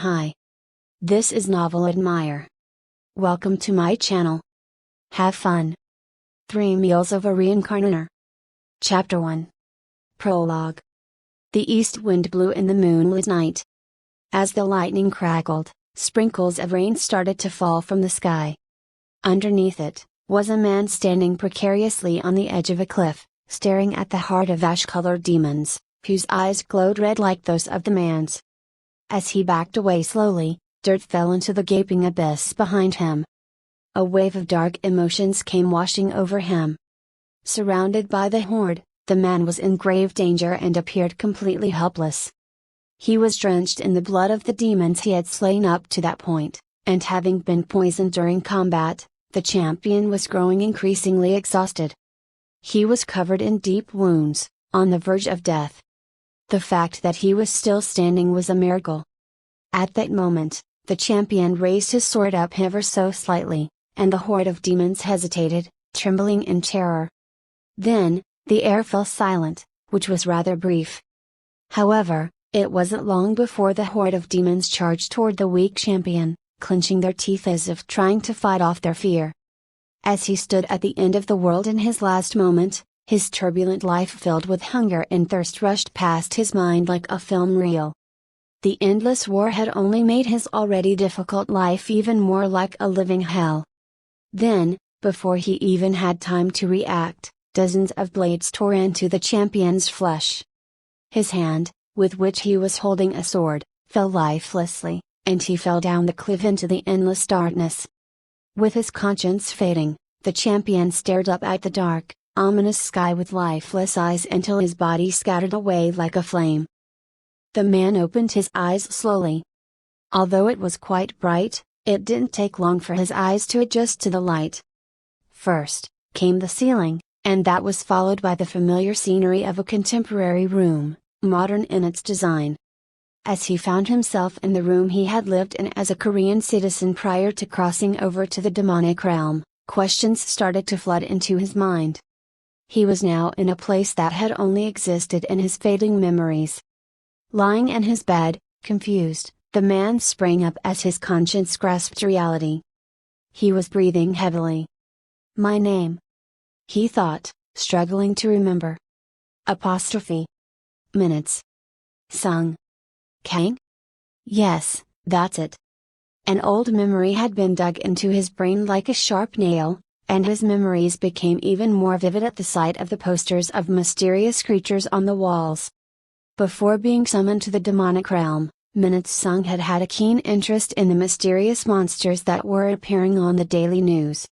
Hi. This is Novel Admire. Welcome to my channel. Have fun. 3 Meals of a Reincarnator. Chapter 1. Prologue. The east wind blew in the moonlit night. As the lightning crackled, sprinkles of rain started to fall from the sky. Underneath it, was a man standing precariously on the edge of a cliff, staring at the horde of ash-colored demons, whose eyes glowed red like those of the man's. As he backed away slowly, dirt fell into the gaping abyss behind him. A wave of dark emotions came washing over him. Surrounded by the horde, the man was in grave danger and appeared completely helpless. He was drenched in the blood of the demons he had slain up to that point, and having been poisoned during combat, the champion was growing increasingly exhausted. He was covered in deep wounds, on the verge of death. The fact that he was still standing was a miracle. At that moment, the champion raised his sword up ever so slightly, and the horde of demons hesitated, trembling in terror. Then, the air fell silent, which was rather brief. However, it wasn't long before the horde of demons charged toward the weak champion, clenching their teeth as if trying to fight off their fear. As he stood at the end of the world in his last moment, his turbulent life filled with hunger and thirst rushed past his mind like a film reel. The endless war had only made his already difficult life even more like a living hell. Then, before he even had time to react, dozens of blades tore into the champion's flesh. His hand, with which he was holding a sword, fell lifelessly, and he fell down the cliff into the endless darkness. With his conscience fading, the champion stared up at the dark, ominous sky with lifeless eyes until his body scattered away like a flame. The man opened his eyes slowly. Although it was quite bright, it didn't take long for his eyes to adjust to the light. First, came the ceiling, and that was followed by the familiar scenery of a contemporary room, modern in its design. As he found himself in the room he had lived in as a Korean citizen prior to crossing over to the demonic realm, questions started to flood into his mind. He was now in a place that had only existed in his fading memories. Lying in his bed, confused, the man sprang up as his conscience grasped reality. He was breathing heavily. My name? He thought, struggling to remember. Apostrophe. Minutes. Sung. Kang? Yes, that's it. An old memory had been dug into his brain like a sharp nail, and his memories became even more vivid at the sight of the posters of mysterious creatures on the walls. Before being summoned to the demonic realm, Minutes Sung had had a keen interest in the mysterious monsters that were appearing on the daily news.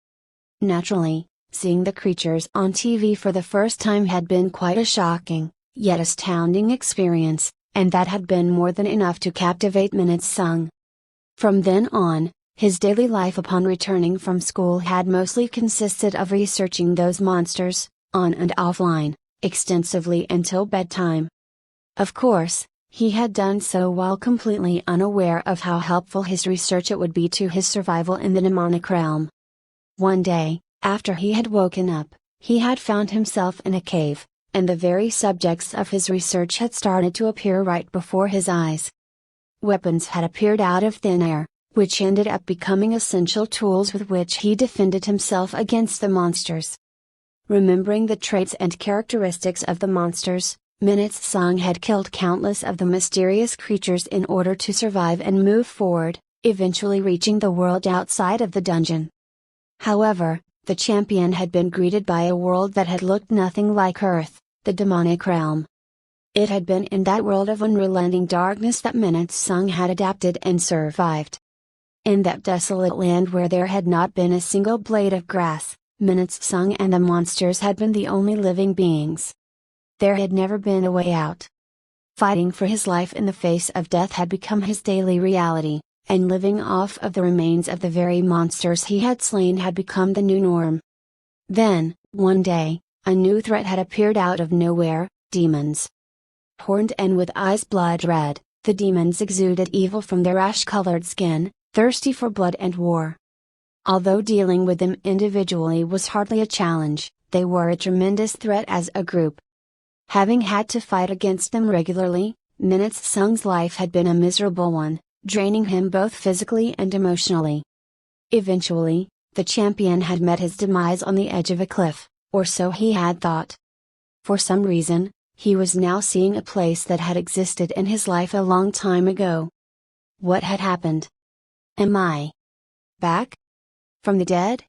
Naturally, seeing the creatures on TV for the first time had been quite a shocking, yet astounding experience, and that had been more than enough to captivate Minutes Sung. From then on, his daily life upon returning from school had mostly consisted of researching those monsters, on and offline, extensively until bedtime. Of course, he had done so while completely unaware of how helpful his research it would be to his survival in the demonic realm. One day, after he had woken up, he had found himself in a cave, and the very subjects of his research had started to appear right before his eyes. Weapons had appeared out of thin air, which ended up becoming essential tools with which he defended himself against the monsters. Remembering the traits and characteristics of the monsters, Minutes Sung had killed countless of the mysterious creatures in order to survive and move forward, eventually reaching the world outside of the dungeon. However, the champion had been greeted by a world that had looked nothing like Earth, the demonic realm. It had been in that world of unrelenting darkness that Minutes Sung had adapted and survived. In that desolate land where there had not been a single blade of grass, Minutes Sung and the monsters had been the only living beings. There had never been a way out. Fighting for his life in the face of death had become his daily reality, and living off of the remains of the very monsters he had slain had become the new norm. Then, one day, a new threat had appeared out of nowhere: demons. Horned and with eyes blood red, the demons exuded evil from their ash-colored skin, thirsty for blood and war. Although dealing with them individually was hardly a challenge, they were a tremendous threat as a group. Having had to fight against them regularly, Minutes Sung's life had been a miserable one, draining him both physically and emotionally. Eventually, the champion had met his demise on the edge of a cliff, or so he had thought. For some reason, he was now seeing a place that had existed in his life a long time ago. What had happened? Am I back from the dead?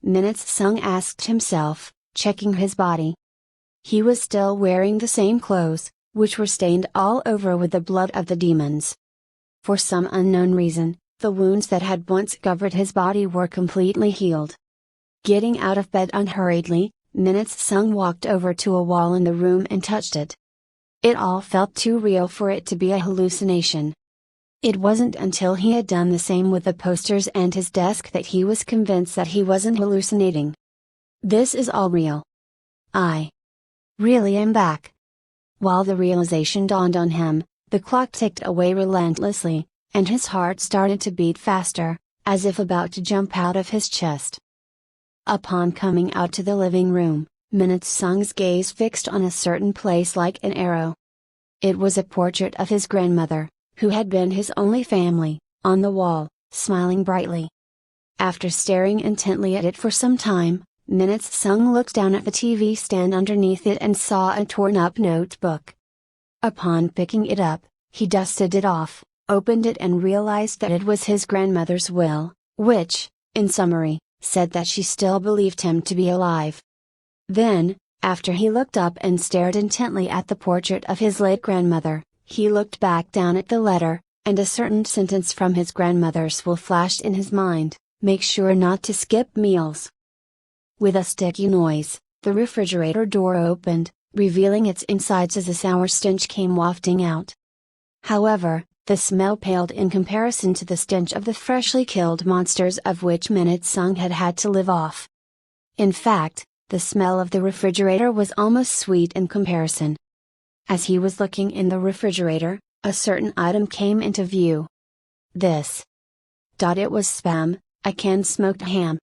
Minutes Sung asked himself, checking his body. He was still wearing the same clothes, which were stained all over with the blood of the demons. For some unknown reason, the wounds that had once covered his body were completely healed. Getting out of bed unhurriedly, Minutes Sung walked over to a wall in the room and touched it. It all felt too real for it to be a hallucination. It wasn't until he had done the same with the posters and his desk that he was convinced that he wasn't hallucinating. This is all real. I really am back. While the realization dawned on him, the clock ticked away relentlessly, and his heart started to beat faster, as if about to jump out of his chest. Upon coming out to the living room, Minutes Sung's gaze fixed on a certain place like an arrow. It was a portrait of his grandmother, who had been his only family, on the wall, smiling brightly. After staring intently at it for some time, Minutes Sung looked down at the TV stand underneath it and saw a torn-up notebook. Upon picking it up, he dusted it off, opened it and realized that it was his grandmother's will, which, in summary, said that she still believed him to be alive. Then, after he looked up and stared intently at the portrait of his late grandmother, he looked back down at the letter, and a certain sentence from his grandmother's will flashed in his mind: "Make sure not to skip meals." With a sticky noise, the refrigerator door opened, revealing its insides as a sour stench came wafting out. However, the smell paled in comparison to the stench of the freshly killed monsters of which Minutes Sung had had to live off. In fact, the smell of the refrigerator was almost sweet in comparison. As he was looking in the refrigerator, a certain item came into view. This. It was spam, a canned smoked ham.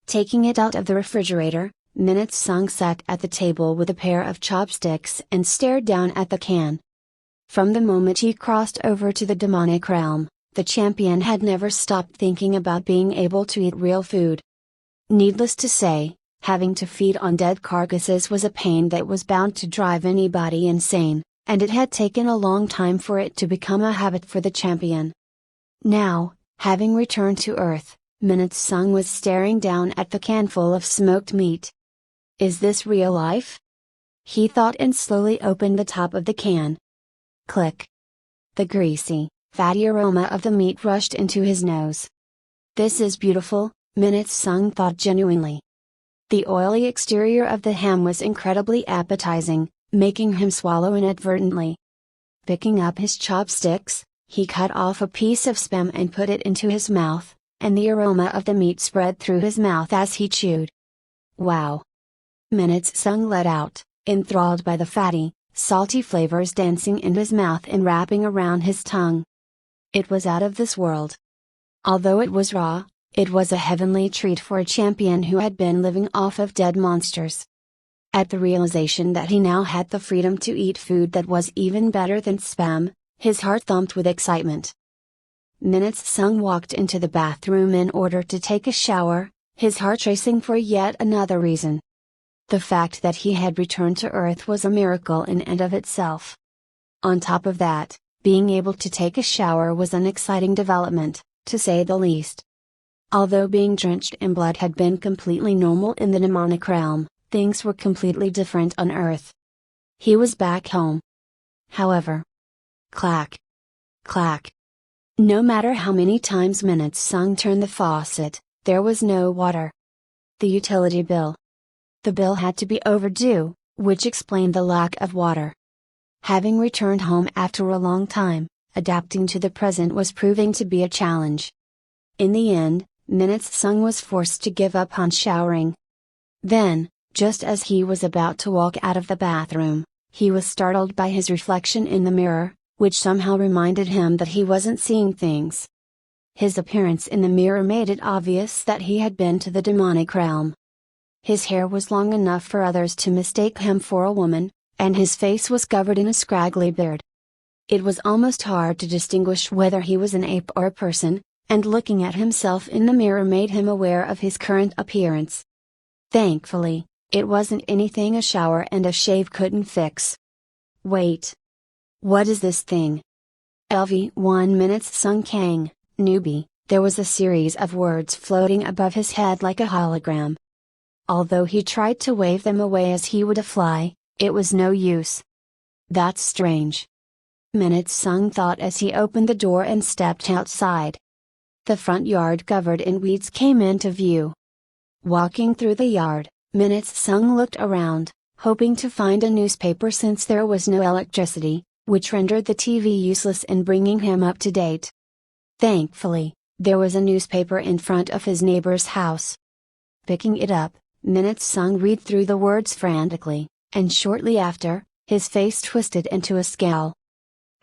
Taking it out of the refrigerator, Minutes Sung sat at the table with a pair of chopsticks and stared down at the can. From the moment he crossed over to the demonic realm, the champion had never stopped thinking about being able to eat real food. Needless to say, having to feed on dead carcasses was a pain that was bound to drive anybody insane, and it had taken a long time for it to become a habit for the champion. Now, having returned to Earth, Minutes Sung was staring down at the can full of smoked meat. Is this real life? He thought and slowly opened the top of the can. Click. The greasy, fatty aroma of the meat rushed into his nose. This is beautiful, Minutes Sung thought genuinely. The oily exterior of the ham was incredibly appetizing, making him swallow inadvertently. Picking up his chopsticks, he cut off a piece of spam and put it into his mouth, and the aroma of the meat spread through his mouth as he chewed. Wow! Minutes Sung let out, enthralled by the fatty, salty flavors dancing in his mouth and wrapping around his tongue. It was out of this world. Although it was raw, it was a heavenly treat for a champion who had been living off of dead monsters. At the realization that he now had the freedom to eat food that was even better than spam, his heart thumped with excitement. Minutes Sung walked into the bathroom in order to take a shower, his heart racing for yet another reason. The fact that he had returned to Earth was a miracle in and of itself. On top of that, being able to take a shower was an exciting development, to say the least. Although being drenched in blood had been completely normal in the demonic realm, things were completely different on Earth. He was back home. However, clack, clack. No matter how many times Minutes Sung turned the faucet, there was no water. The utility bill. The bill had to be overdue, which explained the lack of water. Having returned home after a long time, adapting to the present was proving to be a challenge. In the end, Minutes Sung was forced to give up on showering. Then, just as he was about to walk out of the bathroom, he was startled by his reflection in the mirror, which somehow reminded him that he wasn't seeing things. His appearance in the mirror made it obvious that he had been to the demonic realm. His hair was long enough for others to mistake him for a woman, and his face was covered in a scraggly beard. It was almost hard to distinguish whether he was an ape or a person, and looking at himself in the mirror made him aware of his current appearance. Thankfully, it wasn't anything a shower and a shave couldn't fix. Wait. What is this thing? LV1 minutes Sung Kang, newbie. There was a series of words floating above his head like a hologram. Although he tried to wave them away as he would a fly, it was no use. That's strange. Minutes Sung thought as he opened the door and stepped outside. The front yard covered in weeds came into view. Walking through the yard, Minutes Sung looked around, hoping to find a newspaper since there was no electricity, which rendered the TV useless in bringing him up to date. Thankfully, there was a newspaper in front of his neighbor's house. Picking it up, Minutes Sung read through the words frantically, and shortly after, his face twisted into a scowl.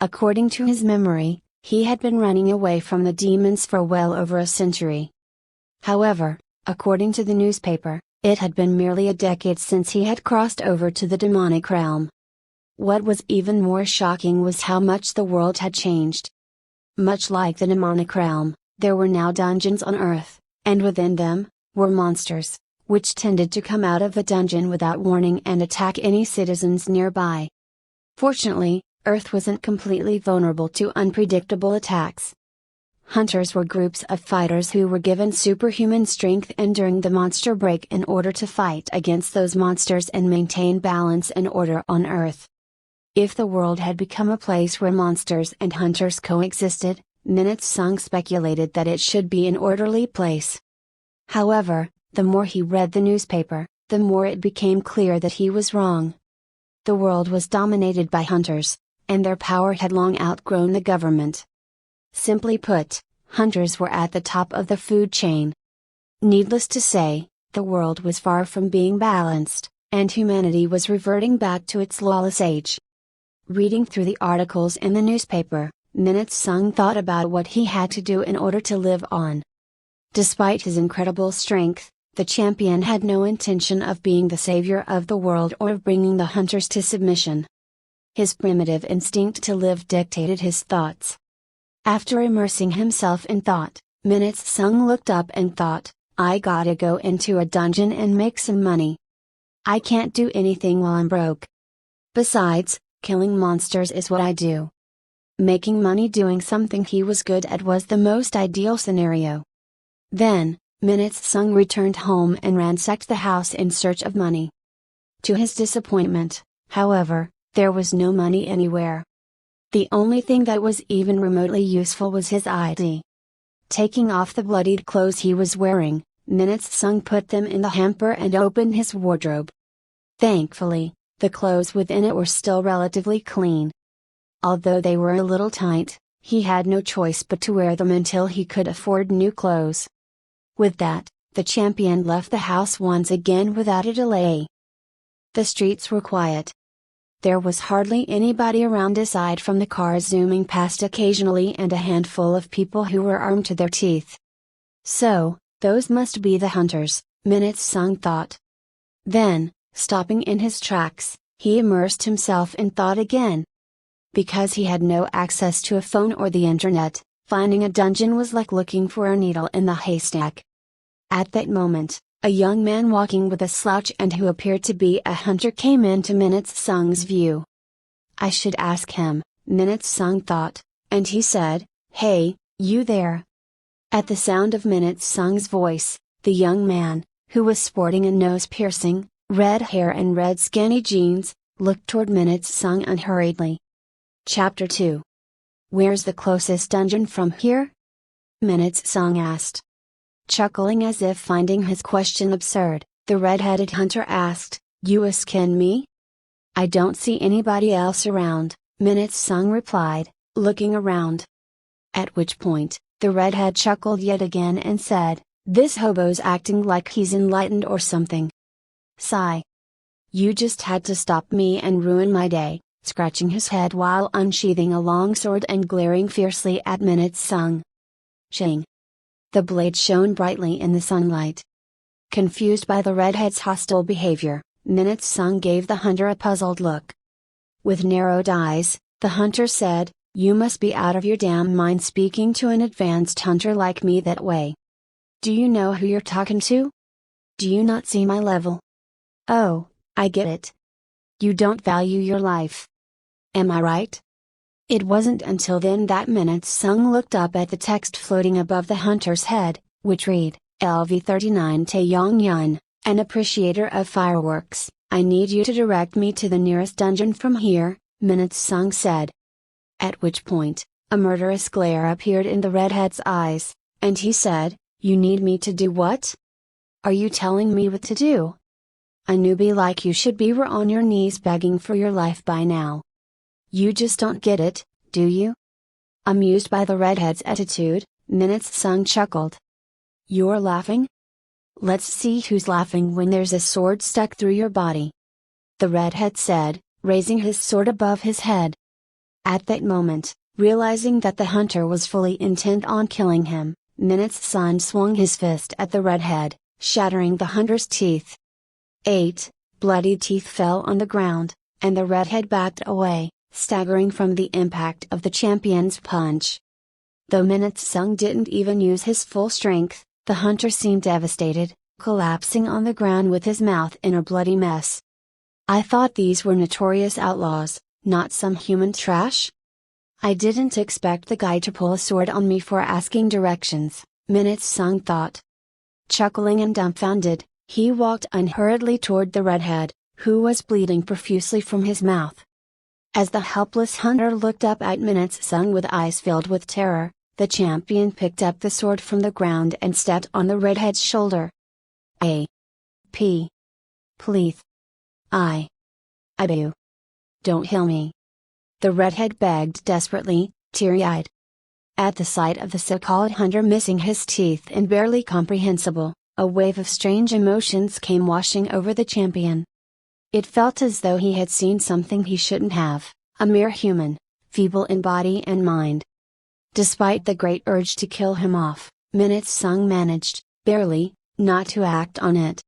According to his memory, he had been running away from the demons for well over a century. However, according to the newspaper, it had been merely a decade since he had crossed over to the demonic realm. What was even more shocking was how much the world had changed. Much like the demonic realm, there were now dungeons on Earth, and within them, were monsters, which tended to come out of the dungeon without warning and attack any citizens nearby. Fortunately, Earth wasn't completely vulnerable to unpredictable attacks. Hunters were groups of fighters who were given superhuman strength enduring the monster break in order to fight against those monsters and maintain balance and order on Earth. If the world had become a place where monsters and hunters coexisted, Minutes Sung speculated that it should be an orderly place. However, the more he read the newspaper, the more it became clear that he was wrong. The world was dominated by hunters, and their power had long outgrown the government. Simply put, hunters were at the top of the food chain. Needless to say, the world was far from being balanced, and humanity was reverting back to its lawless age. Reading through the articles in the newspaper, Minutes Sung thought about what he had to do in order to live on. Despite his incredible strength, the champion had no intention of being the savior of the world or of bringing the hunters to submission. His primitive instinct to live dictated his thoughts. After immersing himself in thought, Minutes Sung looked up and thought, I gotta go into a dungeon and make some money. I can't do anything while I'm broke. Besides, killing monsters is what I do. Making money doing something he was good at was the most ideal scenario. Then, Minutes Sung returned home and ransacked the house in search of money. To his disappointment, however, there was no money anywhere. The only thing that was even remotely useful was his ID. Taking off the bloodied clothes he was wearing, Minutes Sung put them in the hamper and opened his wardrobe. Thankfully, the clothes within it were still relatively clean. Although they were a little tight, he had no choice but to wear them until he could afford new clothes. With that, the champion left the house once again without a delay. The streets were quiet. There was hardly anybody around aside from the cars zooming past occasionally and a handful of people who were armed to their teeth. So, those must be the hunters, Minutes Sung thought. Then, stopping in his tracks, he immersed himself in thought again. Because he had no access to a phone or the internet, finding a dungeon was like looking for a needle in the haystack. At that moment, a young man walking with a slouch and who appeared to be a hunter came into Minutes Sung's view. I should ask him, Minutes Sung thought, and he said, Hey, you there. At the sound of Minutes Sung's voice, the young man, who was sporting a nose-piercing, red hair and red skinny jeans, looked toward Minutes Sung unhurriedly. Chapter 2. Where's the closest dungeon from here? Minutes Sung asked. Chuckling as if finding his question absurd, the red-headed hunter asked, You askin me? I don't see anybody else around, Minutes Sung replied, looking around. At which point, the redhead chuckled yet again and said, This hobo's acting like he's enlightened or something. Sigh. You just had to stop me and ruin my day, scratching his head while unsheathing a long sword and glaring fiercely at Minutes Sung. Shing. The blade shone brightly in the sunlight. Confused by the redhead's hostile behavior, Minutes Sung gave the hunter a puzzled look. With narrowed eyes, the hunter said, You must be out of your damn mind speaking to an advanced hunter like me that way. Do you know who you're talking to? Do you not see my level? Oh, I get it. You don't value your life. Am I right? It wasn't until then that Minute Sung looked up at the text floating above the hunter's head, which read, LV39 Taeyong Yun, an appreciator of fireworks, I need you to direct me to the nearest dungeon from here, Minute Sung said. At which point, a murderous glare appeared in the redhead's eyes, and he said, You need me to do what? Are you telling me what to do? A newbie like you should be on your knees begging for your life by now. You just don't get it, do you? Amused by the redhead's attitude, Minute Sung chuckled. You're laughing? Let's see who's laughing when there's a sword stuck through your body. The redhead said, raising his sword above his head. At that moment, realizing that the hunter was fully intent on killing him, Minute Sung swung his fist at the redhead, shattering the hunter's teeth. 8 bloody teeth fell on the ground, and the redhead backed away, staggering from the impact of the champion's punch. Though Minute Sung didn't even use his full strength, the hunter seemed devastated, collapsing on the ground with his mouth in a bloody mess. I thought these were notorious outlaws, not some human trash? I didn't expect the guy to pull a sword on me for asking directions, Minute Sung thought. Chuckling and dumbfounded, he walked unhurriedly toward the redhead, who was bleeding profusely from his mouth. As the helpless hunter looked up at Minute Sung with eyes filled with terror, the champion picked up the sword from the ground and stepped on the redhead's shoulder. Please. I beg you. Don't kill me. The redhead begged desperately, teary-eyed. At the sight of the so-called hunter missing his teeth and barely comprehensible, a wave of strange emotions came washing over the champion. It felt as though he had seen something he shouldn't have, a mere human, feeble in body and mind. Despite the great urge to kill him off, Minute Sung managed, barely, not to act on it.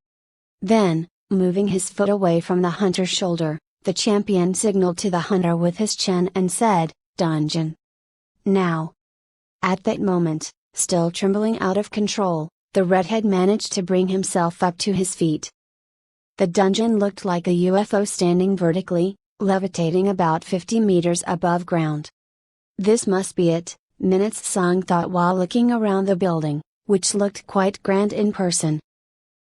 Then, moving his foot away from the hunter's shoulder, the champion signaled to the hunter with his chin and said, Dungeon. Now. At that moment, still trembling out of control, the redhead managed to bring himself up to his feet. The dungeon looked like a UFO standing vertically, levitating about 50 meters above ground. This must be it, Minute Sung thought while looking around the building, which looked quite grand in person.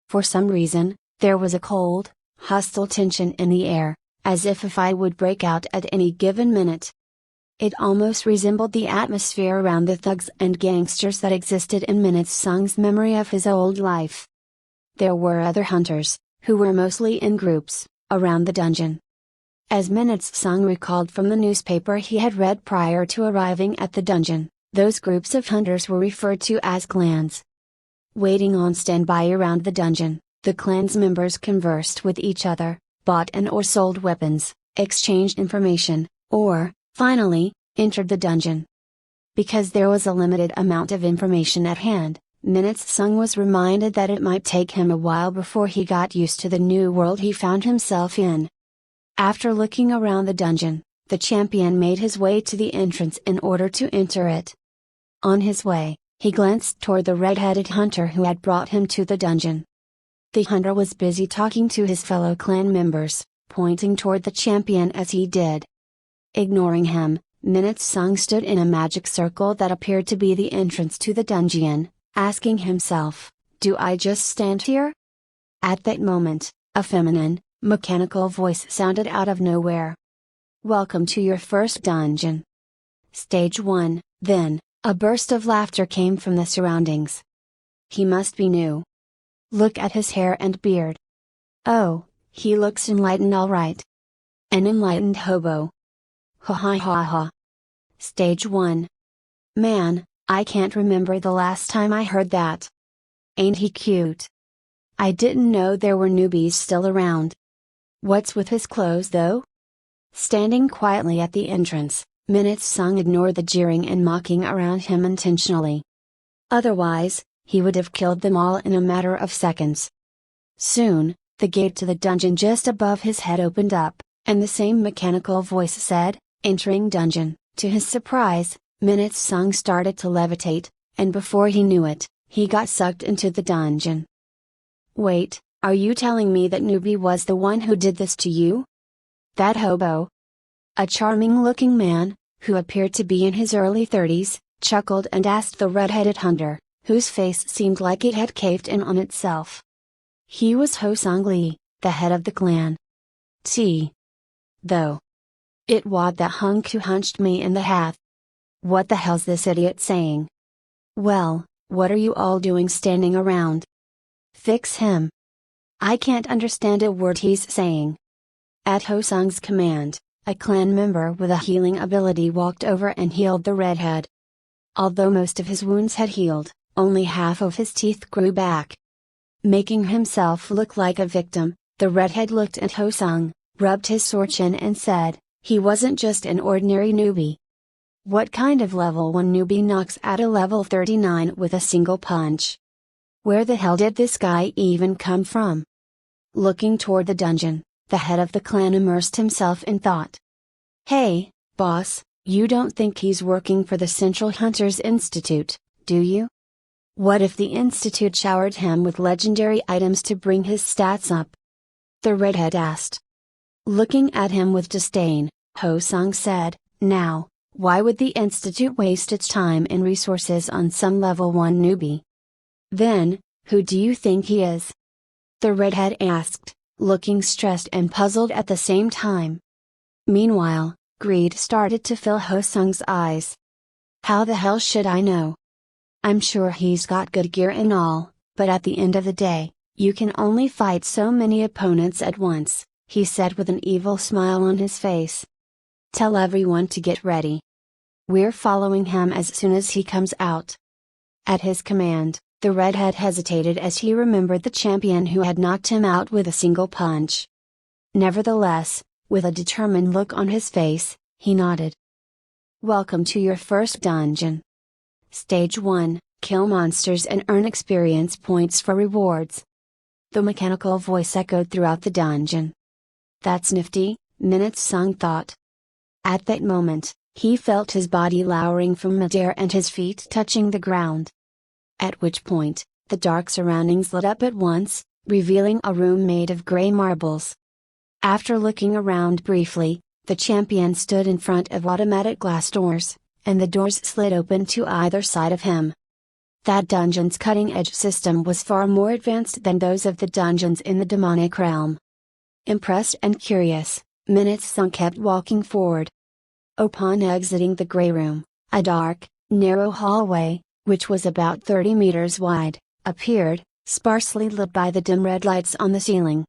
For some reason, there was a cold, hostile tension in the air, as if a fight would break out at any given minute. It almost resembled the atmosphere around the thugs and gangsters that existed in Minute Sung's memory of his old life. There were other hunters, who were mostly in groups, around the dungeon. As Minute Sung recalled from the newspaper he had read prior to arriving at the dungeon, those groups of hunters were referred to as clans. Waiting on standby around the dungeon, the clan's members conversed with each other, bought and or sold weapons, exchanged information, or, finally, entered the dungeon. Because there was a limited amount of information at hand, Minute Sung was reminded that it might take him a while before he got used to the new world he found himself in. After looking around the dungeon, the champion made his way to the entrance in order to enter it. On his way, he glanced toward the red-headed hunter who had brought him to the dungeon. The hunter was busy talking to his fellow clan members, pointing toward the champion as he did. Ignoring him, Minute Sung stood in a magic circle that appeared to be the entrance to the dungeon, asking himself, do I just stand here? At that moment, a feminine, mechanical voice sounded out of nowhere. Welcome to your first dungeon. Stage 1, then, a burst of laughter came from the surroundings. He must be new. Look at his hair and beard. Oh, he looks enlightened all right. An enlightened hobo. Ha ha ha ha. Stage 1. Man, I can't remember the last time I heard that. Ain't he cute? I didn't know there were newbies still around. What's with his clothes though? Standing quietly at the entrance, Minute Sung ignored the jeering and mocking around him intentionally. Otherwise, he would have killed them all in a matter of seconds. Soon, the gate to the dungeon just above his head opened up, and the same mechanical voice said, entering dungeon, To his surprise, Minutes Sung started to levitate, and before he knew it, he got sucked into the dungeon. Wait, are you telling me that Newbie was the one who did this to you? That hobo? A charming looking man, who appeared to be in his early 30s, chuckled and asked the red-headed hunter, whose face seemed like it had caved in on itself. He was Ho Sung Lee, the head of the clan. Though. It was that hunk who hunched me in the hat. What the hell's this idiot saying? Well, what are you all doing standing around? Fix him. I can't understand a word he's saying. At Ho Sung's command, a clan member with a healing ability walked over and healed the redhead. Although most of his wounds had healed, only half of his teeth grew back. Making himself look like a victim, the redhead looked at Ho Sung, rubbed his sore chin and said, he wasn't just an ordinary newbie. What kind of level 1 newbie knocks out a level 39 with a single punch? Where the hell did this guy even come from? Looking toward the dungeon, the head of the clan immersed himself in thought. Hey, boss, you don't think he's working for the Central Hunters Institute, do you? What if the Institute showered him with legendary items to bring his stats up? The redhead asked. Looking at him with disdain, Ho Sung said, now, why would the Institute waste its time and resources on some level 1 newbie? Then, who do you think he is? The redhead asked, looking stressed and puzzled at the same time. Meanwhile, greed started to fill Ho Sung's eyes. How the hell should I know? I'm sure he's got good gear and all, but at the end of the day, you can only fight so many opponents at once, he said with an evil smile on his face. Tell everyone to get ready. We're following him as soon as he comes out. At his command, the redhead hesitated as he remembered the champion who had knocked him out with a single punch. Nevertheless, with a determined look on his face, he nodded. Welcome to your first dungeon. Stage 1, kill monsters and earn experience points for rewards. The mechanical voice echoed throughout the dungeon. That's nifty, Minutes Sung thought. At that moment, he felt his body lowering from midair and his feet touching the ground. At which point, the dark surroundings lit up at once, revealing a room made of gray marbles. After looking around briefly, the champion stood in front of automatic glass doors, and the doors slid open to either side of him. That dungeon's cutting-edge system was far more advanced than those of the dungeons in the demonic realm. Impressed and curious, Minutes Sung kept walking forward. Upon exiting the gray room, a dark, narrow hallway, which was about 30 meters wide, appeared, sparsely lit by the dim red lights on the ceiling.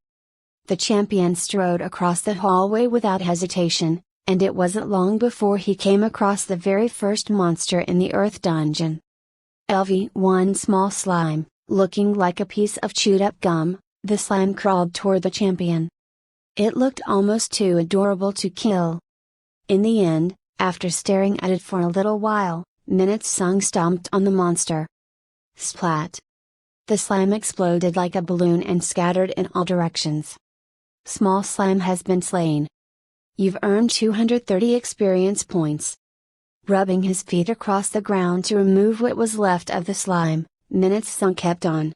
The champion strode across the hallway without hesitation, and it wasn't long before he came across the very first monster in the Earth Dungeon. LV1 small slime, looking like a piece of chewed-up gum, the slime crawled toward the champion. It looked almost too adorable to kill. In the end, after staring at it for a little while, Minutes Sung stomped on the monster. Splat! The slime exploded like a balloon and scattered in all directions. Small slime has been slain. You've earned 230 experience points. Rubbing his feet across the ground to remove what was left of the slime, Minutes Sung kept on.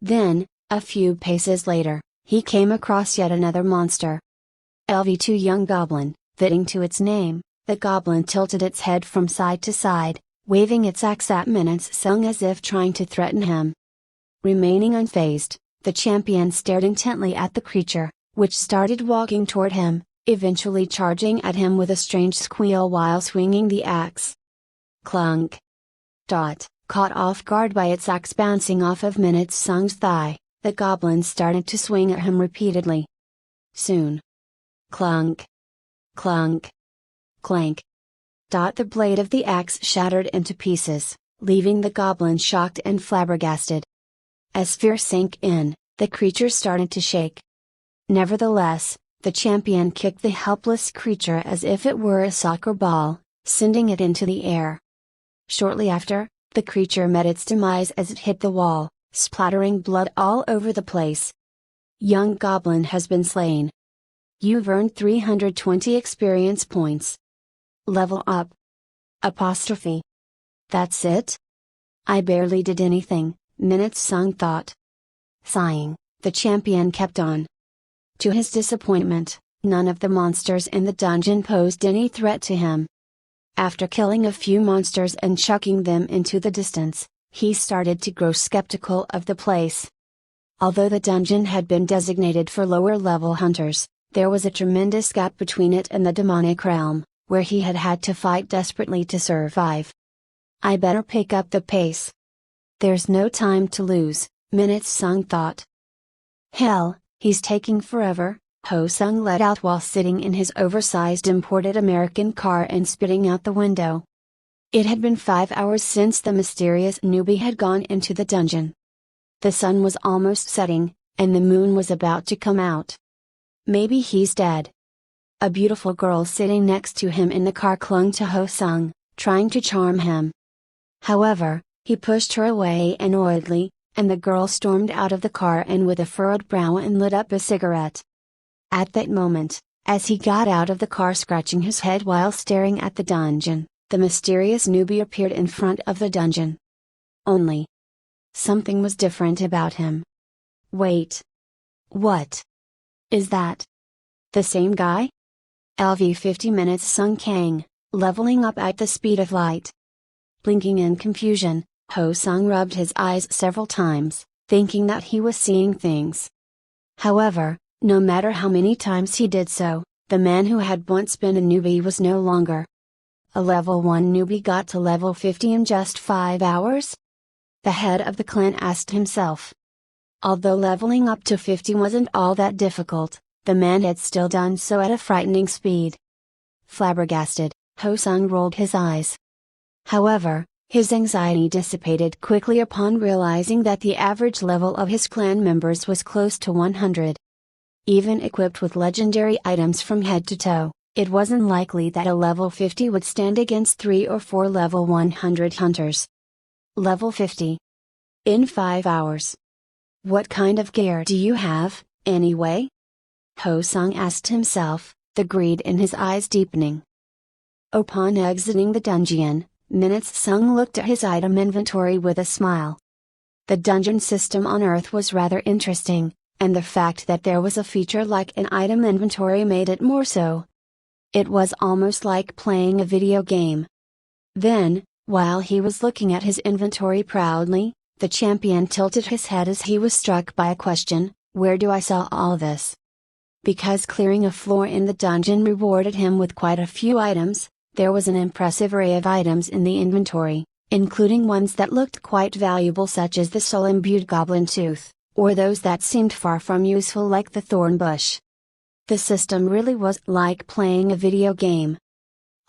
Then, a few paces later, he came across yet another monster. LV2 young goblin, fitting to its name, the goblin tilted its head from side to side, waving its axe at Minutes Sung as if trying to threaten him. Remaining unfazed, the champion stared intently at the creature, which started walking toward him, eventually charging at him with a strange squeal while swinging the axe. Clunk! Caught off guard by its axe bouncing off of Minutes Sung's thigh, the goblin started to swing at him repeatedly. Soon. Clunk! Clunk! Clank! The blade of the axe shattered into pieces, leaving the goblin shocked and flabbergasted. As fear sank in, the creature started to shake. Nevertheless, the champion kicked the helpless creature as if it were a soccer ball, sending it into the air. Shortly after, the creature met its demise as it hit the wall, splattering blood all over the place. Young goblin has been slain. You've earned 320 experience points. Level up. Apostrophe. That's it? I barely did anything, Minute Sung thought. Sighing, the champion kept on. To his disappointment, none of the monsters in the dungeon posed any threat to him. After killing a few monsters and chucking them into the distance, he started to grow skeptical of the place. Although the dungeon had been designated for lower-level hunters, there was a tremendous gap between it and the demonic realm, where he had had to fight desperately to survive. I better pick up the pace. There's no time to lose, Minute Sung thought. Hell, he's taking forever, Ho Sung let out while sitting in his oversized imported American car and spitting out the window. It had been 5 hours since the mysterious newbie had gone into the dungeon. The sun was almost setting, and the moon was about to come out. Maybe he's dead. A beautiful girl sitting next to him in the car clung to Ho Sung, trying to charm him. However, he pushed her away annoyedly, and the girl stormed out of the car and with a furrowed brow and lit up a cigarette. At that moment, as he got out of the car scratching his head while staring at the dungeon, the mysterious newbie appeared in front of the dungeon. Only something was different about him. Wait. What? Is that the same guy? LV 50 Minutes Sung Kang, leveling up at the speed of light. Blinking in confusion, Ho Sung rubbed his eyes several times, thinking that he was seeing things. However, no matter how many times he did so, the man who had once been a newbie was no longer. A level 1 newbie got to level 50 in just 5 hours? The head of the clan asked himself. Although leveling up to 50 wasn't all that difficult, the man had still done so at a frightening speed. Flabbergasted, Ho Sung rolled his eyes. However, his anxiety dissipated quickly upon realizing that the average level of his clan members was close to 100. Even equipped with legendary items from head to toe, it wasn't likely that a level 50 would stand against 3 or 4 level 100 hunters. Level 50. In 5 hours. What kind of gear do you have, anyway? Ho Sung asked himself, the greed in his eyes deepening. Upon exiting the dungeon, Minute Sung looked at his item inventory with a smile. The dungeon system on Earth was rather interesting, and the fact that there was a feature like an item inventory made it more so. It was almost like playing a video game. Then, while he was looking at his inventory proudly, the champion tilted his head as he was struck by a question: where do I sell all this? Because clearing a floor in the dungeon rewarded him with quite a few items, there was an impressive array of items in the inventory, including ones that looked quite valuable such as the soul-imbued goblin tooth, or those that seemed far from useful like the thorn bush. The system really was like playing a video game.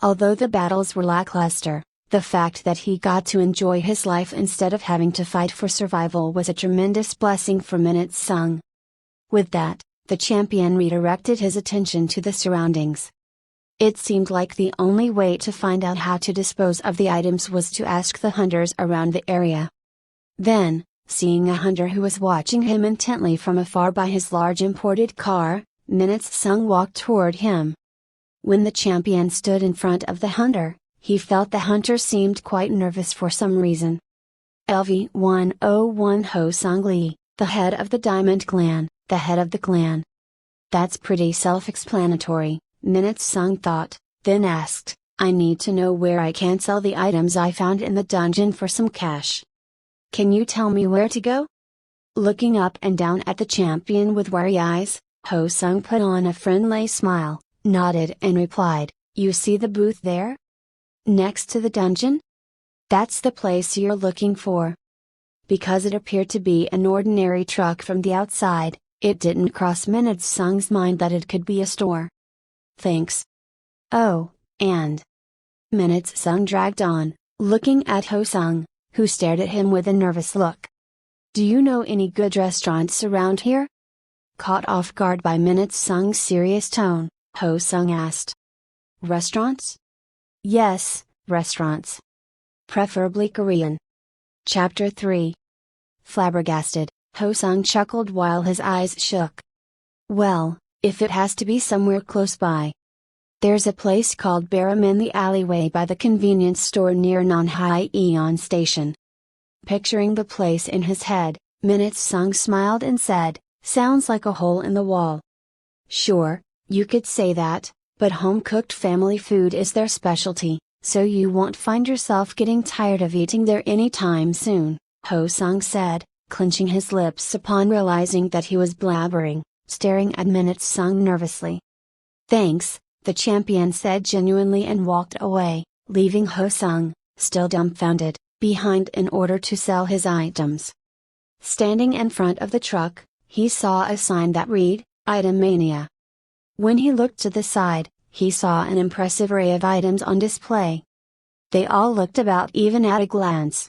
Although the battles were lackluster, the fact that he got to enjoy his life instead of having to fight for survival was a tremendous blessing for Minute Sung. With that, the champion redirected his attention to the surroundings. It seemed like the only way to find out how to dispose of the items was to ask the hunters around the area. Then, seeing a hunter who was watching him intently from afar by his large imported car, Minute Sung walked toward him. When the champion stood in front of the hunter, he felt the hunter seemed quite nervous for some reason. LV-101 Ho Sung Lee, the head of the Diamond Clan, the head of the clan. That's pretty self-explanatory, Minute Sung thought, then asked, I need to know where I can sell the items I found in the dungeon for some cash. Can you tell me where to go? Looking up and down at the champion with wary eyes, Ho Sung put on a friendly smile, nodded and replied, you see the booth there? Next to the dungeon? That's the place you're looking for. Because it appeared to be an ordinary truck from the outside, it didn't cross Minute Sung's mind that it could be a store. Thanks. Oh, and Minute Sung dragged on, looking at Ho Sung, who stared at him with a nervous look. Do you know any good restaurants around here? Caught off guard by Minute Sung's serious tone, Ho Sung asked. Restaurants? Yes, restaurants. Preferably Korean. Chapter 3. Flabbergasted, Ho Sung chuckled while his eyes shook. Well, if it has to be somewhere close by. There's a place called Baram in the alleyway by the convenience store near Nonhyeon Station. Picturing the place in his head, Minute Sung smiled and said, "Sounds like a hole in the wall." "Sure, you could say that, but home-cooked family food is their specialty, so you won't find yourself getting tired of eating there anytime soon," Ho Sung said, clenching his lips upon realizing that he was blabbering, staring at Minute Sung nervously. "Thanks," the champion said genuinely and walked away, leaving Ho Sung, still dumbfounded, behind in order to sell his items. Standing in front of the truck, he saw a sign that read, "Item Mania." When he looked to the side, he saw an impressive array of items on display. They all looked about even at a glance.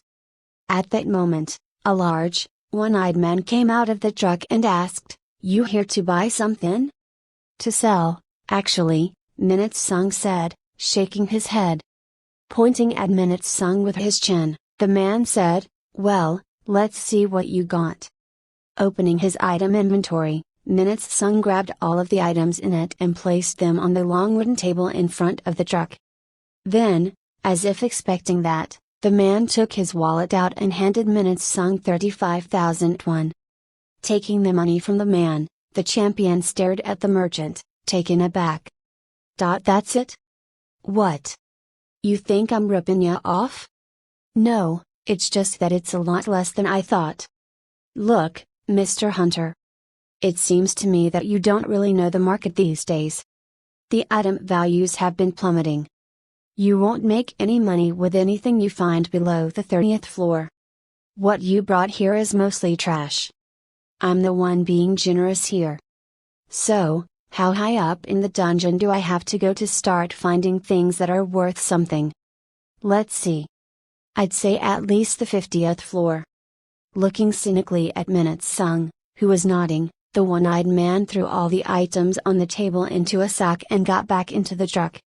At that moment, a large, one-eyed man came out of the truck and asked, "You here to buy something?" "To sell, actually," Minute Sung said, shaking his head. Pointing at Minute Sung with his chin, the man said, "Well, let's see what you got." Opening his item inventory, Minute Sung grabbed all of the items in it and placed them on the long wooden table in front of the truck. Then, as if expecting that, the man took his wallet out and handed Minute Sung 35,000 won. Taking the money from the man, the champion stared at the merchant, taken aback. "That's it? What? You think I'm ripping ya off?" "No, it's just that it's a lot less than I thought. Look, Mr. Hunter. It seems to me that you don't really know the market these days. The item values have been plummeting. You won't make any money with anything you find below the 30th floor. What you brought here is mostly trash. I'm the one being generous here. So, how high up in the dungeon do I have to go to start finding things that are worth something? Let's see. I'd say at least the 50th floor." Looking cynically at Minute Sung, who was nodding, the one-eyed man threw all the items on the table into a sack and got back into the truck.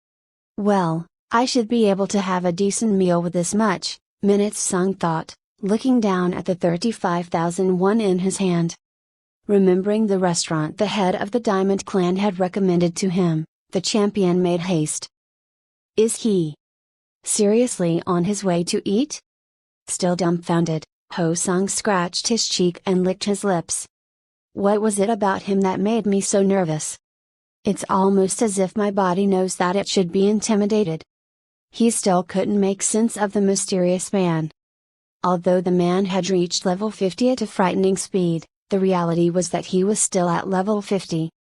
"Well, I should be able to have a decent meal with this much," Minute Sung thought, looking down at the 35,000 won in his hand. Remembering the restaurant the head of the Diamond Clan had recommended to him, the champion made haste. "Is he seriously on his way to eat?" Still dumbfounded, Ho Sung scratched his cheek and licked his lips. "What was it about him that made me so nervous? It's almost as if my body knows that it should be intimidated." He still couldn't make sense of the mysterious man. Although the man had reached level 50 at a frightening speed, the reality was that he was still at level 50.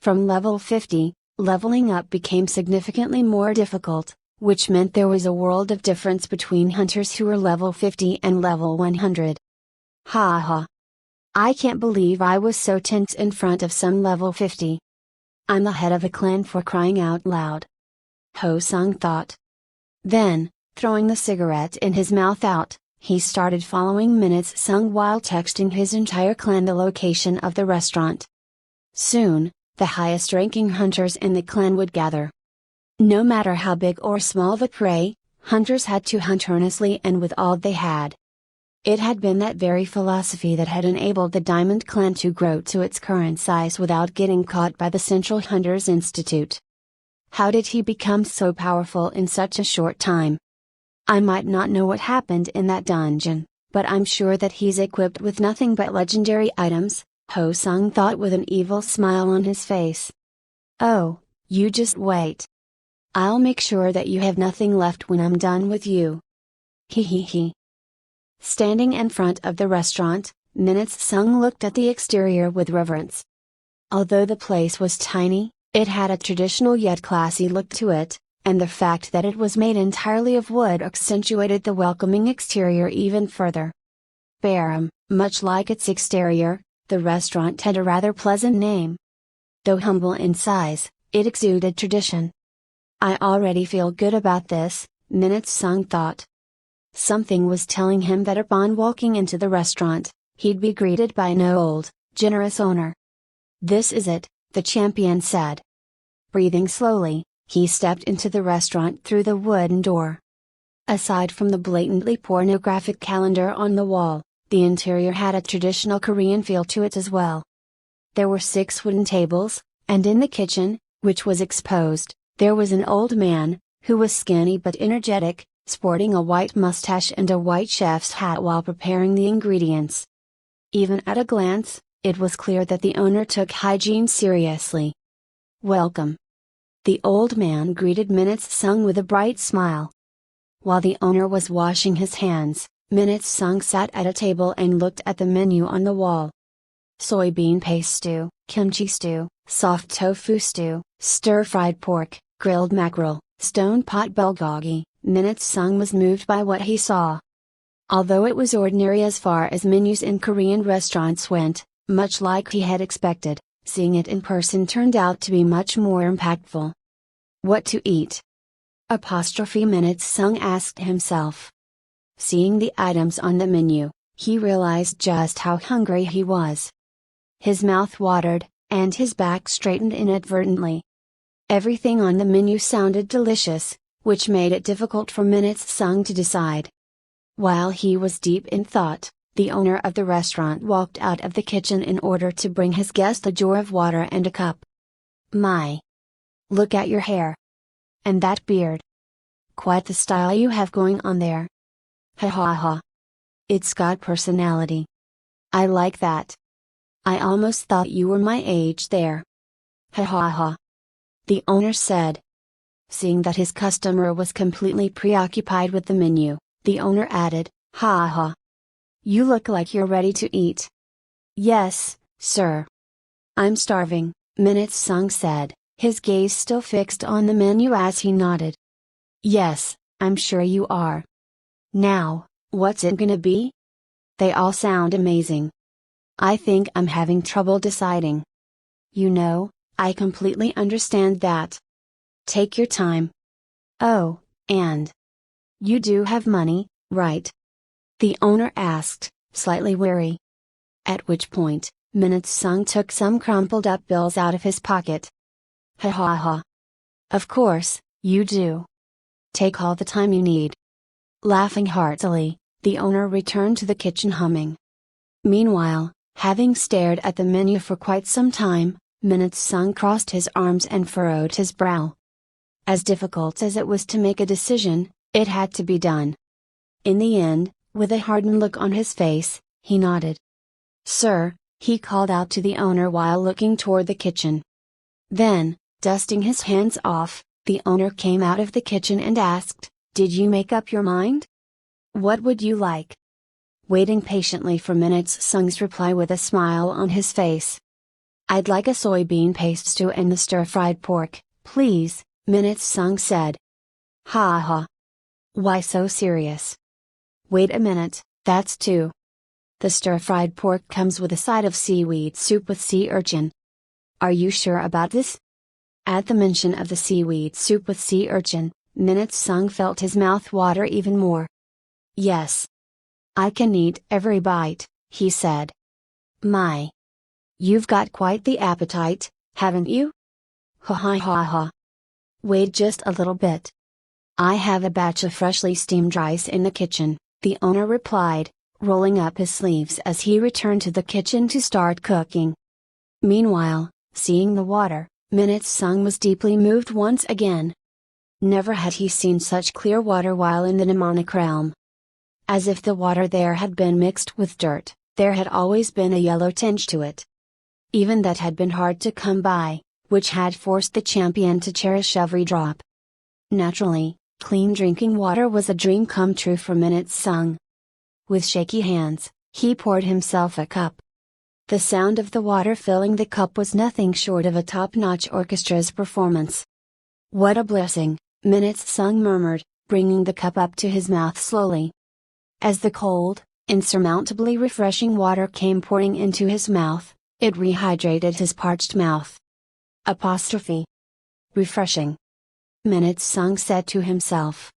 From level 50, leveling up became significantly more difficult, which meant there was a world of difference between hunters who were level 50 and level 100. Ha ha. I can't believe I was so tense in front of some level 50. I'm the head of a clan for crying out loud. Ho Sung thought. Then, throwing the cigarette in his mouth out, he started following Minute Sung while texting his entire clan the location of the restaurant. Soon, the highest ranking hunters in the clan would gather. No matter how big or small the prey, hunters had to hunt earnestly and with all they had. It had been that very philosophy that had enabled the Diamond Clan to grow to its current size without getting caught by the Central Hunters Institute. How did he become so powerful in such a short time? I might not know what happened in that dungeon, but I'm sure that he's equipped with nothing but legendary items, Ho Sung thought with an evil smile on his face. Oh, you just wait. I'll make sure that you have nothing left when I'm done with you. He he he. Standing in front of the restaurant, Minute Sung looked at the exterior with reverence. Although the place was tiny, it had a traditional yet classy look to it, and the fact that it was made entirely of wood accentuated the welcoming exterior even further. Baram, much like its exterior, the restaurant had a rather pleasant name. Though humble in size, it exuded tradition. I already feel good about this, Minute Sung thought. Something was telling him that upon walking into the restaurant, he'd be greeted by an old, generous owner. This is it, the champion said. Breathing slowly, he stepped into the restaurant through the wooden door. Aside from the blatantly pornographic calendar on the wall, the interior had a traditional Korean feel to it as well. There were 6 wooden tables, and in the kitchen, which was exposed, There was an old man, who was skinny but energetic, sporting a white mustache and a white chef's hat while preparing the ingredients. Even at a glance, it was clear that the owner took hygiene seriously. "Welcome." The old man greeted Minutes Sung with a bright smile. While the owner was washing his hands, Minutes Sung sat at a table and looked at the menu on the wall. Soybean paste stew, kimchi stew, soft tofu stew, stir-fried pork, grilled mackerel, stone pot bulgogi. Minutes Sung was moved by what he saw. Although it was ordinary as far as menus in Korean restaurants went, much like he had expected, seeing it in person turned out to be much more impactful. What to eat? Minutes Sung asked himself. Seeing the items on the menu, he realized just how hungry he was. His mouth watered, and his back straightened inadvertently. Everything on the menu sounded delicious, which made it difficult for Minutes Sung to decide. While he was deep in thought, the owner of the restaurant walked out of the kitchen in order to bring his guest a jar of water and a cup. "My! Look at your hair! And that beard! Quite the style you have going on there! Ha ha ha! It's got personality! I like that! I almost thought you were my age there! Ha ha ha!" the owner said. Seeing that his customer was completely preoccupied with the menu, the owner added, "Ha ha! You look like you're ready to eat." "Yes, sir. I'm starving," Minutes Sung said, his gaze still fixed on the menu as he nodded. "Yes, I'm sure you are. Now, what's it gonna be? They all sound amazing. I think I'm having trouble deciding. You know, I completely understand that. Take your time. Oh, and you do have money, right?" the owner asked, slightly wary. At which point, Minutes Sung took some crumpled up bills out of his pocket. "Ha ha ha! Of course, you do. Take all the time you need." Laughing heartily, the owner returned to the kitchen humming. Meanwhile, having stared at the menu for quite some time, Minutes Sung crossed his arms and furrowed his brow. As difficult as it was to make a decision, it had to be done. In the end, with a hardened look on his face, he nodded. "Sir," he called out to the owner while looking toward the kitchen. Then, dusting his hands off, the owner came out of the kitchen and asked, "Did you make up your mind? What would you like?" Waiting patiently for Minutes Sung's reply with a smile on his face. "I'd like a soybean paste stew and the stir-fried pork, please," Minutes Sung said. "Ha ha! Why so serious? Wait a minute, that's two. The stir-fried pork comes with a side of seaweed soup with sea urchin. Are you sure about this?" At the mention of the seaweed soup with sea urchin, Minutes Sung felt his mouth water even more. "Yes. I can eat every bite," he said. "My! You've got quite the appetite, haven't you? Ha ha ha ha! Wait just a little bit. I have a batch of freshly steamed rice in the kitchen," the owner replied, rolling up his sleeves as he returned to the kitchen to start cooking. Meanwhile, seeing the water, Minutes Sung was deeply moved once again. Never had he seen such clear water while in the demonic realm. As if the water there had been mixed with dirt, there had always been a yellow tinge to it. Even that had been hard to come by, which had forced the champion to cherish every drop. Naturally, clean drinking water was a dream come true for Minutes Sung. With shaky hands, he poured himself a cup. The sound of the water filling the cup was nothing short of a top-notch orchestra's performance. "What a blessing," Minutes Sung murmured, bringing the cup up to his mouth slowly. As the cold, insurmountably refreshing water came pouring into his mouth, it rehydrated his parched mouth. Refreshing. Minutes Sung said to himself.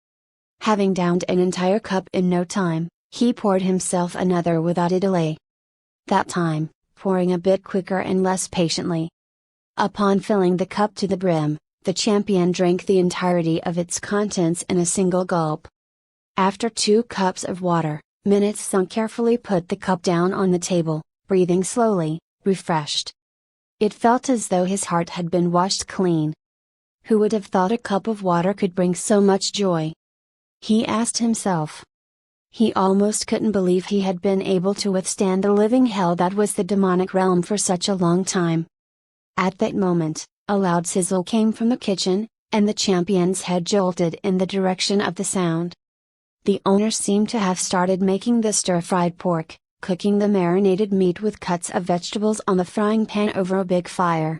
Having downed an entire cup in no time, he poured himself another without a delay. That time, pouring a bit quicker and less patiently. Upon filling the cup to the brim, the champion drank the entirety of its contents in a single gulp. After 2 cups of water, Minutes Sung carefully put the cup down on the table, breathing slowly, refreshed. It felt as though his heart had been washed clean. Who would have thought a cup of water could bring so much joy? He asked himself. He almost couldn't believe he had been able to withstand the living hell that was the demonic realm for such a long time. At that moment, a loud sizzle came from the kitchen, and the champion's head jolted in the direction of the sound. The owner seemed to have started making the stir-fried pork, cooking the marinated meat with cuts of vegetables on the frying pan over a big fire.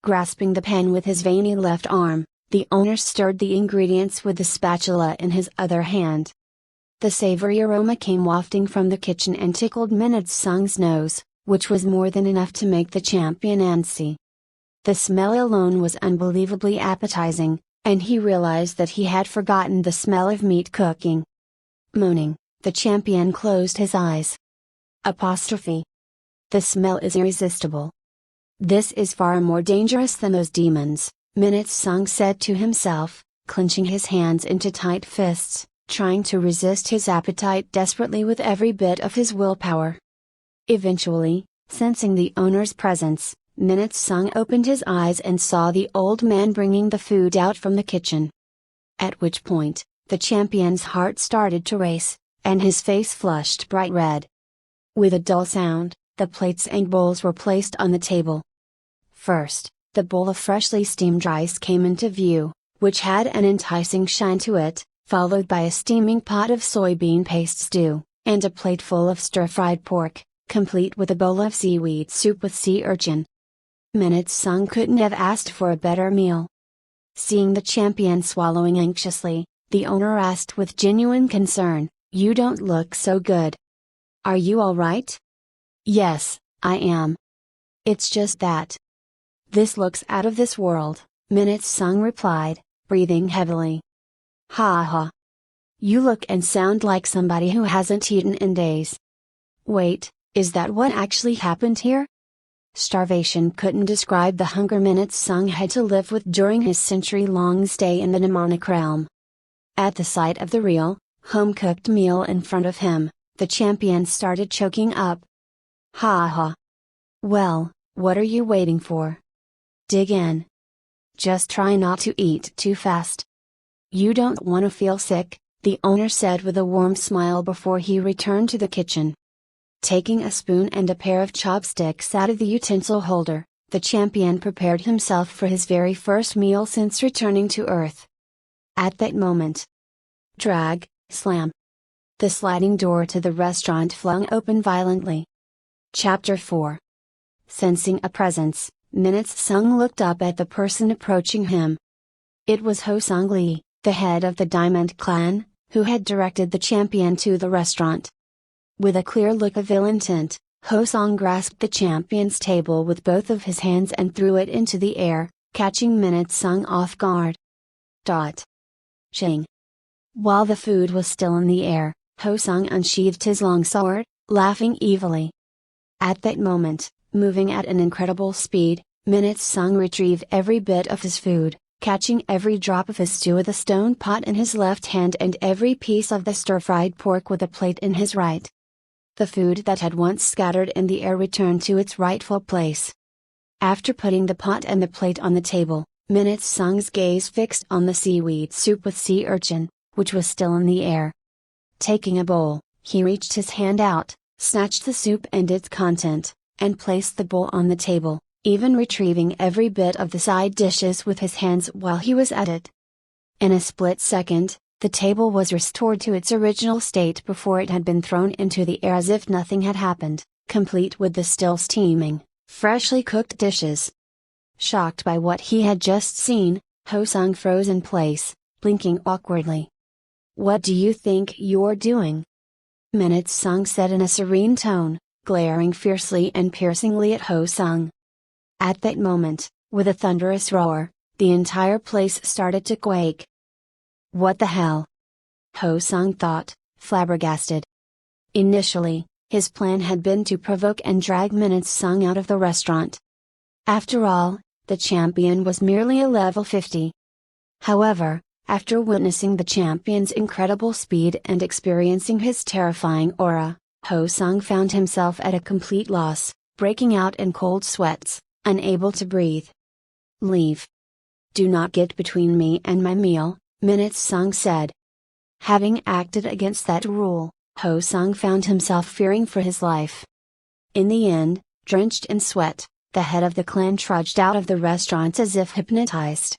Grasping the pan with his veiny left arm, the owner stirred the ingredients with the spatula in his other hand. The savory aroma came wafting from the kitchen and tickled Minute-sung's nose, which was more than enough to make the champion antsy. The smell alone was unbelievably appetizing, and he realized that he had forgotten the smell of meat cooking. Moaning, the champion closed his eyes. Apostrophe. The smell is irresistible. This is far more dangerous than those demons, Minute-sung said to himself, clenching his hands into tight fists, trying to resist his appetite desperately with every bit of his willpower. Eventually, sensing the owner's presence, Minute-sung opened his eyes and saw the old man bringing the food out from the kitchen. At which point, the champion's heart started to race, and his face flushed bright red. With a dull sound, the plates and bowls were placed on the table. First, the bowl of freshly steamed rice came into view, which had an enticing shine to it, followed by a steaming pot of soybean paste stew, and a plate full of stir-fried pork, complete with a bowl of seaweed soup with sea urchin. Minute-sung couldn't have asked for a better meal. Seeing the champion swallowing anxiously, the owner asked with genuine concern, "You don't look so good. Are you all right?" "Yes, I am. It's just that this looks out of this world," Minute-sung replied, breathing heavily. "Ha ha. You look and sound like somebody who hasn't eaten in days. Wait, is that what actually happened here?" Starvation couldn't describe the hunger Minute-sung had to live with during his century-long stay in the demonic realm. At the sight of the real, home-cooked meal in front of him, the champion started choking up. "Ha ha. Well, what are you waiting for? Dig in. Just try not to eat too fast. You don't want to feel sick," the owner said with a warm smile before he returned to the kitchen. Taking a spoon and a pair of chopsticks out of the utensil holder, the champion prepared himself for his very first meal since returning to Earth. At that moment, drag, slam. The sliding door to the restaurant flung open violently. Chapter 4. Sensing a presence, Minute-sung looked up at the person approaching him. It was Ho-sung Lee, the head of the Diamond Clan, who had directed the champion to the restaurant. With a clear look of ill intent, Ho-sung grasped the champion's table with both of his hands and threw it into the air, catching Minute-sung off guard. Ching. While the food was still in the air, Ho-sung unsheathed his long sword, laughing evilly. At that moment, moving at an incredible speed, Minute-sung retrieved every bit of his food, catching every drop of his stew with a stone pot in his left hand and every piece of the stir-fried pork with a plate in his right. The food that had once scattered in the air returned to its rightful place. After putting the pot and the plate on the table, Minute-sung's gaze fixed on the seaweed soup with sea urchin, which was still in the air. Taking a bowl, he reached his hand out, snatched the soup and its content, and placed the bowl on the table, even retrieving every bit of the side dishes with his hands while he was at it. In a split second, the table was restored to its original state before it had been thrown into the air as if nothing had happened, complete with the still steaming, freshly cooked dishes. Shocked by what he had just seen, Ho-sung froze in place, blinking awkwardly. "What do you think you're doing?" Minute-sung said in a serene tone, glaring fiercely and piercingly at Ho-sung. At that moment, with a thunderous roar, the entire place started to quake. What the hell? Ho-sung thought, flabbergasted. Initially, his plan had been to provoke and drag Minute-sung out of the restaurant. After all, the champion was merely a level 50. However, after witnessing the champion's incredible speed and experiencing his terrifying aura, Ho-sung found himself at a complete loss, breaking out in cold sweats, unable to breathe. "Leave. "Do not get between me and my meal," Minute Sung said. Having acted against that rule, Ho Sung found himself fearing for his life. In the end, drenched in sweat, the head of the clan trudged out of the restaurant as if hypnotized.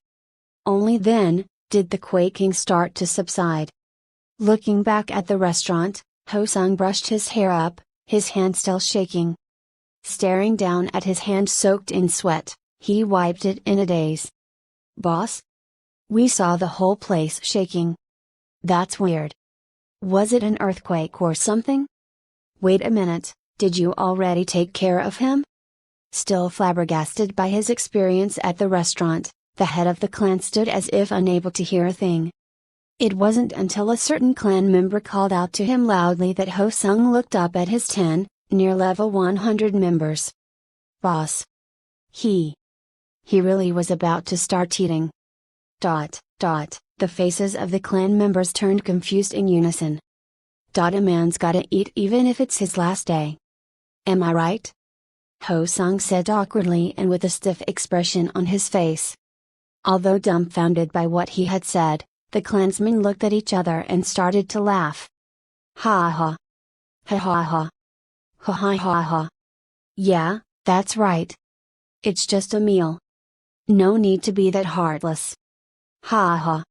Only then, did the quaking start to subside. Looking back at the restaurant, Ho Sung brushed his hair up, his hand still shaking. Staring down at his hand soaked in sweat, he wiped it in a daze. "Boss? We saw the whole place shaking. That's weird. Was it an earthquake or something? Wait a minute, did you already take care of him?" Still flabbergasted by his experience at the restaurant, the head of the clan stood as if unable to hear a thing. It wasn't until a certain clan member called out to him loudly that Ho Sung looked up at his 10, near level 100 members. "Boss. He really was about to start eating." The faces of the clan members turned confused in unison. "A man's gotta eat even if it's his last day. Am I right?" Ho Sung said awkwardly and with a stiff expression on his face. Although dumbfounded by what he had said, the clansmen looked at each other and started to laugh. "Ha ha. Ha ha ha. Ha ha ha ha. Yeah, that's right. It's just a meal. No need to be that heartless. Ha ha.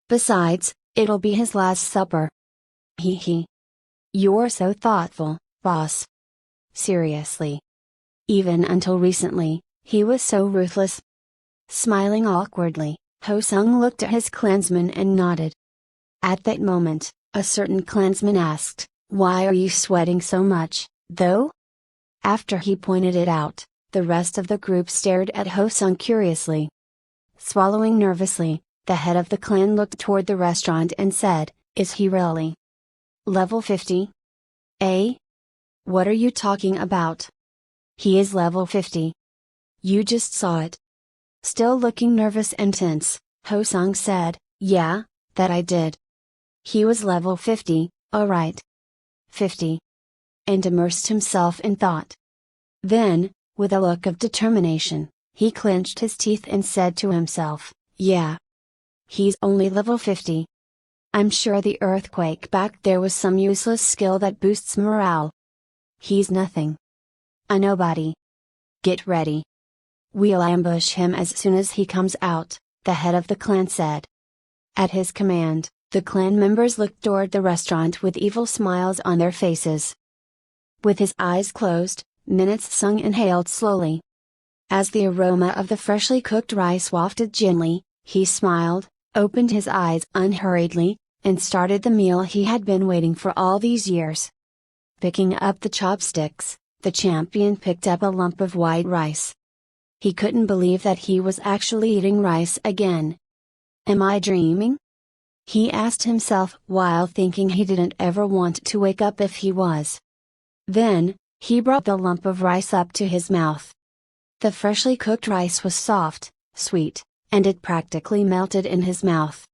Besides, it'll be his last supper. Hee hee. You're so thoughtful, boss. Seriously. Even until recently, he was so ruthless." Smiling awkwardly, Ho Sung looked at his clansman and nodded. At that moment, a certain clansman asked, "Why are you sweating so much, though?" After he pointed it out, the rest of the group stared at Ho Sung curiously. Swallowing nervously, the head of the clan looked toward the restaurant and said, "Is he really level 50? Eh? What are you talking about? He is level 50. You just saw it." Still looking nervous and tense, Ho Sung said, "Yeah, that I did. He was level 50, alright. 50. And immersed himself in thought. Then, with a look of determination, he clenched his teeth and said to himself, "Yeah. He's only level 50. I'm sure the earthquake back there was some useless skill that boosts morale. He's nothing. A nobody. Get ready. We'll ambush him as soon as he comes out," the head of the clan said. At his command, the clan members looked toward the restaurant with evil smiles on their faces. With his eyes closed, Minute Sung inhaled slowly. As the aroma of the freshly cooked rice wafted gently, he smiled, opened his eyes unhurriedly, and started the meal he had been waiting for all these years. Picking up the chopsticks, the champion picked up a lump of white rice. He couldn't believe that he was actually eating rice again. "Am I dreaming?" he asked himself while thinking he didn't ever want to wake up if he was. Then, he brought the lump of rice up to his mouth. The freshly cooked rice was soft, sweet, and it practically melted in his mouth.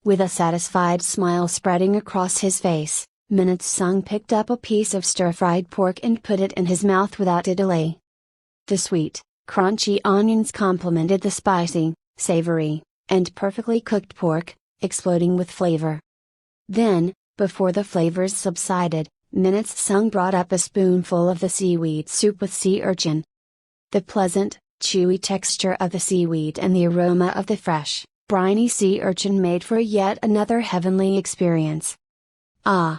With a satisfied smile spreading across his face, Minute Sung picked up a piece of stir-fried pork and put it in his mouth without a delay. The sweet, crunchy onions complemented the spicy, savory, and perfectly cooked pork, exploding with flavor. Then, before the flavors subsided, Minute Sung brought up a spoonful of the seaweed soup with sea urchin. The pleasant, chewy texture of the seaweed and the aroma of the fresh, briny sea urchin made for yet another heavenly experience. Ah!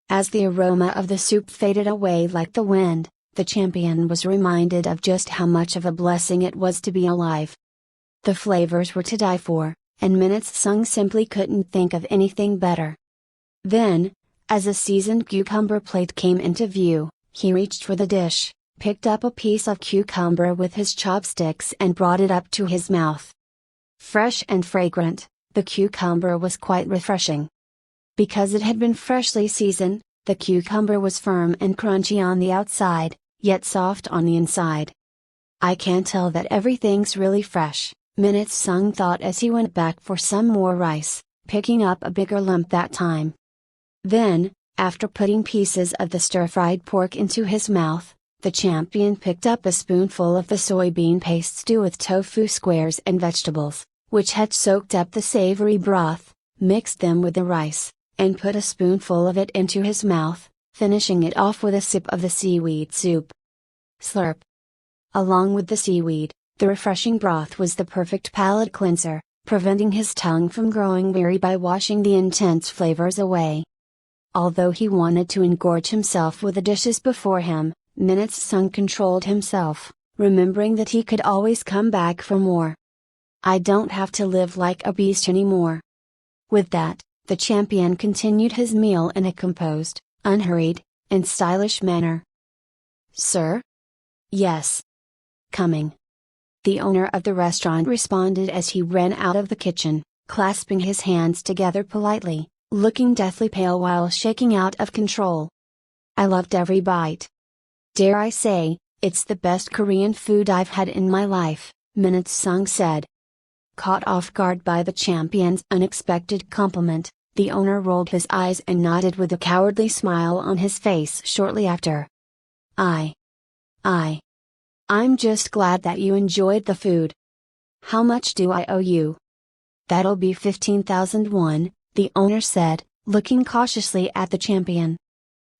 As the aroma of the soup faded away like the wind, the champion was reminded of just how much of a blessing it was to be alive. The flavors were to die for, and Minute Sung simply couldn't think of anything better. Then, as a seasoned cucumber plate came into view, he reached for the dish, picked up a piece of cucumber with his chopsticks and brought it up to his mouth. Fresh and fragrant, the cucumber was quite refreshing. Because it had been freshly seasoned, the cucumber was firm and crunchy on the outside, yet soft on the inside. "I can tell that everything's really fresh," Minute Sung thought as he went back for some more rice, picking up a bigger lump that time. Then, after putting pieces of the stir-fried pork into his mouth, the champion picked up a spoonful of the soybean paste stew with tofu squares and vegetables, which had soaked up the savory broth, mixed them with the rice, and put a spoonful of it into his mouth, finishing it off with a sip of the seaweed soup. Slurp. Along with the seaweed, the refreshing broth was the perfect palate cleanser, preventing his tongue from growing weary by washing the intense flavors away. Although he wanted to engorge himself with the dishes before him, Minute-sung controlled himself, remembering that he could always come back for more. I don't have to live like a beast anymore. With that, the champion continued his meal in a composed, unhurried, and stylish manner. Sir? Yes. Coming. The owner of the restaurant responded as he ran out of the kitchen, clasping his hands together politely, looking deathly pale while shaking out of control. I loved every bite. Dare I say, it's the best Korean food I've had in my life, Minute-sung said. Caught off guard by the champion's unexpected compliment, the owner rolled his eyes and nodded with a cowardly smile on his face shortly after. I'm just glad that you enjoyed the food. How much do I owe you? That'll be 15,000 won, the owner said, looking cautiously at the champion.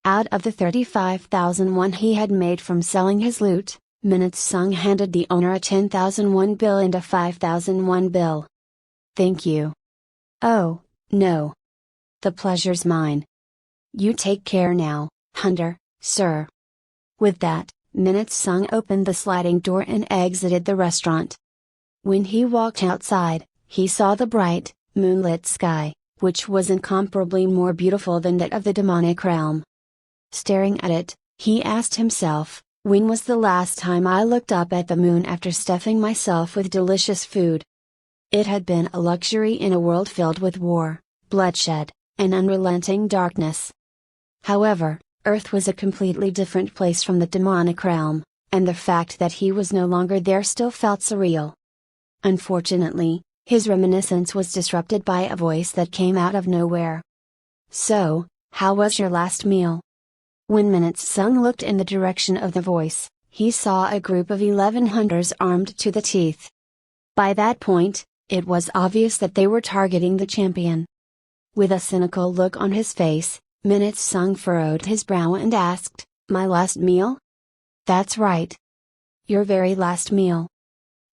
Out of the 35,000 won he had made from selling his loot, Minute-sung handed the owner a 10,000 won bill and a 5,000 won bill. Thank you. Oh, no. The pleasure's mine. You take care now, Hunter, sir. With that, Minute-sung opened the sliding door and exited the restaurant. When he walked outside, he saw the bright, moonlit sky, which was incomparably more beautiful than that of the demonic realm. Staring at it, he asked himself, when was the last time I looked up at the moon after stuffing myself with delicious food? It had been a luxury in a world filled with war, bloodshed, and unrelenting darkness. However, Earth was a completely different place from the demonic realm, and the fact that he was no longer there still felt surreal. Unfortunately, his reminiscence was disrupted by a voice that came out of nowhere. So, how was your last meal? When Minute-sung looked in the direction of the voice, he saw a group of 11 hunters armed to the teeth. By that point, it was obvious that they were targeting the champion. With a cynical look on his face, Minute-sung furrowed his brow and asked, My last meal? That's right. Your very last meal.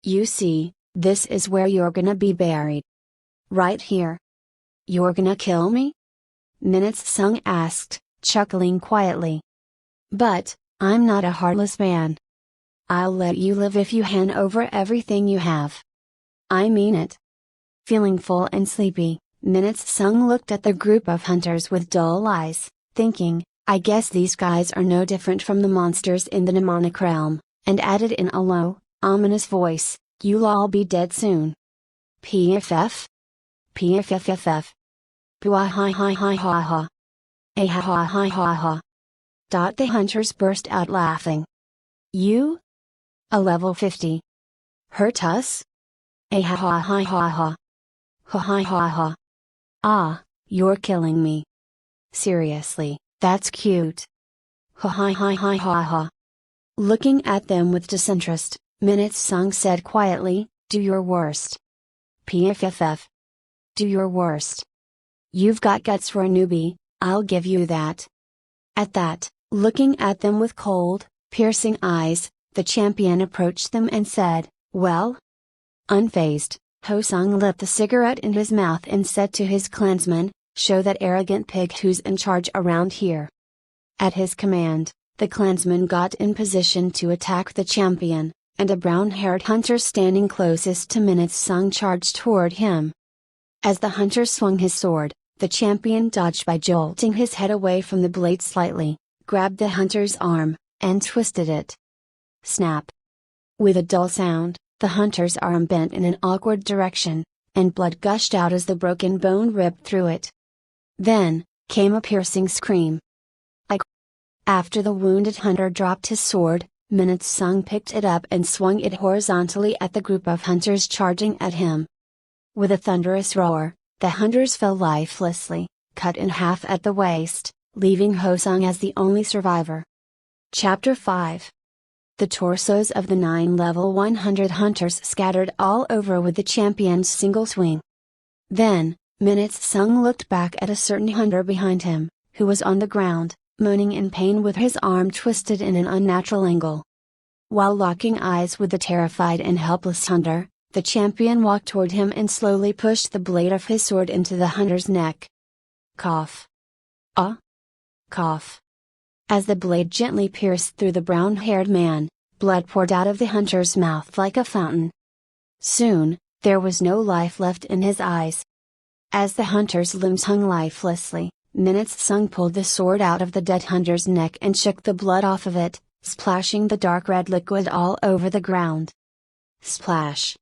You see, this is where you're gonna be buried. Right here. You're gonna kill me? Minute-sung asked, chuckling quietly. But, I'm not a heartless man. I'll let you live if you hand over everything you have. I mean it. Feeling full and sleepy, Minute-sung looked at the group of hunters with dull eyes, thinking, I guess these guys are no different from the monsters in the demonic realm, and added in a low, ominous voice, You'll all be dead soon. PFF? PFFFF. Pua-hi-hi-hi-ha-ha. Ah-ha-ha-ha-ha. The hunters burst out laughing. You? A level 50. Hurt us? Ah-ha-ha-ha-ha. Ha-ha-ha-ha. Ah, you're killing me. Seriously, that's cute. Ha-ha-ha-ha-ha-ha. Looking at them with disinterest, Minute-sung said quietly, Do your worst. PFFF. Do your worst. You've got guts for a newbie, I'll give you that. At that, looking at them with cold, piercing eyes, the champion approached them and said, Well? Unfazed, Ho-sung lit the cigarette in his mouth and said to his clansmen, Show that arrogant pig who's in charge around here. At his command, the clansmen got in position to attack the champion, and a brown-haired hunter standing closest to Minute-sung charged toward him. As the hunter swung his sword, the champion dodged by jolting his head away from the blade slightly, grabbed the hunter's arm, and twisted it. Snap! With a dull sound, the hunter's arm bent in an awkward direction, and blood gushed out as the broken bone ripped through it. Then, came a piercing scream. After the wounded hunter dropped his sword, Minute-sung picked it up and swung it horizontally at the group of hunters charging at him. With a thunderous roar, the hunters fell lifelessly, cut in half at the waist, leaving Ho-sung as the only survivor. Chapter 5 the torsos of the 9 level 100 hunters scattered all over with the champion's single swing. Then, Minutes Sung looked back at a certain hunter behind him, who was on the ground, moaning in pain with his arm twisted in an unnatural angle. While locking eyes with the terrified and helpless hunter, the champion walked toward him and slowly pushed the blade of his sword into the hunter's neck. Cough. Ah. Cough. As the blade gently pierced through the brown-haired man, blood poured out of the hunter's mouth like a fountain. Soon, there was no life left in his eyes. As the hunter's limbs hung lifelessly, Minutes Sung pulled the sword out of the dead hunter's neck and shook the blood off of it, splashing the dark red liquid all over the ground. Splash!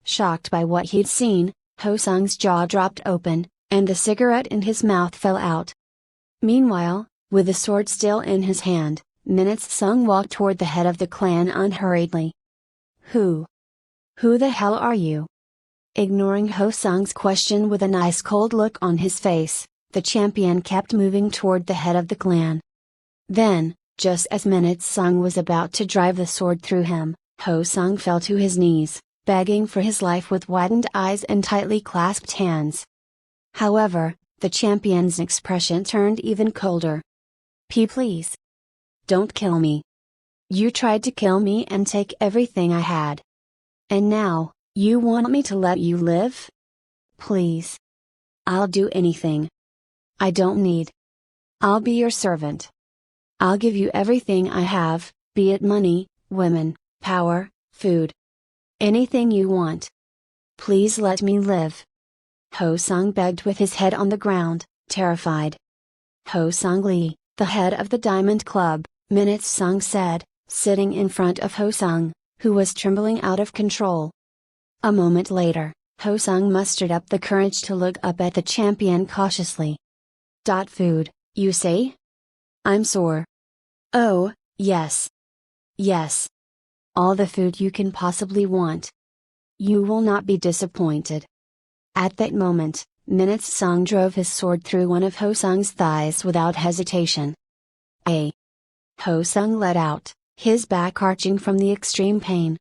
Shocked by what he'd seen, Ho Sung's jaw dropped open, and the cigarette in his mouth fell out. Meanwhile, with the sword still in his hand, Minutes Sung walked toward the head of the clan unhurriedly. Who the hell are you? Ignoring Ho Sung's question with an ice-cold look on his face, the champion kept moving toward the head of the clan. Then, just as Minutes Sung was about to drive the sword through him, Ho Sung fell to his knees, begging for his life with widened eyes and tightly clasped hands. However, the champion's expression turned even colder. Please. Don't kill me. You tried to kill me and take everything I had. And now, you want me to let you live? Please. I'll do anything. I don't need. I'll be your servant. I'll give you everything I have, be it money, women, power, food. Anything you want. Please let me live. Ho Sung begged with his head on the ground, terrified. Ho Sung Lee, the head of the Diamond Club, Minutes Sung said, sitting in front of Ho Sung, who was trembling out of control. A moment later, Ho Sung mustered up the courage to look up at the champion cautiously. Food, you say? I'm sore. Oh, yes. Yes. All the food you can possibly want. You will not be disappointed. At that moment, Minutes Sung drove his sword through one of Ho Sung's thighs without hesitation. Ho Sung let out, his back arching from the extreme pain.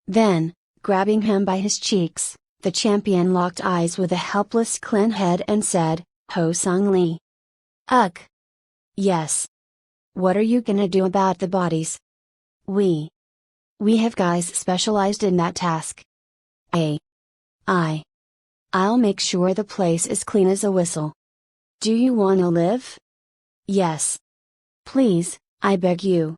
Then, grabbing him by his cheeks, the champion locked eyes with a helpless clan head and said, Ho Sung Lee. Ugh. Yes. What are you gonna do about the bodies? We have guys specialized in that task. I'll make sure the place is clean as a whistle. Do you wanna live? Yes. Please, I beg you.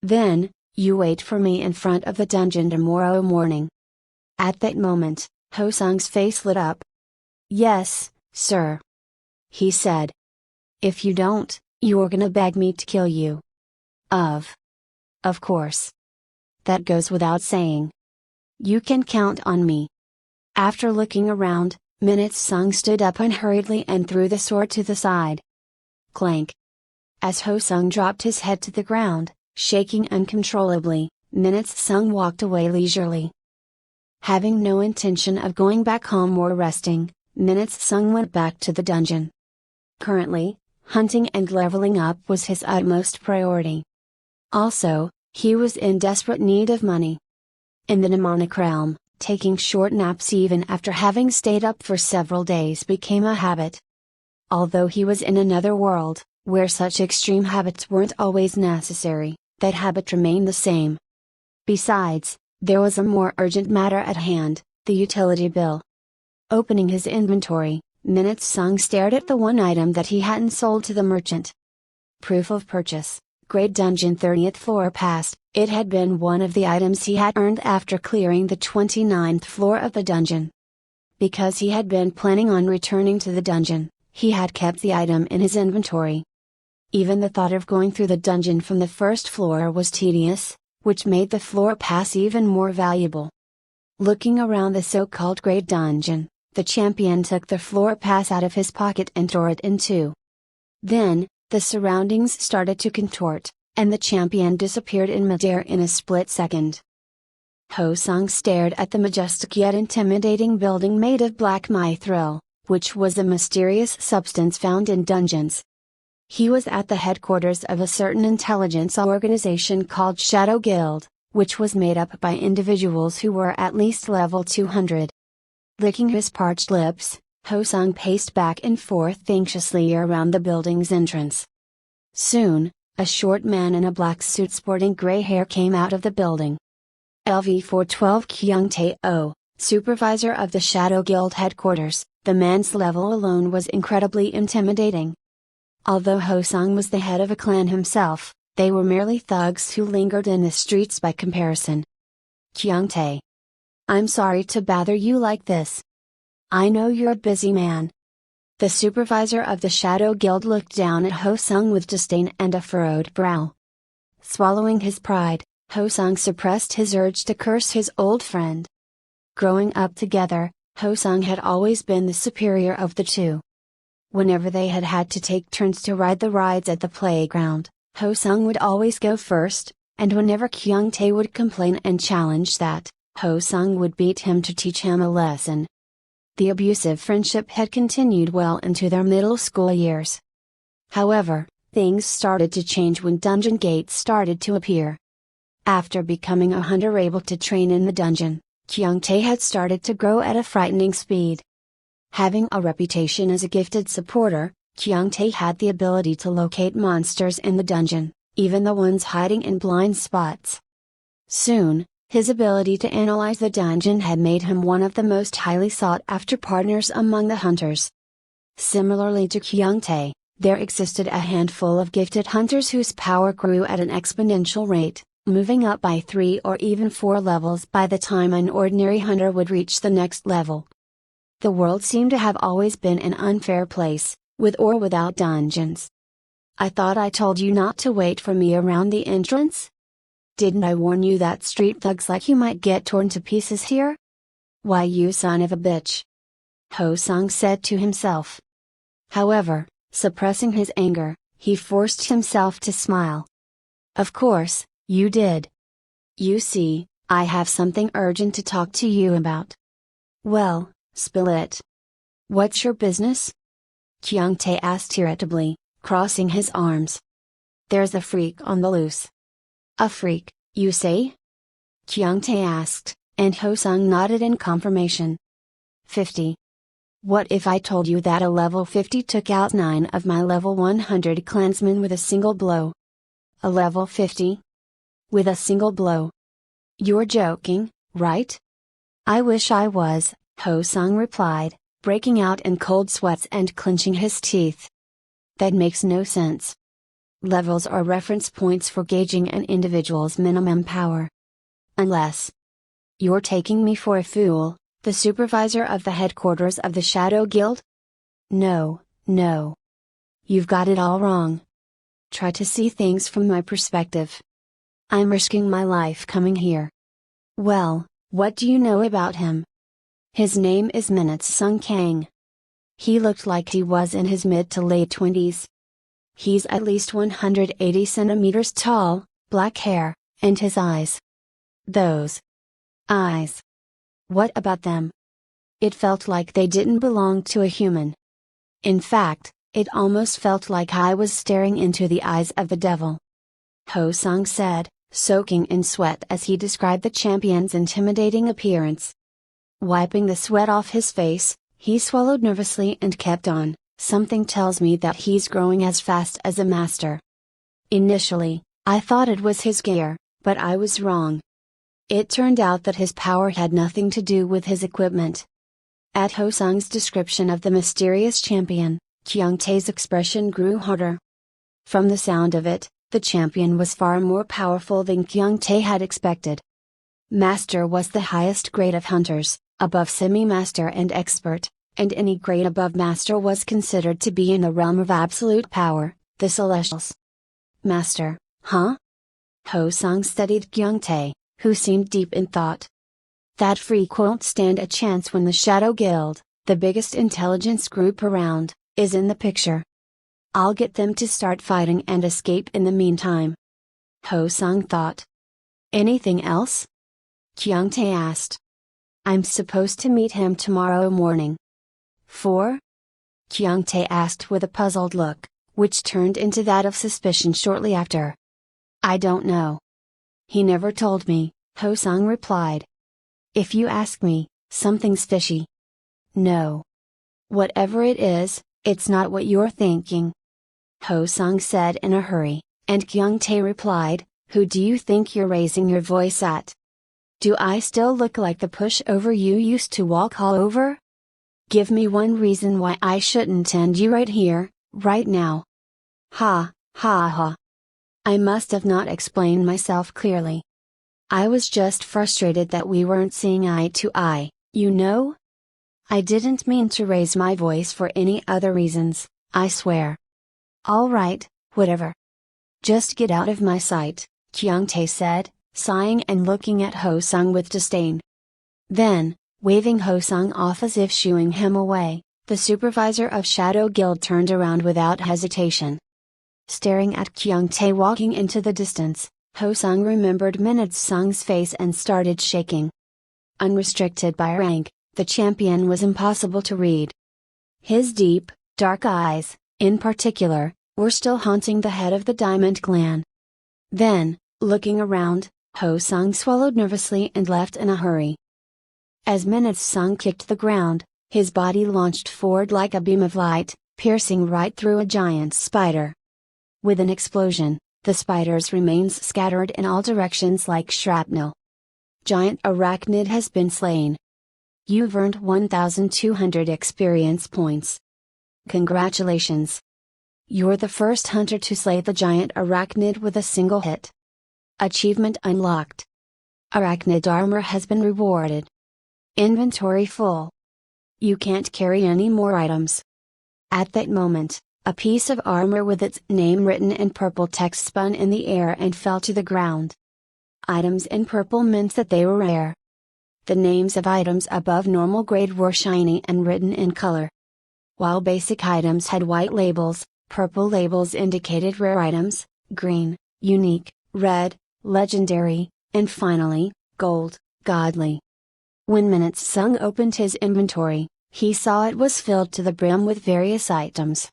Then, you wait for me in front of the dungeon tomorrow morning. At that moment, Ho Sung's face lit up. Yes, sir. He said. If you don't, you're gonna beg me to kill you. Of course. That goes without saying. You can count on me. After looking around, Minutes Sung stood up unhurriedly and threw the sword to the side. Clank. As Ho Sung dropped his head to the ground, shaking uncontrollably, Minutes Sung walked away leisurely. Having no intention of going back home or resting, Minutes Sung went back to the dungeon. Currently, hunting and leveling up was his utmost priority. Also, he was in desperate need of money. In the demonic realm, taking short naps even after having stayed up for several days became a habit. Although he was in another world, where such extreme habits weren't always necessary, that habit remained the same. Besides, there was a more urgent matter at hand, the utility bill. Opening his inventory, Minutes Sung stared at the one item that he hadn't sold to the merchant. Proof of purchase, Great Dungeon 30th floor pass. It had been one of the items he had earned after clearing the 29th floor of the dungeon. Because he had been planning on returning to the dungeon, he had kept the item in his inventory. Even the thought of going through the dungeon from the first floor was tedious, which made the floor pass even more valuable. Looking around the so-called Great Dungeon, the champion took the floor pass out of his pocket and tore it in two. Then, the surroundings started to contort, and the champion disappeared in midair in a split second. Ho Sung stared at the majestic yet intimidating building made of black mithril, which was a mysterious substance found in dungeons. He was at the headquarters of a certain intelligence organization called Shadow Guild, which was made up by individuals who were at least level 200. Licking his parched lips, Ho-sung paced back and forth anxiously around the building's entrance. Soon, a short man in a black suit sporting gray hair came out of the building. LV-412 Kyung-tae-oh, supervisor of the Shadow Guild headquarters. The man's level alone was incredibly intimidating. Although Ho-sung was the head of a clan himself, they were merely thugs who lingered in the streets by comparison. Kyung-tae. I'm sorry to bother you like this. I know you're a busy man. The supervisor of the Shadow Guild looked down at Ho-sung with disdain and a furrowed brow. Swallowing his pride, Ho-sung suppressed his urge to curse his old friend. Growing up together, Ho-sung had always been the superior of the two. Whenever they had had to take turns to ride the rides at the playground, Ho-sung would always go first, and whenever Kyung-tae would complain and challenge that, Ho-sung would beat him to teach him a lesson. The abusive friendship had continued well into their middle school years. However, things started to change when dungeon gates started to appear. After becoming a hunter able to train in the dungeon, Kyung-tae had started to grow at a frightening speed. Having a reputation as a gifted supporter, Kyung-tae had the ability to locate monsters in the dungeon, even the ones hiding in blind spots. Soon, his ability to analyze the dungeon had made him one of the most highly sought-after partners among the hunters. Similarly to Kyung-tae, there existed a handful of gifted hunters whose power grew at an exponential rate, moving up by 3 or even 4 levels by the time an ordinary hunter would reach the next level. The world seemed to have always been an unfair place, with or without dungeons. I thought I told you not to wait for me around the entrance? Didn't I warn you that street thugs like you might get torn to pieces here? Why, you son of a bitch! Ho-sung said to himself. However, suppressing his anger, he forced himself to smile. Of course, you did. You see, I have something urgent to talk to you about. Well, spill it. What's your business? Kyung-tae asked irritably, crossing his arms. There's a freak on the loose. A freak, you say? Kyung-tae asked, and Ho-sung nodded in confirmation. 50. What if I told you that a level 50 took out 9 of my level 100 clansmen with a single blow? A level 50? With a single blow? You're joking, right? I wish I was, Ho-sung replied, breaking out in cold sweats and clenching his teeth. That makes no sense. Levels are reference points for gauging an individual's minimum power. Unless you're taking me for a fool, the supervisor of the headquarters of the Shadow Guild? No, no. You've got it all wrong. Try to see things from my perspective. I'm risking my life coming here. Well, what do you know about him? His name is Minute Sung Kang. He looked like he was in his mid to late 20s. He's at least 180 centimeters tall, black hair, and his eyes. Those eyes. What about them? It felt like they didn't belong to a human. In fact, it almost felt like I was staring into the eyes of the devil. Ho-sung said, soaking in sweat as he described the champion's intimidating appearance. Wiping the sweat off his face, he swallowed nervously and kept on. Something tells me that he's growing as fast as a master. Initially, I thought it was his gear, but I was wrong. It turned out that his power had nothing to do with his equipment. At Ho-sung's description of the mysterious champion, Kyung-tae's expression grew harder. From the sound of it, the champion was far more powerful than Kyung-tae had expected. Master was the highest grade of hunters, above semi-master and expert, and any grade above master was considered to be in the realm of absolute power, the celestials. Master, huh? Ho-sung studied Kyung-tae, who seemed deep in thought. That freak won't stand a chance when the Shadow Guild, the biggest intelligence group around, is in the picture. I'll get them to start fighting and escape in the meantime. Ho-sung thought. Anything else? Kyung-tae asked. I'm supposed to meet him tomorrow morning. 4? Kyung-tae asked with a puzzled look, which turned into that of suspicion shortly after. I don't know. He never told me, Ho-sung replied. If you ask me, something's fishy. No. Whatever it is, it's not what you're thinking. Ho-sung said in a hurry, and Kyung-tae replied, who do you think you're raising your voice at? Do I still look like the pushover you used to walk all over? Give me one reason why I shouldn't end you right here, right now. Ha, ha ha. I must have not explained myself clearly. I was just frustrated that we weren't seeing eye to eye, you know? I didn't mean to raise my voice for any other reasons, I swear. Alright, whatever. Just get out of my sight, Kyung-tae said, sighing and looking at Ho-sung with disdain. Then, waving Ho-sung off as if shooing him away, the supervisor of Shadow Guild turned around without hesitation. Staring at Kyung-tae walking into the distance, Ho-sung remembered Minute-sung's face and started shaking. Unrestricted by rank, the champion was impossible to read. His deep, dark eyes, in particular, were still haunting the head of the Diamond Clan. Then, looking around, Ho-sung swallowed nervously and left in a hurry. As Minute-sung kicked the ground, his body launched forward like a beam of light, piercing right through a giant spider. With an explosion, the spider's remains scattered in all directions like shrapnel. Giant arachnid has been slain. You've earned 1,200 experience points. Congratulations! You're the first hunter to slay the giant arachnid with a single hit. Achievement unlocked. Arachnid armor has been rewarded. Inventory full. You can't carry any more items. At that moment, a piece of armor with its name written in purple text spun in the air and fell to the ground. Items in purple meant that they were rare. The names of items above normal grade were shiny and written in color. While basic items had white labels, purple labels indicated rare items, green, unique, red, legendary, and finally, gold, godly. When Minute-sung opened his inventory, he saw it was filled to the brim with various items.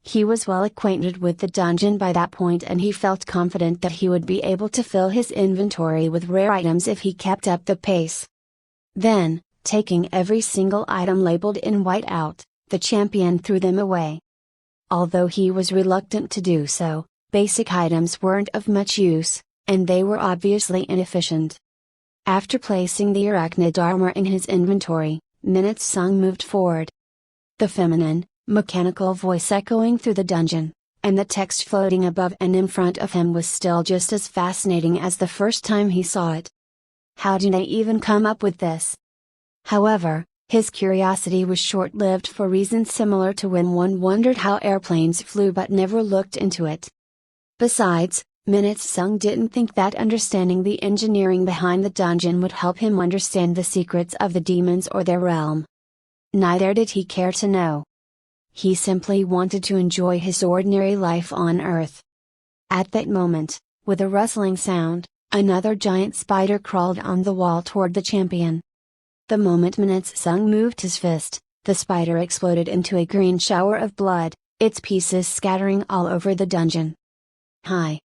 He was well acquainted with the dungeon by that point and he felt confident that he would be able to fill his inventory with rare items if he kept up the pace. Then, taking every single item labeled in white out, the champion threw them away. Although he was reluctant to do so, basic items weren't of much use, and they were obviously inefficient. After placing the arachnid armor in his inventory, Minute-sung moved forward. The feminine, mechanical voice echoing through the dungeon, and the text floating above and in front of him was still just as fascinating as the first time he saw it. How did they even come up with this? However, his curiosity was short-lived for reasons similar to when one wondered how airplanes flew but never looked into it. Besides, Minute-sung didn't think that understanding the engineering behind the dungeon would help him understand the secrets of the demons or their realm. Neither did he care to know. He simply wanted to enjoy his ordinary life on Earth. At that moment, with a rustling sound, another giant spider crawled on the wall toward the champion. The moment Minute-sung moved his fist, the spider exploded into a green shower of blood, its pieces scattering all over the dungeon. Hi.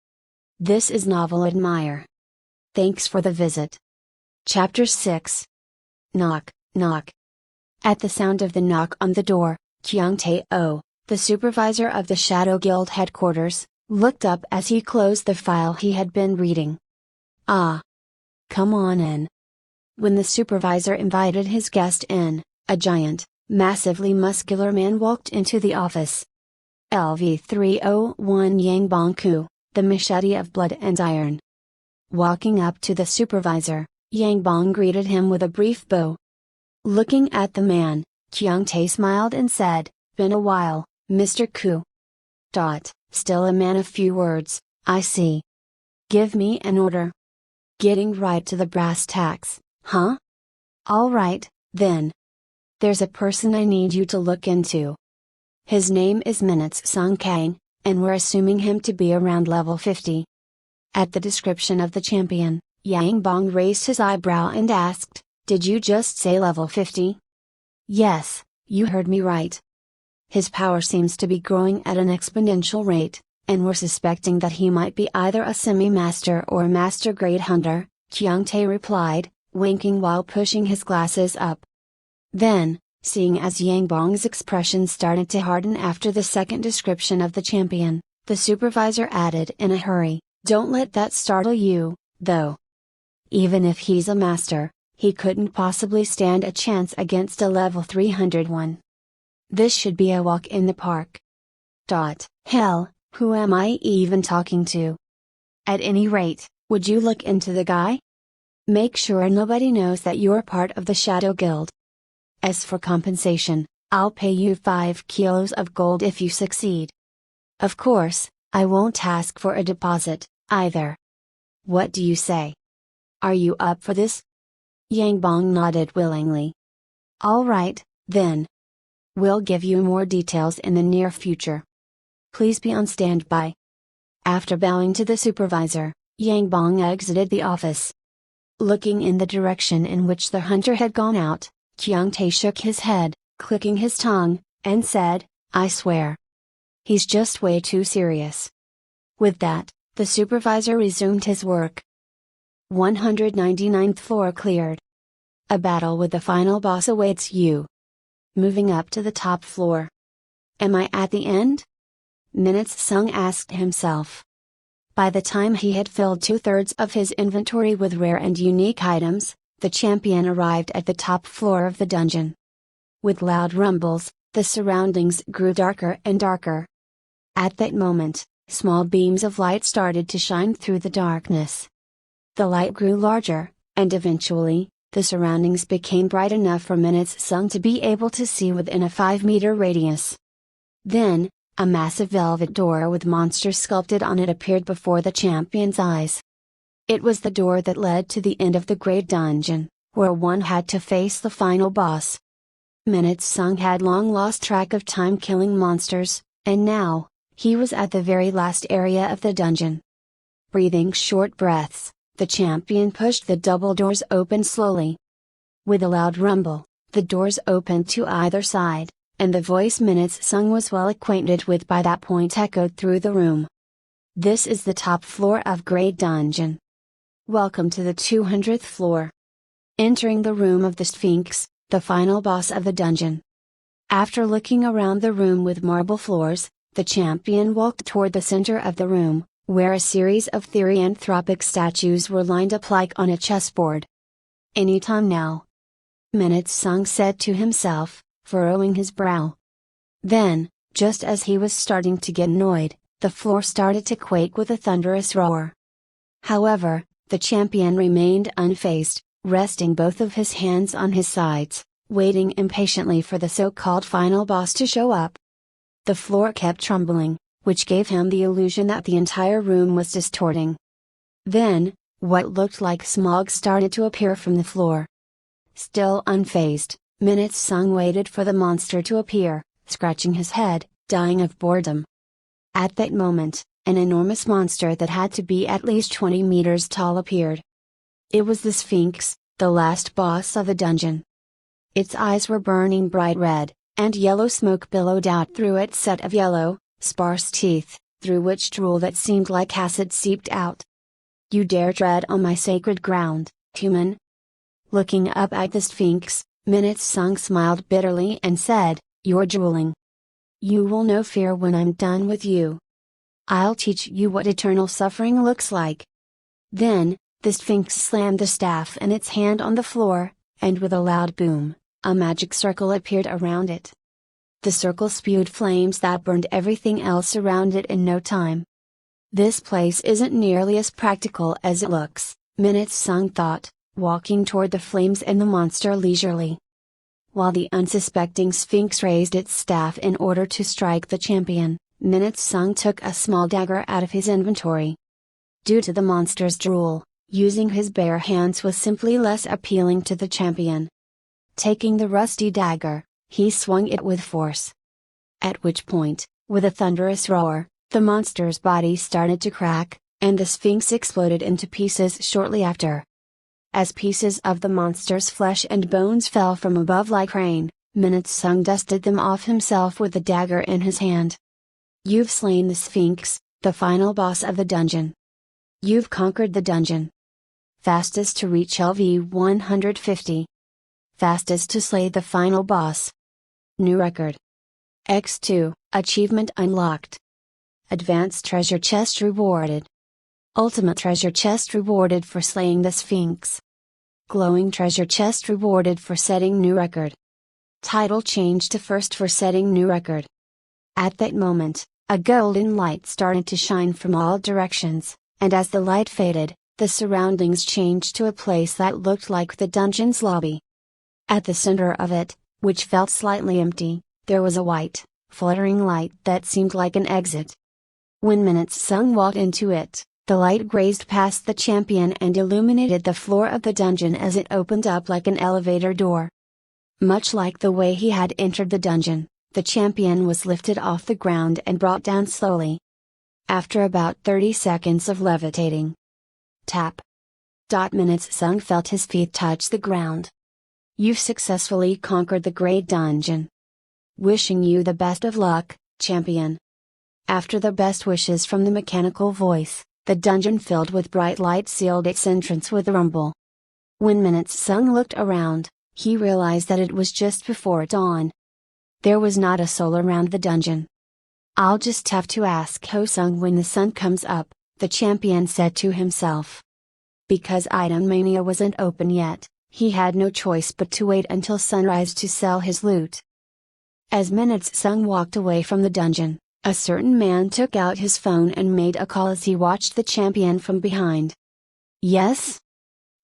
This is Novel Admire. Thanks for the visit. Chapter 6. Knock, knock. At the sound of the knock on the door, Kyung-tae-oh, the supervisor of the Shadow Guild headquarters, looked up as he closed the file he had been reading. Ah. Come on in. When the supervisor invited his guest in, a giant, massively muscular man walked into the office. LV-301 Yang Bong-ku, the machete of blood and iron. Walking up to the supervisor, Yang Bong greeted him with a brief bow. Looking at the man, Kyung-tae smiled and said, "Been a while, Mr. Ku." Still a man of few words, I see. Give me an order. Getting right to the brass tacks, huh? All right, then. There's a person I need you to look into. His name is Minute-sung Kang, and we're assuming him to be around level 50. At the description of the champion, Yang Bong raised his eyebrow and asked, "Did you just say level 50? Yes, you heard me right. his power seems to be growing at an exponential rate, and we're suspecting that he might be either a semi-master or a master-grade hunter, Qiangtai replied, winking while pushing his glasses up. Then, seeing as Yang Bong's expression started to harden after the second description of the champion, the supervisor added in a hurry, "Don't let that startle you, though. Even if he's a master, he couldn't possibly stand a chance against a level 301. This should be a walk in the park." Hell, who am I even talking to? At any rate, would you look into the guy? Make sure nobody knows that you're part of the Shadow Guild. As for compensation, I'll pay you 5 kilos of gold if you succeed. Of course, I won't ask for a deposit, either. What do you say? Are you up for this? Yang Bong nodded willingly. All right, then. We'll give you more details in the near future. Please be on standby. After bowing to the supervisor, Yang Bong exited the office. Looking in the direction in which the hunter had gone out, Qiangtai shook his head, clicking his tongue, and said, "I swear. He's just way too serious." With that, the supervisor resumed his work. 199th floor cleared. A battle with the final boss awaits you. Moving up to the top floor. Am I at the end? Minutes Sung asked himself. By the time he had filled 2/3 of his inventory with rare and unique items, the champion arrived at the top floor of the dungeon. With loud rumbles, the surroundings grew darker and darker. At that moment, small beams of light started to shine through the darkness. The light grew larger, and eventually, the surroundings became bright enough for Minutes Sung to be able to see within a 5-meter radius. Then, a massive velvet door with monsters sculpted on it appeared before the champion's eyes. It was the door that led to the end of the great dungeon, where one had to face the final boss. Minutes Sung had long lost track of time killing monsters, and now, he was at the very last area of the dungeon. Breathing short breaths, the champion pushed the double doors open slowly. With a loud rumble, the doors opened to either side, and the voice Minutes Sung was well acquainted with by that point echoed through the room. This is the top floor of Great Dungeon. Welcome to the 200th floor. Entering the room of the Sphinx, the final boss of the dungeon. After looking around the room with marble floors, the champion walked toward the center of the room, where a series of therianthropic statues were lined up like on a chessboard. Anytime now. Minutes Sung said to himself, furrowing his brow. Then, just as he was starting to get annoyed, the floor started to quake with a thunderous roar. However, the champion remained unfazed, resting both of his hands on his sides, waiting impatiently for the so-called final boss to show up. The floor kept trembling, which gave him the illusion that the entire room was distorting. Then, what looked like smog started to appear from the floor. Still unfazed, Minutes Sung waited for the monster to appear, scratching his head, dying of boredom. At that moment, an enormous monster that had to be at least 20 meters tall appeared. It was the Sphinx, the last boss of the dungeon. Its eyes were burning bright red, and yellow smoke billowed out through its set of yellow, sparse teeth, through which drool that seemed like acid seeped out. You dare tread on my sacred ground, human? Looking up at the Sphinx, Minutes Sung smiled bitterly and said, "You're drooling. You will know fear when I'm done with you. I'll teach you what eternal suffering looks like." Then, the Sphinx slammed the staff in its hand on the floor, and with a loud boom, a magic circle appeared around it. The circle spewed flames that burned everything else around it in no time. This place isn't nearly as practical as it looks, Minutes Sung thought, walking toward the flames and the monster leisurely. While the unsuspecting Sphinx raised its staff in order to strike the champion, Minutes Sung took a small dagger out of his inventory. Due to the monster's drool, using his bare hands was simply less appealing to the champion. Taking the rusty dagger, he swung it with force. At which point, with a thunderous roar, the monster's body started to crack, and the Sphinx exploded into pieces shortly after. As pieces of the monster's flesh and bones fell from above like rain, Minute Sung dusted them off himself with the dagger in his hand. You've slain the Sphinx, the final boss of the dungeon. You've conquered the dungeon. Fastest to reach LV 150. Fastest to slay the final boss. New record. X2, achievement unlocked. Advanced treasure chest rewarded. Ultimate treasure chest rewarded for slaying the Sphinx. Glowing treasure chest rewarded for setting new record. Title changed to first for setting new record. At that moment, a golden light started to shine from all directions, and as the light faded, the surroundings changed to a place that looked like the dungeon's lobby. At the center of it, which felt slightly empty, there was a white, fluttering light that seemed like an exit. When Minute Sung walked into it, the light grazed past the champion and illuminated the floor of the dungeon as it opened up like an elevator door. Much like the way he had entered the dungeon, the champion was lifted off the ground and brought down slowly. After about 30 seconds of levitating. Tap. Minute Sung felt his feet touch the ground. You've successfully conquered the great dungeon. Wishing you the best of luck, champion. After the best wishes from the mechanical voice, the dungeon filled with bright light sealed its entrance with a rumble. When Minute Sung looked around, he realized that it was just before dawn. There was not a soul around the dungeon. I'll just have to ask Ho Sung when the sun comes up, the champion said to himself. Because Item Mania wasn't open yet, he had no choice but to wait until sunrise to sell his loot. As Minute Sung walked away from the dungeon, a certain man took out his phone and made a call as he watched the champion from behind. Yes?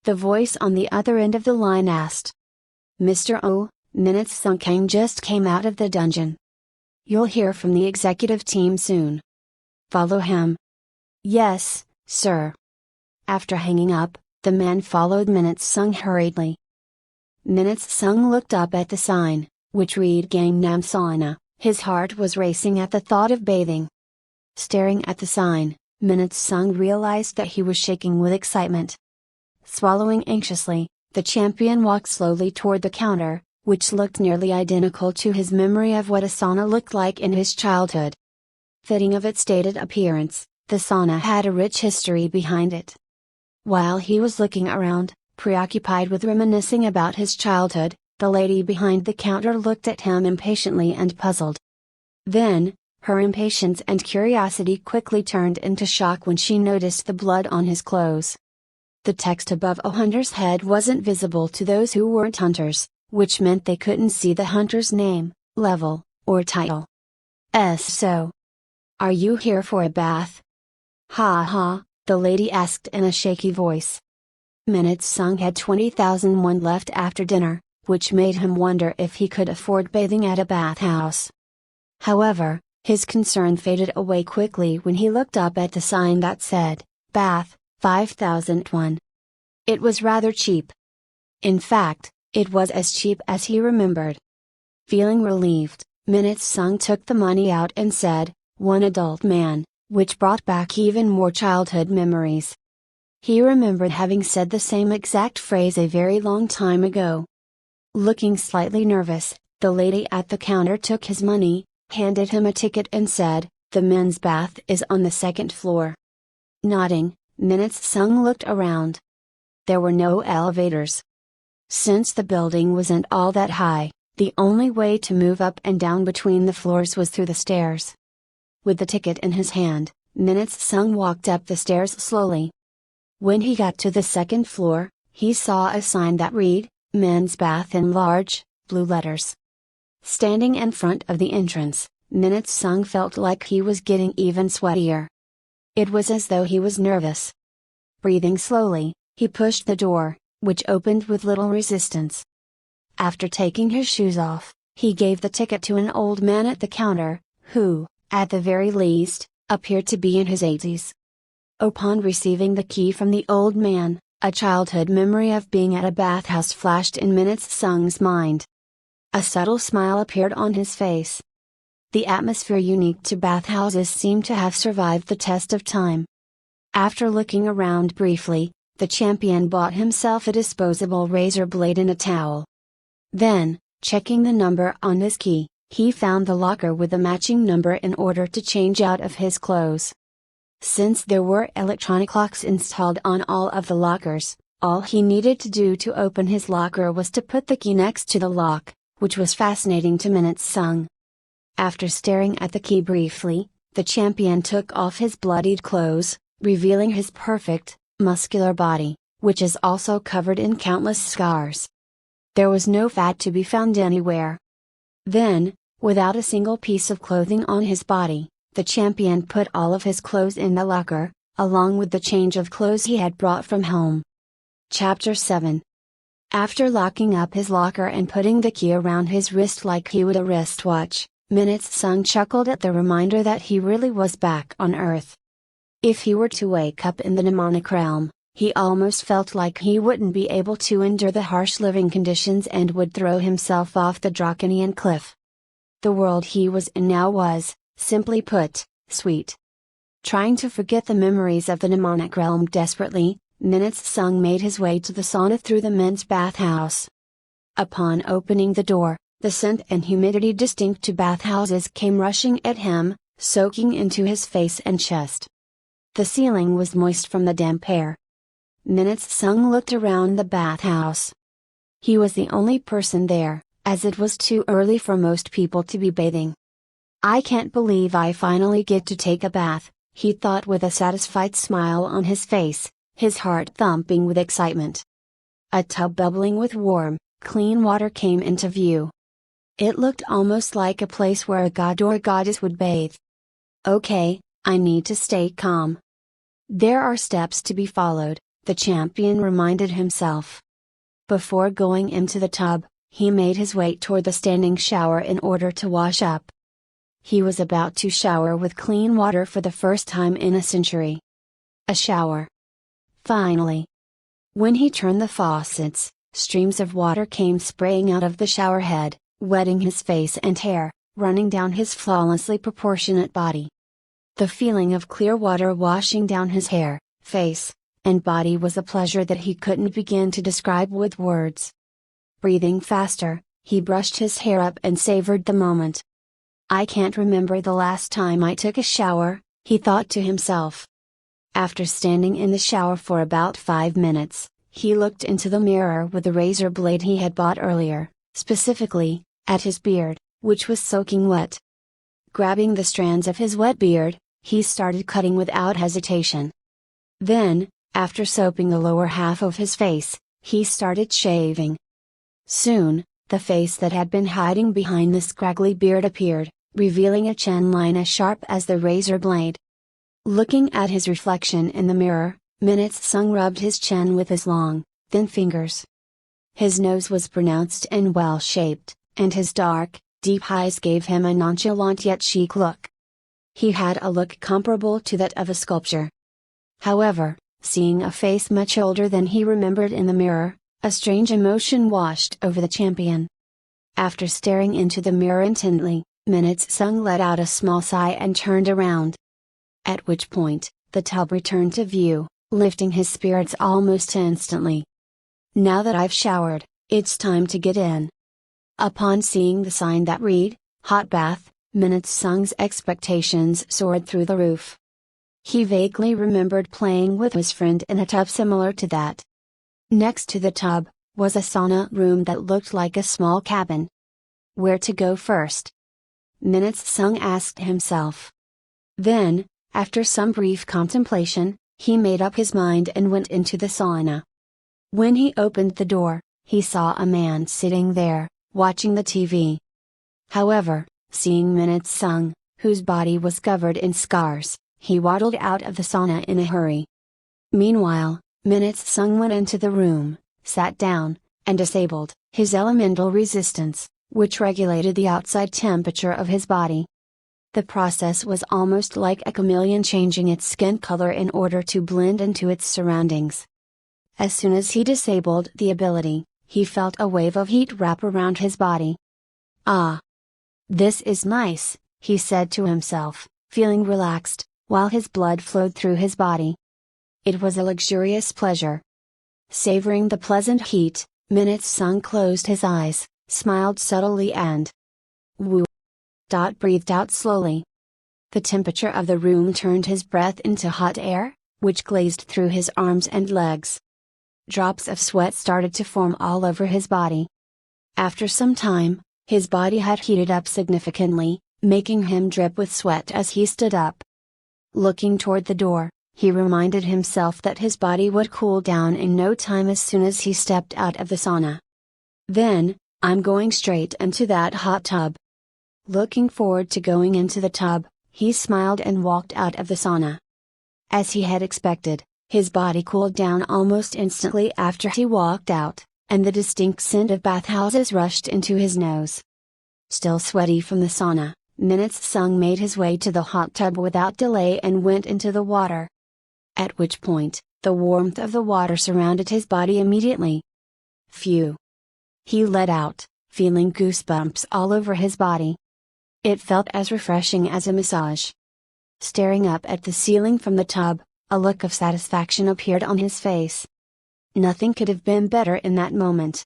The voice on the other end of the line asked. Mr. O, Minute Sung Kang just came out of the dungeon. You'll hear from the executive team soon. Follow him. Yes, sir. After hanging up, the man followed Minute Sung hurriedly. Minute Sung looked up at the sign, which read Gangnam Sauna. His heart was racing at the thought of bathing. Staring at the sign, Minute Sung realized that he was shaking with excitement. Swallowing anxiously, the champion walked slowly toward the counter, which looked nearly identical to his memory of what a sauna looked like in his childhood. Fitting of its dated appearance, the sauna had a rich history behind it. While he was looking around, preoccupied with reminiscing about his childhood, the lady behind the counter looked at him impatiently and puzzled. Then, her impatience and curiosity quickly turned into shock when she noticed the blood on his clothes. The text above a hunter's head wasn't visible to those who weren't hunters, which meant they couldn't see the hunter's name, level, or title. So. Are you here for a bath? Ha ha, the lady asked in a shaky voice. Minute Sung had 20,000 won left after dinner, which made him wonder if he could afford bathing at a bathhouse. However, his concern faded away quickly when he looked up at the sign that said, Bath, 5,001. It was rather cheap. In fact, it was as cheap as he remembered. Feeling relieved, Minute Sung took the money out and said, one adult man, which brought back even more childhood memories. He remembered having said the same exact phrase a very long time ago. Looking slightly nervous, the lady at the counter took his money, handed him a ticket and said, the men's bath is on the second floor. Nodding, Minute Sung looked around. There were no elevators. Since the building wasn't all that high, the only way to move up and down between the floors was through the stairs. With the ticket in his hand, Minute Sung walked up the stairs slowly. When he got to the second floor, he saw a sign that read, Men's Bath in large, blue letters. Standing in front of the entrance, Minute Sung felt like he was getting even sweatier. It was as though he was nervous. Breathing slowly, he pushed the door, which opened with little resistance. After taking his shoes off, he gave the ticket to an old man at the counter, who, at the very least, appeared to be in his 80s. Upon receiving the key from the old man, a childhood memory of being at a bathhouse flashed in Minute Sung's mind. A subtle smile appeared on his face. The atmosphere unique to bathhouses seemed to have survived the test of time. After looking around briefly, the champion bought himself a disposable razor blade and a towel. Then, Checking the number on his key, he found the locker with the matching number in order to change out of his clothes. Since there were electronic locks installed on all of the lockers, all he needed to do to open his locker was to put the key next to the lock, which was fascinating to Minutes Sung. After staring at the key briefly, the champion took off his bloodied clothes, revealing his perfect, muscular body, which is also covered in countless scars. There was no fat to be found anywhere. Then, without a single piece of clothing on his body, the champion put all of his clothes in the locker, along with the change of clothes he had brought from home. Chapter 7. After locking up his locker and putting the key around his wrist like he would a wristwatch, Minutes Sung chuckled at the reminder that he really was back on Earth. If he were to wake up in the mnemonic realm, he almost felt like he wouldn't be able to endure the harsh living conditions and would throw himself off the Draconian cliff. The world he was in now was, simply put, sweet. Trying to forget the memories of the mnemonic realm desperately, Minutes Sung made his way to the sauna through the men's bathhouse. Upon opening the door, the scent and humidity distinct to bathhouses came rushing at him, soaking into his face and chest. The ceiling was moist from the damp air. Minutes Sung looked around the bathhouse. He was the only person there, as it was too early for most people to be bathing. "I can't believe I finally get to take a bath," he thought with a satisfied smile on his face, his heart thumping with excitement. A tub bubbling with warm, clean water came into view. It looked almost like a place where a god or goddess would bathe. "Okay, I need to stay calm. There are steps to be followed," the champion reminded himself. Before going into the tub, he made his way toward the standing shower in order to wash up. He was about to shower with clean water for the first time in a century. A shower. Finally. When he turned the faucets, streams of water came spraying out of the shower head, wetting his face and hair, running down his flawlessly proportionate body. The feeling of clear water washing down his hair, face, and body was a pleasure that he couldn't begin to describe with words. Breathing faster, he brushed his hair up and savored the moment. "I can't remember the last time I took a shower," he thought to himself. After standing in the shower for about 5 minutes, he looked into the mirror with the razor blade he had bought earlier, specifically, at his beard, which was soaking wet. Grabbing the strands of his wet beard, he started cutting without hesitation. Then, after soaping the lower half of his face, he started shaving. Soon, the face that had been hiding behind the scraggly beard appeared, revealing a chin line as sharp as the razor blade. Looking at his reflection in the mirror, Minutes Sung rubbed his chin with his long, thin fingers. His nose was pronounced and well-shaped, and his dark, deep eyes gave him a nonchalant yet chic look. He had a look comparable to that of a sculpture. However, seeing a face much older than he remembered in the mirror, a strange emotion washed over the champion. After staring into the mirror intently, Minutes Sung let out a small sigh and turned around. At which point, the tub returned to view, lifting his spirits almost instantly. "Now that I've showered, it's time to get in." Upon seeing the sign that read, "Hot Bath," Minutes Sung's expectations soared through the roof. He vaguely remembered playing with his friend in a tub similar to that. Next to the tub, was a sauna room that looked like a small cabin. Where to go first? Minutes Sung asked himself. Then, after some brief contemplation, he made up his mind and went into the sauna. When he opened the door, he saw a man sitting there, watching the TV. However, seeing Minutes Sung, whose body was covered in scars, he waddled out of the sauna in a hurry. Meanwhile, Minutes Sung went into the room, sat down, and disabled his elemental resistance, which regulated the outside temperature of his body. The process was almost like a chameleon changing its skin color in order to blend into its surroundings. As soon as he disabled the ability, he felt a wave of heat wrap around his body. "Ah! This is nice," he said to himself, feeling relaxed, while his blood flowed through his body. It was a luxurious pleasure. Savoring the pleasant heat, Minutes Sung closed his eyes, smiled subtly and woo. Breathed out slowly. The temperature of the room turned his breath into hot air, which glazed through his arms and legs. Drops of sweat started to form all over his body. After some time, his body had heated up significantly, making him drip with sweat as he stood up. Looking toward the door, he reminded himself that his body would cool down in no time as soon as he stepped out of the sauna. Then, I'm going straight into that hot tub. Looking forward to going into the tub, he smiled and walked out of the sauna. As he had expected, his body cooled down almost instantly after he walked out, and the distinct scent of bathhouses rushed into his nose. Still sweaty from the sauna, Minutes Sung made his way to the hot tub without delay and went into the water. At which point, the warmth of the water surrounded his body immediately. Phew! He let out, feeling goosebumps all over his body. It felt as refreshing as a massage. Staring up at the ceiling from the tub, a look of satisfaction appeared on his face. Nothing could have been better in that moment.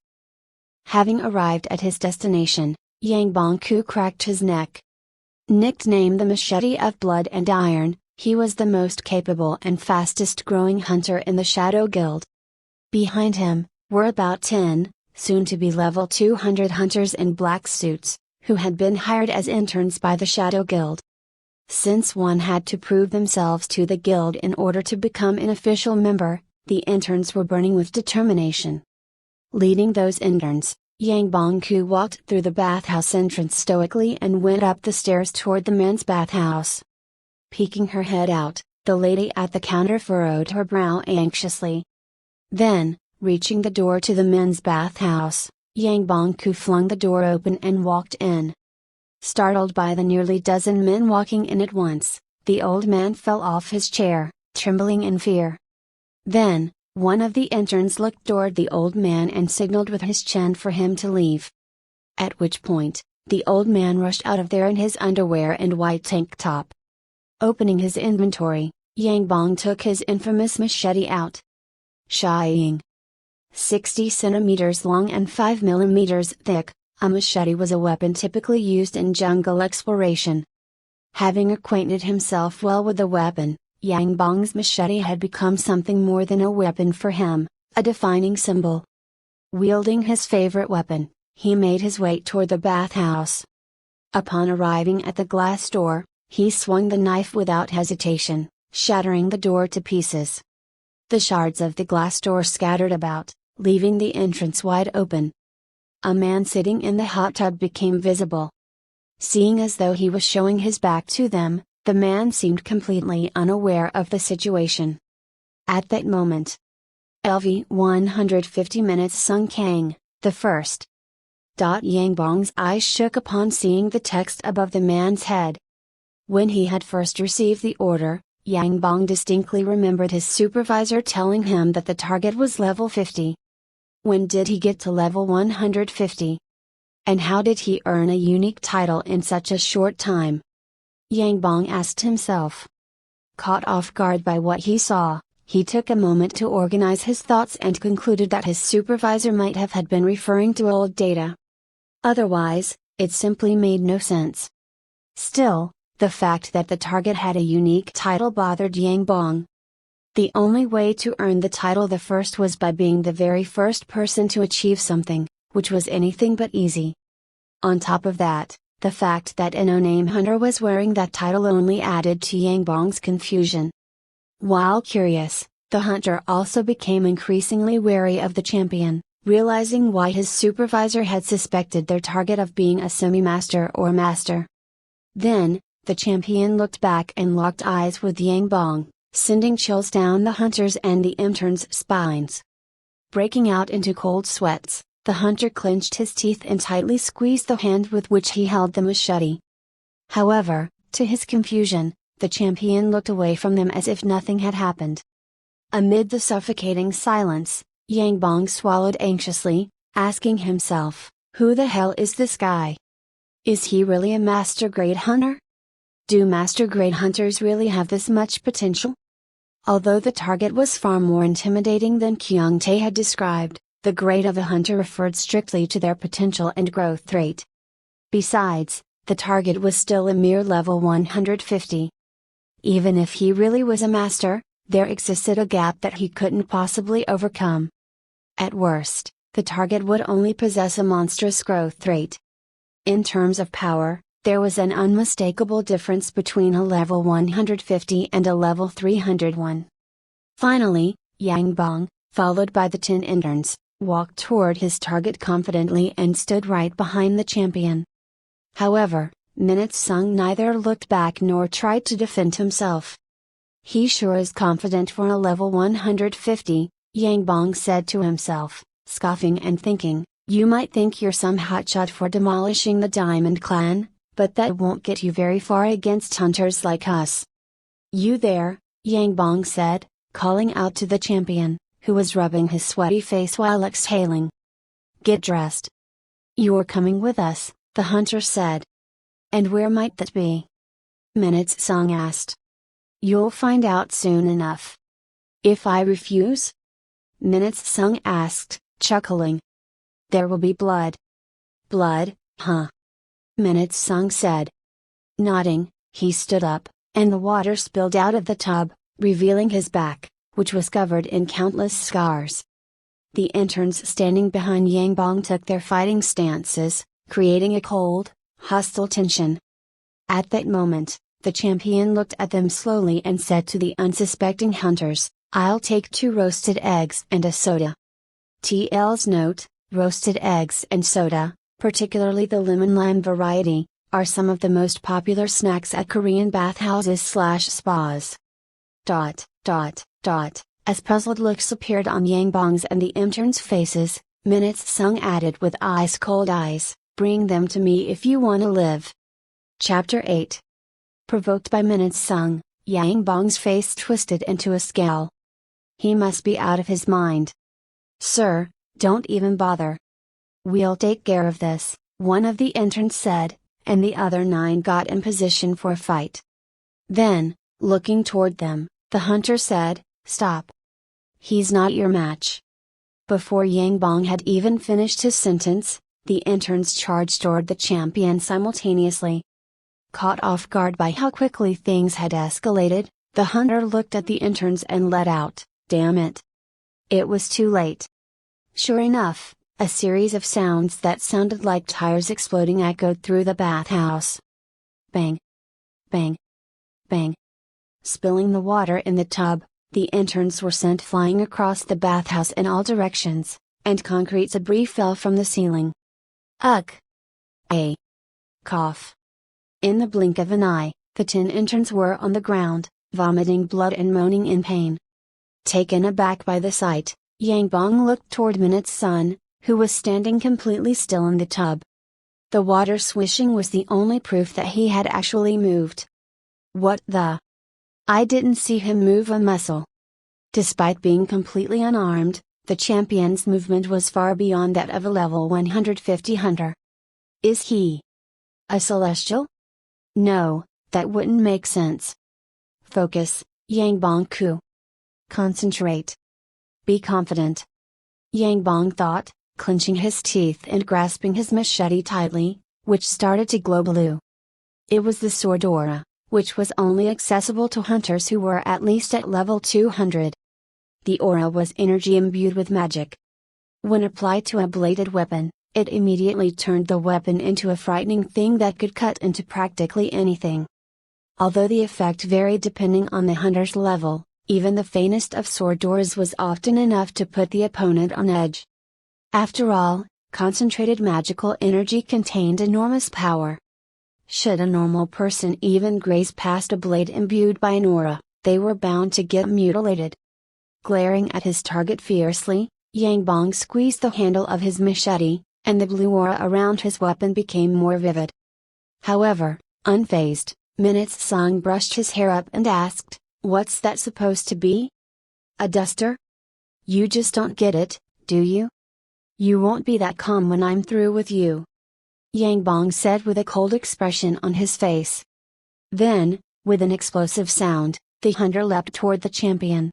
Having arrived at his destination, Yang Bongku cracked his neck. Nicknamed the Machete of Blood and Iron, he was the most capable and fastest growing hunter in the Shadow Guild. Behind him, were about 10, soon to be level 200 hunters in black suits, who had been hired as interns by the Shadow Guild. Since one had to prove themselves to the guild in order to become an official member, the interns were burning with determination. Leading those interns, Yang Bongku walked through the bathhouse entrance stoically and went up the stairs toward the men's bathhouse. Peeking her head out, the lady at the counter furrowed her brow anxiously. Then, reaching the door to the men's bathhouse, Yang Bongku flung the door open and walked in. Startled by the nearly dozen men walking in at once, the old man fell off his chair, trembling in fear. Then, one of the interns looked toward the old man and signaled with his chin for him to leave. At which point, the old man rushed out of there in his underwear and white tank top. Opening his inventory, Yang Bong took his infamous machete out. Shying. 60 centimeters long and 5 millimeters thick, a machete was a weapon typically used in jungle exploration. Having acquainted himself well with the weapon, Yang Bong's machete had become something more than a weapon for him, a defining symbol. Wielding his favorite weapon, he made his way toward the bathhouse. Upon arriving at the glass door, he swung the knife without hesitation, shattering the door to pieces. The shards of the glass door scattered about, leaving the entrance wide open. A man sitting in the hot tub became visible. Seeing as though he was showing his back to them, the man seemed completely unaware of the situation. At that moment, LV 150 Minutes Sung Kang, the first. Yang Bong's eyes shook upon seeing the text above the man's head. When he had first received the order, Yang Bong distinctly remembered his supervisor telling him that the target was level 50. When did he get to level 150? And how did he earn a unique title in such a short time? Yang Bong asked himself. Caught off guard by what he saw, he took a moment to organize his thoughts and concluded that his supervisor might have had been referring to old data. Otherwise, it simply made no sense. Still, the fact that the target had a unique title bothered Yang Bong. The only way to earn the title the first was by being the very first person to achieve something, which was anything but easy. On top of that, the fact that a no-name hunter was wearing that title only added to Yang Bong's confusion. While curious, the hunter also became increasingly wary of the champion, realizing why his supervisor had suspected their target of being a semi-master or master. Then, the champion looked back and locked eyes with Yang Bong, sending chills down the hunter's and the intern's spines. Breaking out into cold sweats, the hunter clenched his teeth and tightly squeezed the hand with which he held the machete. However, to his confusion, the champion looked away from them as if nothing had happened. Amid the suffocating silence, Yang Bong swallowed anxiously, asking himself, who the hell is this guy? Is he really a master-grade hunter? Do master-grade hunters really have this much potential? Although the target was far more intimidating than Kyung Tae had described, The grade of a hunter referred strictly to their potential and growth rate. Besides, the target was still a mere level 150. Even if he really was a master, there existed a gap that he couldn't possibly overcome. At worst, the target would only possess a monstrous growth rate. In terms of power, there was an unmistakable difference between a level 150 and a level 301. Finally, Yang Bong, followed by the 10 interns, walked toward his target confidently and stood right behind the champion. However, Minutes Sung neither looked back nor tried to defend himself. "He sure is confident for a level 150, Yang Bong said to himself, scoffing and thinking, "You might think you're some hotshot for demolishing the Diamond Clan, but that won't get you very far against hunters like us." "You there," Yang Bong said, calling out to the champion, who was rubbing his sweaty face while exhaling. "Get dressed." "You're coming with us," the hunter said. "And where might that be?" Minutes Sung asked. "You'll find out soon enough." "If I refuse?" Minutes Sung asked, chuckling. "There will be blood." "Blood, huh?" Minutes Sung said. Nodding, he stood up, and the water spilled out of the tub, revealing his back, which was covered in countless scars. The interns standing behind Yang Bong took their fighting stances, creating a cold, hostile tension. At that moment, the champion looked at them slowly and said to the unsuspecting hunters, "I'll take 2 roasted eggs and a soda." TL's note: roasted eggs and soda, particularly the lemon lime variety, are some of the most popular snacks at Korean bathhouses/spas. As puzzled looks appeared on Yang Bong's and the interns' faces, Minutes Sung added with ice-cold eyes, "Bring them to me if you want to live." Chapter 8. Provoked by Minutes Sung, Yang Bong's face twisted into a scowl. He must be out of his mind. "Sir, don't even bother. We'll take care of this," one of the interns said, and the other 9 got in position for a fight. Then, looking toward them, the hunter said, "Stop. He's not your match." Before Yang Bong had even finished his sentence, the interns charged toward the champion simultaneously. Caught off guard by how quickly things had escalated, the hunter looked at the interns and let out, "Damn it." It was too late. Sure enough, a series of sounds that sounded like tires exploding echoed through the bathhouse. Bang! Bang! Bang! Spilling the water in the tub, the interns were sent flying across the bathhouse in all directions, and concrete debris fell from the ceiling. Ugh! A cough. In the blink of an eye, the 10 interns were on the ground, vomiting blood and moaning in pain. Taken aback by the sight, Yang Bong looked toward Minutes Sung, who was standing completely still in the tub. The water swishing was the only proof that he had actually moved. "What the? I didn't see him move a muscle." Despite being completely unarmed, the champion's movement was far beyond that of a level 150 hunter. "Is he a celestial? No, that wouldn't make sense." "Focus, Yang Bong-ku. Concentrate. Be confident." Yang Bong thought, clenching his teeth and grasping his machete tightly, which started to glow blue. It was the sword aura, which was only accessible to hunters who were at least at level 200. The aura was energy imbued with magic. When applied to a bladed weapon, it immediately turned the weapon into a frightening thing that could cut into practically anything. Although the effect varied depending on the hunter's level, even the faintest of sword auras was often enough to put the opponent on edge. After all, concentrated magical energy contained enormous power. Should a normal person even graze past a blade imbued by an aura, they were bound to get mutilated. Glaring at his target fiercely, Yang Bong squeezed the handle of his machete, and the blue aura around his weapon became more vivid. However, unfazed, Minutes Sung brushed his hair up and asked, "What's that supposed to be? A duster? You just don't get it, do you? You won't be that calm when I'm through with you," Yang Bong said with a cold expression on his face. Then, with an explosive sound, the hunter leapt toward the champion.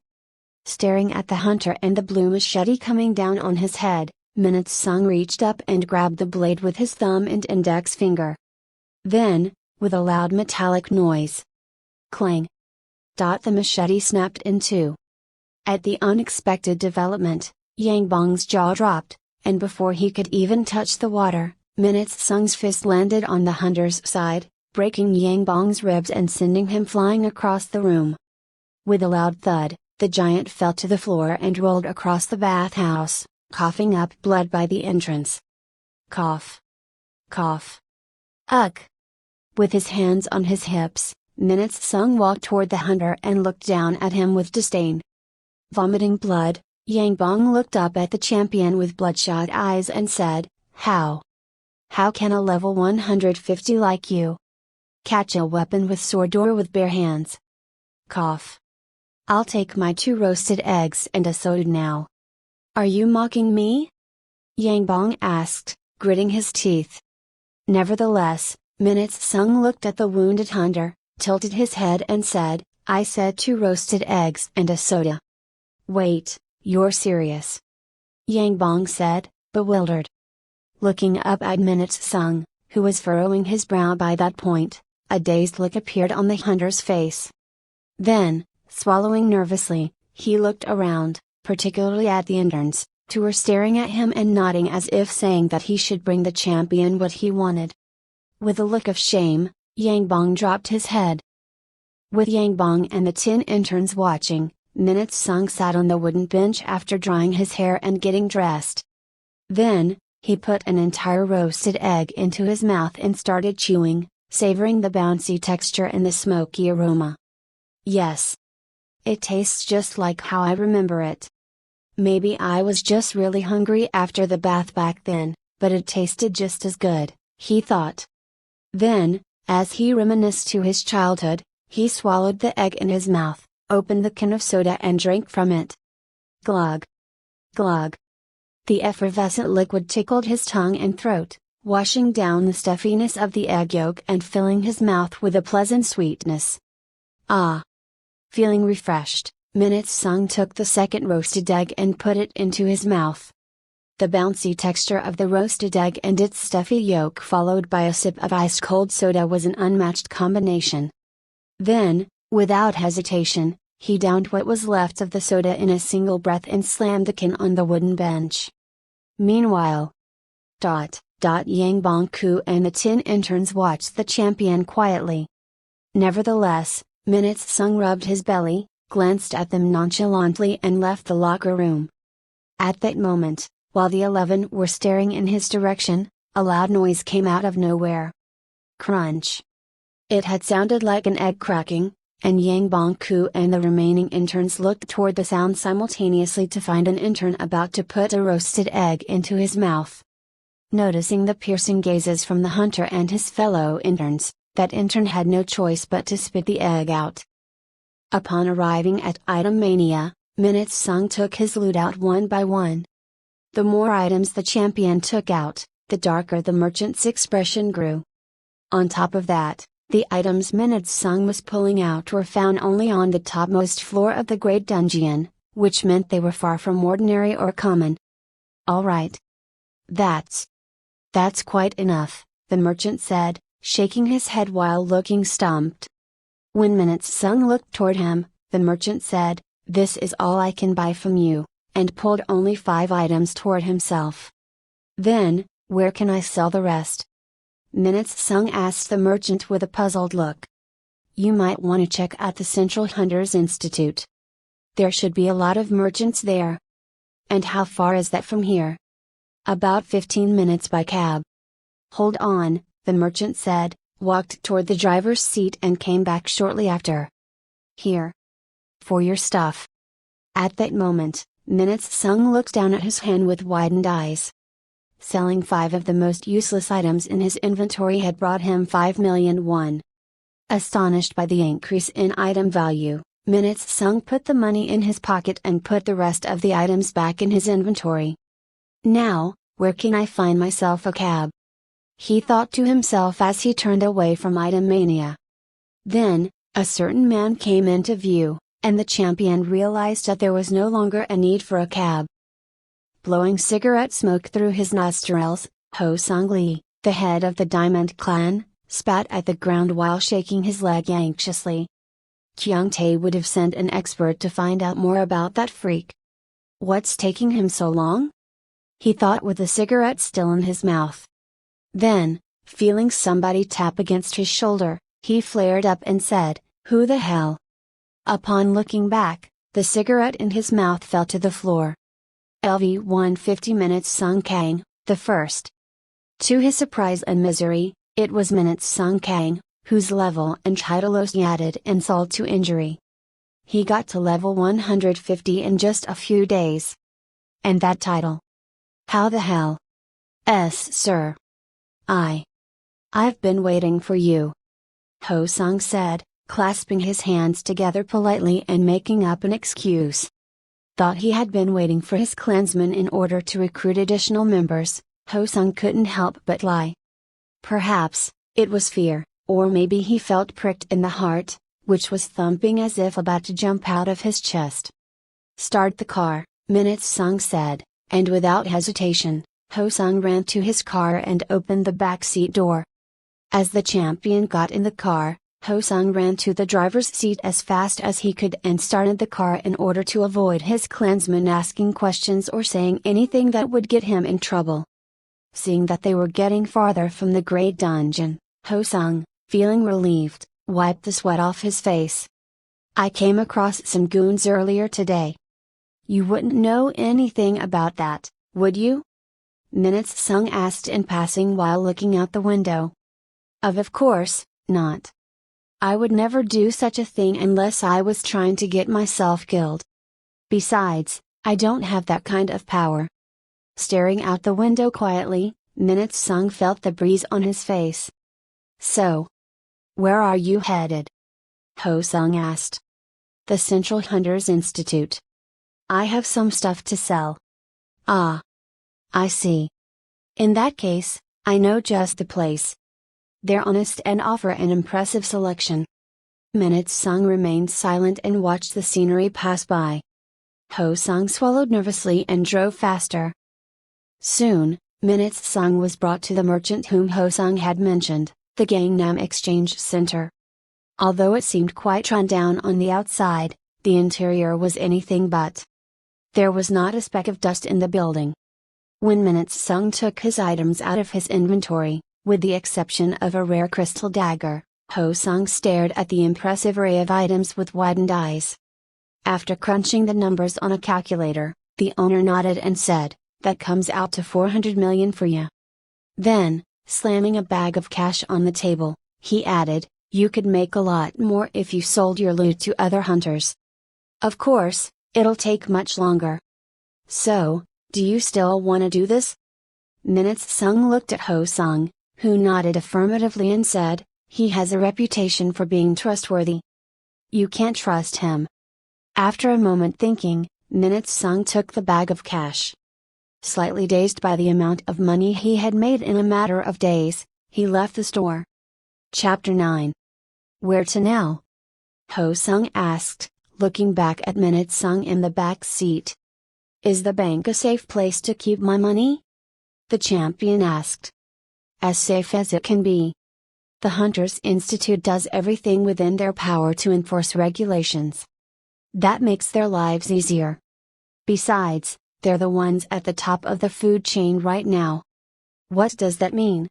Staring at the hunter and the blue machete coming down on his head, Minute Sung reached up and grabbed the blade with his thumb and index finger. Then, with a loud metallic noise, clang! The machete snapped in two. At the unexpected development, Yang Bong's jaw dropped, and before he could even touch the water, Minute Sung's fist landed on the hunter's side, breaking Yang Bong's ribs and sending him flying across the room. With a loud thud, the giant fell to the floor and rolled across the bathhouse, coughing up blood by the entrance. Cough. Cough. Ugh. With his hands on his hips, Minute Sung walked toward the hunter and looked down at him with disdain. Vomiting blood, Yang Bong looked up at the champion with bloodshot eyes and said, "How? How can a level 150 like you catch a weapon with sword or with bare hands?" Cough. "I'll take my 2 roasted eggs and a soda now." "Are you mocking me?" Yang Bong asked, gritting his teeth. Nevertheless, Minute Sung looked at the wounded hunter, tilted his head and said, "I said 2 roasted eggs and a soda." "Wait, you're serious?" Yang Bong said, bewildered. Looking up at Minute Sung, who was furrowing his brow by that point, a dazed look appeared on the hunter's face. Then, swallowing nervously, he looked around, particularly at the interns, who were staring at him and nodding as if saying that he should bring the champion what he wanted. With a look of shame, Yang Bong dropped his head. With Yang Bong and the 10 interns watching, Minute Sung sat on the wooden bench after drying his hair and getting dressed. Then, he put an entire roasted egg into his mouth and started chewing, savoring the bouncy texture and the smoky aroma. "Yes. It tastes just like how I remember it. Maybe I was just really hungry after the bath back then, but it tasted just as good," he thought. Then, as he reminisced to his childhood, he swallowed the egg in his mouth, opened the can of soda and drank from it. Glug! Glug! The effervescent liquid tickled his tongue and throat, washing down the stuffiness of the egg yolk and filling his mouth with a pleasant sweetness. Ah! Feeling refreshed, Minute Sung took the second roasted egg and put it into his mouth. The bouncy texture of the roasted egg and its stuffy yolk followed by a sip of ice-cold soda was an unmatched combination. Then, without hesitation, he downed what was left of the soda in a single breath and slammed the can on the wooden bench. Meanwhile, Yang Bong-ku and the 10 interns watched the champion quietly. Nevertheless, Minute Sung rubbed his belly, glanced at them nonchalantly and left the locker room. At that moment, while the 11 were staring in his direction, a loud noise came out of nowhere. Crunch! It had sounded like an egg cracking, and Yang Bong-ku and the remaining interns looked toward the sound simultaneously to find an intern about to put a roasted egg into his mouth. Noticing the piercing gazes from the hunter and his fellow interns, that intern had no choice but to spit the egg out. Upon arriving at Item Mania, Minute Sung took his loot out one by one. The more items the champion took out, the darker the merchant's expression grew. On top of that, the items Minute Sung was pulling out were found only on the topmost floor of the Great Dungeon, which meant they were far from ordinary or common. "All right. That's quite enough," the merchant said, shaking his head while looking stumped. When Minute Sung looked toward him, the merchant said, "This is all I can buy from you," and pulled only 5 items toward himself. "Then, where can I sell the rest?" Minute Sung asked the merchant with a puzzled look. "You might want to check out the Central Hunters Institute. There should be a lot of merchants there." "And how far is that from here?" "About 15 minutes by cab." "Hold on," the merchant said, walked toward the driver's seat and came back shortly after. "Here. For your stuff." At that moment, Minute Sung looked down at his hand with widened eyes. Selling 5 of the most useless items in his inventory had brought him 5 million won. Astonished by the increase in item value, Minute Sung put the money in his pocket and put the rest of the items back in his inventory. "Now, where can I find myself a cab?" he thought to himself as he turned away from Item Mania. Then, a certain man came into view, and the champion realized that there was no longer a need for a cab. Blowing cigarette smoke through his nostrils, Ho Sung Lee, the head of the Diamond Clan, spat at the ground while shaking his leg anxiously. Kyung Tae would have sent an expert to find out more about that freak. What's taking him so long? He thought with the cigarette still in his mouth. Then, feeling somebody tap against his shoulder, he flared up and said, "Who the hell?" Upon looking back, the cigarette in his mouth fell to the floor. LV-150 Minutes Sung Kang, the first. To his surprise and misery, it was Minutes Sung Kang, whose level and title added insult to injury. He got to level 150 in just a few days. And that title? How the hell? Sir. I've been waiting for you. Ho Sung said, clasping his hands together politely and making up an excuse. Thought he had been waiting for his clansmen in order to recruit additional members. Ho Sung couldn't help but lie. Perhaps, it was fear, or maybe he felt pricked in the heart, which was thumping as if about to jump out of his chest. Start the car, Minutes Sung said, and without hesitation, Ho Sung ran to his car and opened the back seat door. As the champion got in the car, Ho Sung ran to the driver's seat as fast as he could and started the car in order to avoid his clansmen asking questions or saying anything that would get him in trouble. Seeing that they were getting farther from the great dungeon, Ho Sung, feeling relieved, wiped the sweat off his face. I came across some goons earlier today. You wouldn't know anything about that, would you? Minutes Sung asked in passing while looking out the window. Of course, not. I would never do such a thing unless I was trying to get myself killed. Besides, I don't have that kind of power. Staring out the window quietly, Minutes Sung felt the breeze on his face. So, where are you headed? Ho Sung asked. The Central Hunters Institute. I have some stuff to sell. Ah. I see. In that case, I know just the place. They're honest and offer an impressive selection. Minutes Sung remained silent and watched the scenery pass by. Ho Sung swallowed nervously and drove faster. Soon, Minutes Sung was brought to the merchant whom Ho Sung had mentioned, the Gangnam Exchange Center. Although it seemed quite run down on the outside, the interior was anything but. There was not a speck of dust in the building. When Minutes Sung took his items out of his inventory, with the exception of a rare crystal dagger, Ho Sung stared at the impressive array of items with widened eyes. After crunching the numbers on a calculator, the owner nodded and said, "That comes out to 400 million for ya." Then, slamming a bag of cash on the table, he added, "You could make a lot more if you sold your loot to other hunters. Of course, it'll take much longer. So, do you still want to do this?" Minutes Sung looked at Ho Sung, who nodded affirmatively and said, "He has a reputation for being trustworthy. You can't trust him." After a moment thinking, Minutes Sung took the bag of cash. Slightly dazed by the amount of money he had made in a matter of days, he left the store. Chapter 9. Where to now? Ho Sung asked, looking back at Minutes Sung in the back seat. Is the bank a safe place to keep my money? The champion asked. As safe as it can be. The Hunters Institute does everything within their power to enforce regulations. That makes their lives easier. Besides, they're the ones at the top of the food chain right now. What does that mean?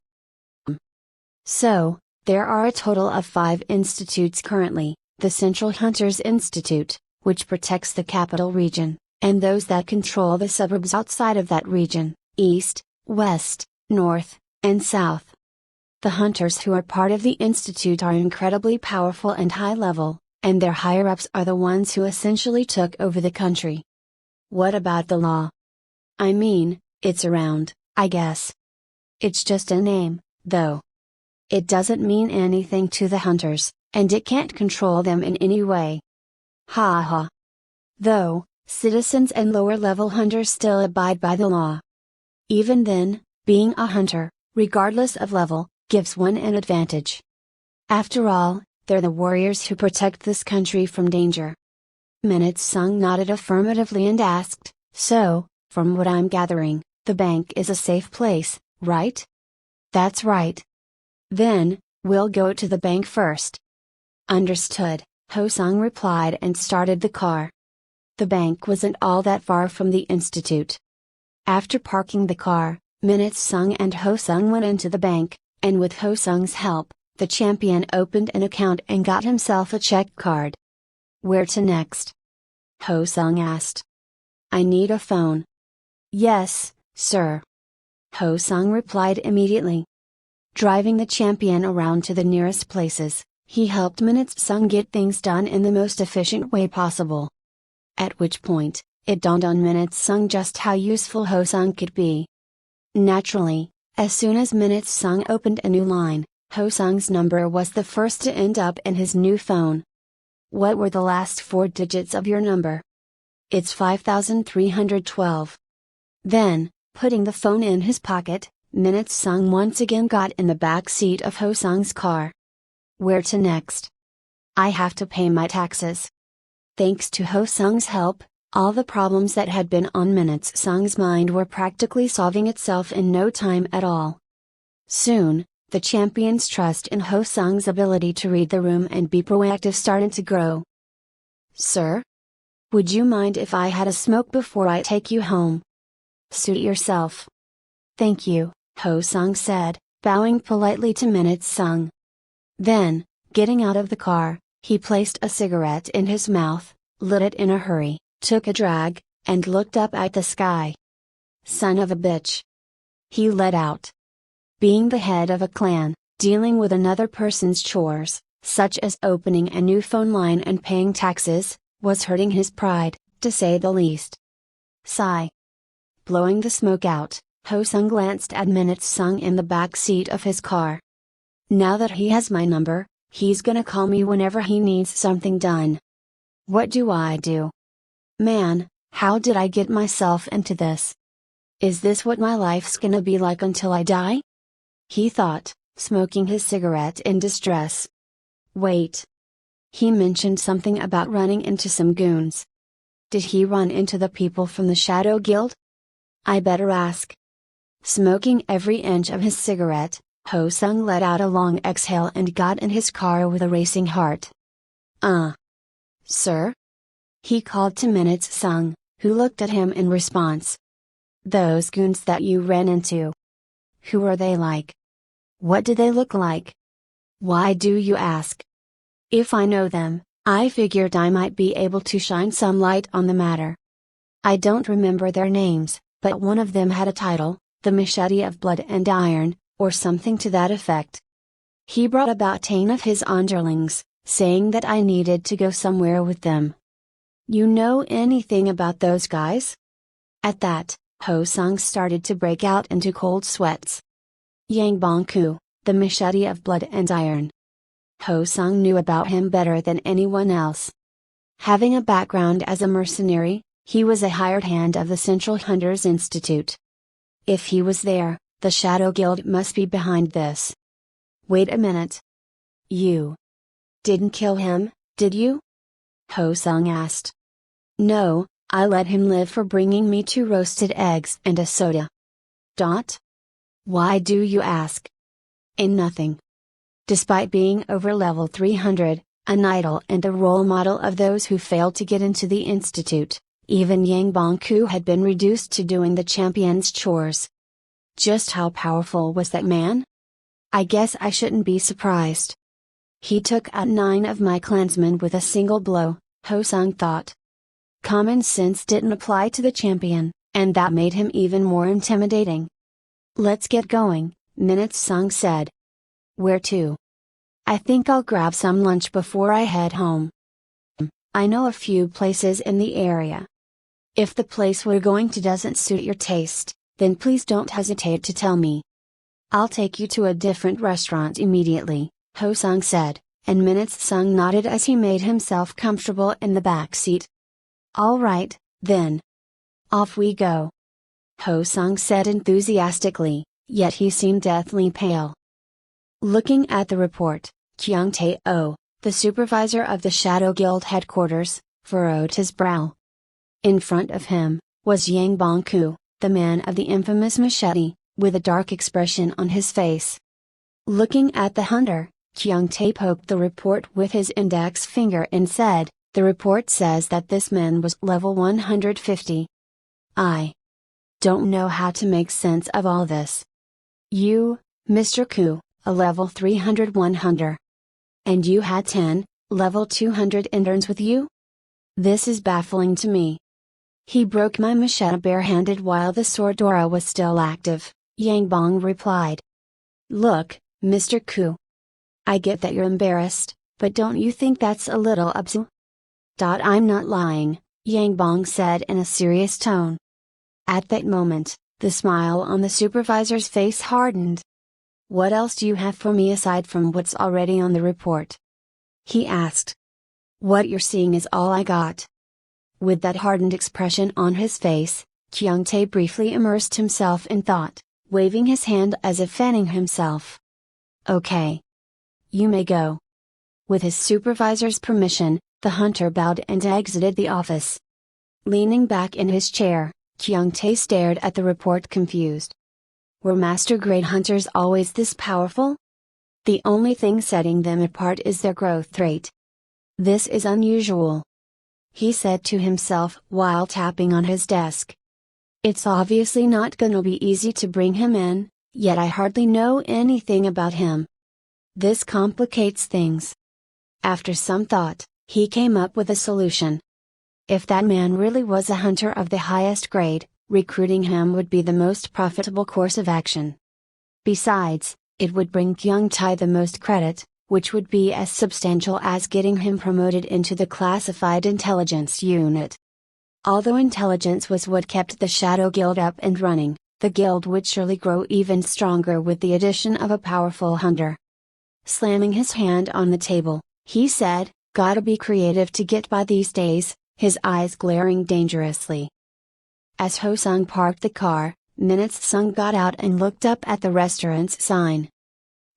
So, there are a total of 5 institutes currently, the Central Hunters Institute, which protects the capital region, and those that control the suburbs outside of that region, east, west, north, and south. The hunters who are part of the institute are incredibly powerful and high level, and their higher-ups are the ones who essentially took over the country. What about the law? I mean, it's around, I guess. It's just a name, though. It doesn't mean anything to the hunters, and it can't control them in any way. Ha ha. Though, citizens and lower-level hunters still abide by the law. Even then, being a hunter, regardless of level, gives one an advantage. After all, they're the warriors who protect this country from danger. Minute Sung nodded affirmatively and asked, "So, from what I'm gathering, the bank is a safe place, right?" "That's right." "Then, we'll go to the bank first." "Understood," Ho Sung replied and started the car. The bank wasn't all that far from the institute. After parking the car, Minute Sung and Ho Sung went into the bank, and with Ho Sung's help, the champion opened an account and got himself a check card. "Where to next?" Ho Sung asked. "I need a phone." "Yes, sir." Ho Sung replied immediately. Driving the champion around to the nearest places, he helped Minute Sung get things done in the most efficient way possible. At which point, it dawned on Minute Sung just how useful Ho Sung could be. Naturally, as soon as Minute Sung opened a new line, Ho Sung's number was the first to end up in his new phone. "What were the last 4 digits of your number?" "It's 5312. Then, putting the phone in his pocket, Minute Sung once again got in the back seat of Ho Sung's car. "Where to next?" "I have to pay my taxes." Thanks to Ho Sung's help, all the problems that had been on Minute Sung's mind were practically solving itself in no time at all. Soon, the champion's trust in Ho Sung's ability to read the room and be proactive started to grow. "Sir? Would you mind if I had a smoke before I take you home?" "Suit yourself." "Thank you," Ho Sung said, bowing politely to Minute Sung. Then, getting out of the car, he placed a cigarette in his mouth, lit it in a hurry, took a drag, and looked up at the sky. "Son of a bitch!" he let out. Being the head of a clan, dealing with another person's chores, such as opening a new phone line and paying taxes, was hurting his pride, to say the least. Sigh. Blowing the smoke out, Ho Sung glanced at Minute Sung in the back seat of his car. "Now that he has my number, he's gonna call me whenever he needs something done. What do I do? Man, how did I get myself into this? Is this what my life's gonna be like until I die?" he thought, smoking his cigarette in distress. Wait. He mentioned something about running into some goons. Did he run into the people from the Shadow Guild? I better ask. Smoking every inch of his cigarette, Ho Sung let out a long exhale and got in his car with a racing heart. Sir? He called to Minute Sung, who looked at him in response. "Those goons that you ran into. Who are they like? What do they look like? Why do you ask?" "If I know them, I figured I might be able to shine some light on the matter. I don't remember their names, but one of them had a title, the Machete of Blood and Iron, or something to that effect. He brought about 10 of his underlings, saying that I needed to go somewhere with them. You know anything about those guys?" At that, Ho Sung started to break out into cold sweats. Yang Bangku, the Machete of Blood and Iron. Ho Sung knew about him better than anyone else. Having a background as a mercenary, he was a hired hand of the Central Hunters Institute. If he was there, the Shadow Guild must be behind this. Wait a minute. You didn't kill him, did you? Ho Sung asked. No, I let him live for bringing me 2 roasted eggs and a soda. Why do you ask? In nothing. Despite being over level 300, an idol and the role model of those who failed to get into the institute, even Yang Bangku had been reduced to doing the champion's chores. Just how powerful was that man? I guess I shouldn't be surprised. He took out 9 of my clansmen with a single blow, Ho Sung thought. Common sense didn't apply to the champion, and that made him even more intimidating. Let's get going, Minute Sung said. Where to? I think I'll grab some lunch before I head home. I know a few places in the area. If the place we're going to doesn't suit your taste, then please don't hesitate to tell me. I'll take you to a different restaurant immediately, Ho Sung said, and Minute Sung nodded as he made himself comfortable in the back seat. All right, then. Off we go. Ho Sung said enthusiastically, yet he seemed deathly pale. Looking at the report, Kyung Tae-oh, the supervisor of the Shadow Guild headquarters, furrowed his brow. In front of him was Yang Bangku, the man of the infamous machete, with a dark expression on his face. Looking at the hunter, Kyung Tae poked the report with his index finger and said, "The report says that this man was level 150. I don't know how to make sense of all this. You, Mr. Ku, a level 301 hunter. And you had 10, level 200 interns with you? This is baffling to me." "He broke my machete barehanded while the sword aura was still active," Yang Bong replied. "Look, Mr. Ku. I get that you're embarrassed, but don't you think that's a little absurd?" "I'm not lying," Yang Bong said in a serious tone. At that moment, the smile on the supervisor's face hardened. "What else do you have for me aside from what's already on the report?" he asked. "What you're seeing is all I got." With that hardened expression on his face, Kyung Tae briefly immersed himself in thought, waving his hand as if fanning himself. "Okay. You may go." With his supervisor's permission, the hunter bowed and exited the office. Leaning back in his chair, Kyung Tae stared at the report confused. Were master grade hunters always this powerful? The only thing setting them apart is their growth rate. This is unusual, he said to himself while tapping on his desk. It's obviously not gonna be easy to bring him in, yet I hardly know anything about him. This complicates things. After some thought, he came up with a solution. If that man really was a hunter of the highest grade, recruiting him would be the most profitable course of action. Besides, it would bring Kyung Tae the most credit, which would be as substantial as getting him promoted into the classified intelligence unit. Although intelligence was what kept the Shadow Guild up and running, the guild would surely grow even stronger with the addition of a powerful hunter. Slamming his hand on the table, he said, "Gotta be creative to get by these days," his eyes glaring dangerously. As Ho Sung parked the car, Minutes Sung got out and looked up at the restaurant's sign.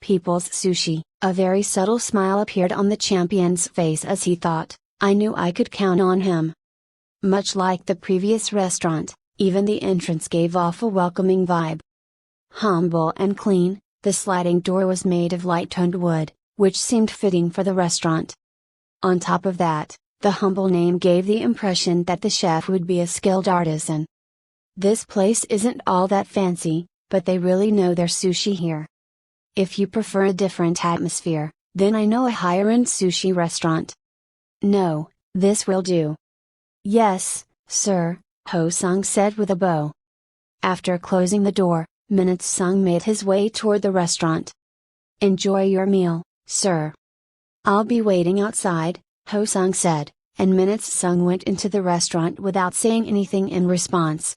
People's Sushi. A very subtle smile appeared on the champion's face as he thought, I knew I could count on him. Much like the previous restaurant, even the entrance gave off a welcoming vibe. Humble and clean, the sliding door was made of light-toned wood, which seemed fitting for the restaurant. On top of that, the humble name gave the impression that the chef would be a skilled artisan. This place isn't all that fancy, but they really know their sushi here. If you prefer a different atmosphere, then I know a higher-end sushi restaurant. No, this will do. Yes, sir, Ho Sung said with a bow. After closing the door, Minutes Sung made his way toward the restaurant. Enjoy your meal, sir. I'll be waiting outside, Ho Sung said, and Minutes Sung went into the restaurant without saying anything in response.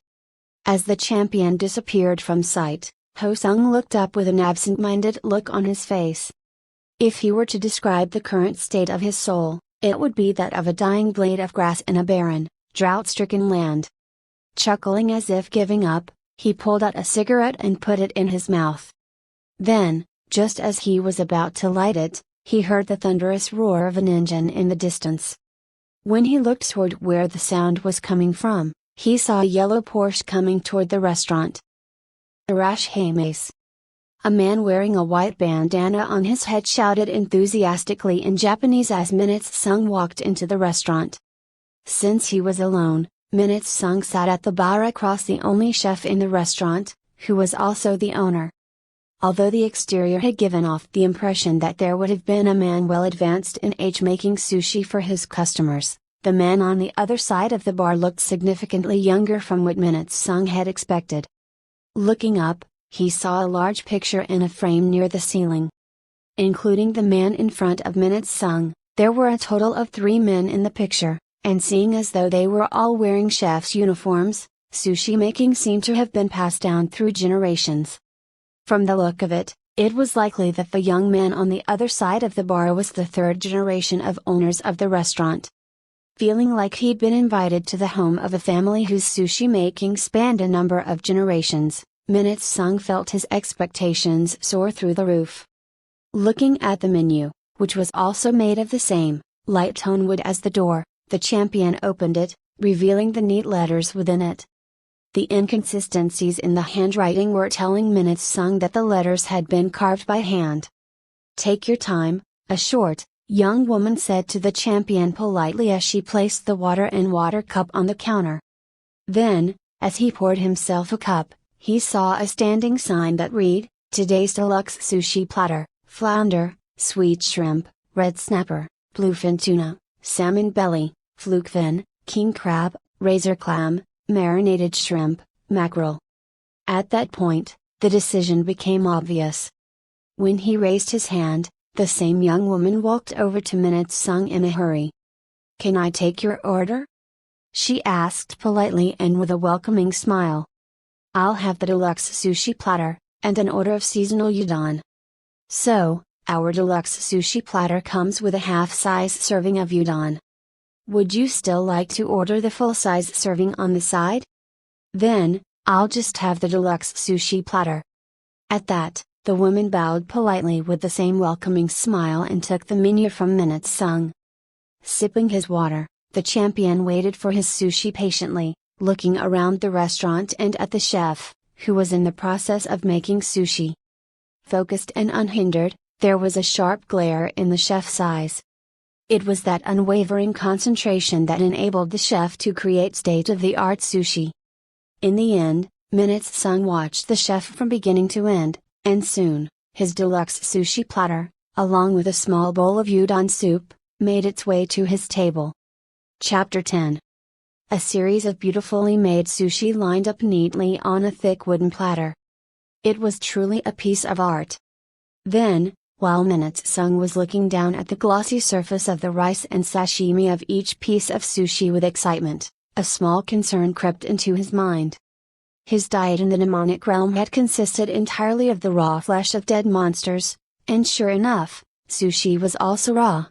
As the champion disappeared from sight, Ho Sung looked up with an absent-minded look on his face. If he were to describe the current state of his soul, it would be that of a dying blade of grass in a barren, drought-stricken land. Chuckling as if giving up, he pulled out a cigarette and put it in his mouth. Then, just as he was about to light it, he heard the thunderous roar of an engine in the distance. When he looked toward where the sound was coming from, he saw a yellow Porsche coming toward the restaurant. Arash Hames. A man wearing a white bandana on his head shouted enthusiastically in Japanese as Minutes Sung walked into the restaurant. Since he was alone, Minutes Sung sat at the bar across the only chef in the restaurant, who was also the owner. Although the exterior had given off the impression that there would have been a man well advanced in age making sushi for his customers, the man on the other side of the bar looked significantly younger from what Minutes Sung had expected. Looking up, he saw a large picture in a frame near the ceiling. Including the man in front of Minutes Sung, there were a total of 3 men in the picture, and seeing as though they were all wearing chef's uniforms, sushi making seemed to have been passed down through generations. From the look of it, it was likely that the young man on the other side of the bar was the 3rd generation of owners of the restaurant. Feeling like he'd been invited to the home of a family whose sushi making spanned a number of generations, Minutes Sung felt his expectations soar through the roof. Looking at the menu, which was also made of the same, light-tone wood as the door, the champion opened it, revealing the neat letters within it. The inconsistencies in the handwriting were telling Minutes Sung that the letters had been carved by hand. "Take your time," a short, young woman said to the champion politely as she placed the water and water cup on the counter. Then, as he poured himself a cup, he saw a standing sign that read, "Today's deluxe sushi platter, flounder, sweet shrimp, red snapper, bluefin tuna, salmon belly, flukefin, king crab, razor clam, marinated shrimp, mackerel." At that point, the decision became obvious. When he raised his hand, the same young woman walked over to Minutes Sung in a hurry. "Can I take your order?" she asked politely and with a welcoming smile. "I'll have the deluxe sushi platter, and an order of seasonal udon." "So, our deluxe sushi platter comes with a half-size serving of udon. Would you still like to order the full-size serving on the side?" "Then, I'll just have the deluxe sushi platter." At that, the woman bowed politely with the same welcoming smile and took the menu from Minutes Sung. Sipping his water, the champion waited for his sushi patiently, looking around the restaurant and at the chef, who was in the process of making sushi. Focused and unhindered, there was a sharp glare in the chef's eyes. It was that unwavering concentration that enabled the chef to create state-of-the-art sushi. In the end, Minutes Sung watched the chef from beginning to end, and soon, his deluxe sushi platter, along with a small bowl of udon soup, made its way to his table. Chapter 10. A series of beautifully made sushi lined up neatly on a thick wooden platter. It was truly a piece of art. Then, while Minutes Sung was looking down at the glossy surface of the rice and sashimi of each piece of sushi with excitement, a small concern crept into his mind. His diet in the demonic realm had consisted entirely of the raw flesh of dead monsters, and sure enough, sushi was also raw.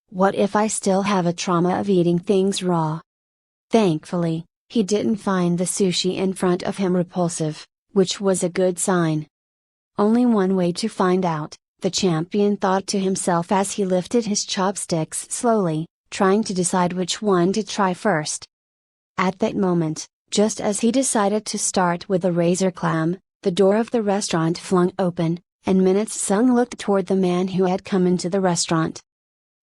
What if I still have a trauma of eating things raw? Thankfully, he didn't find the sushi in front of him repulsive, which was a good sign. Only one way to find out, the champion thought to himself as he lifted his chopsticks slowly, trying to decide which one to try first. At that moment, just as he decided to start with the razor clam, the door of the restaurant flung open, and Minutes Sung looked toward the man who had come into the restaurant.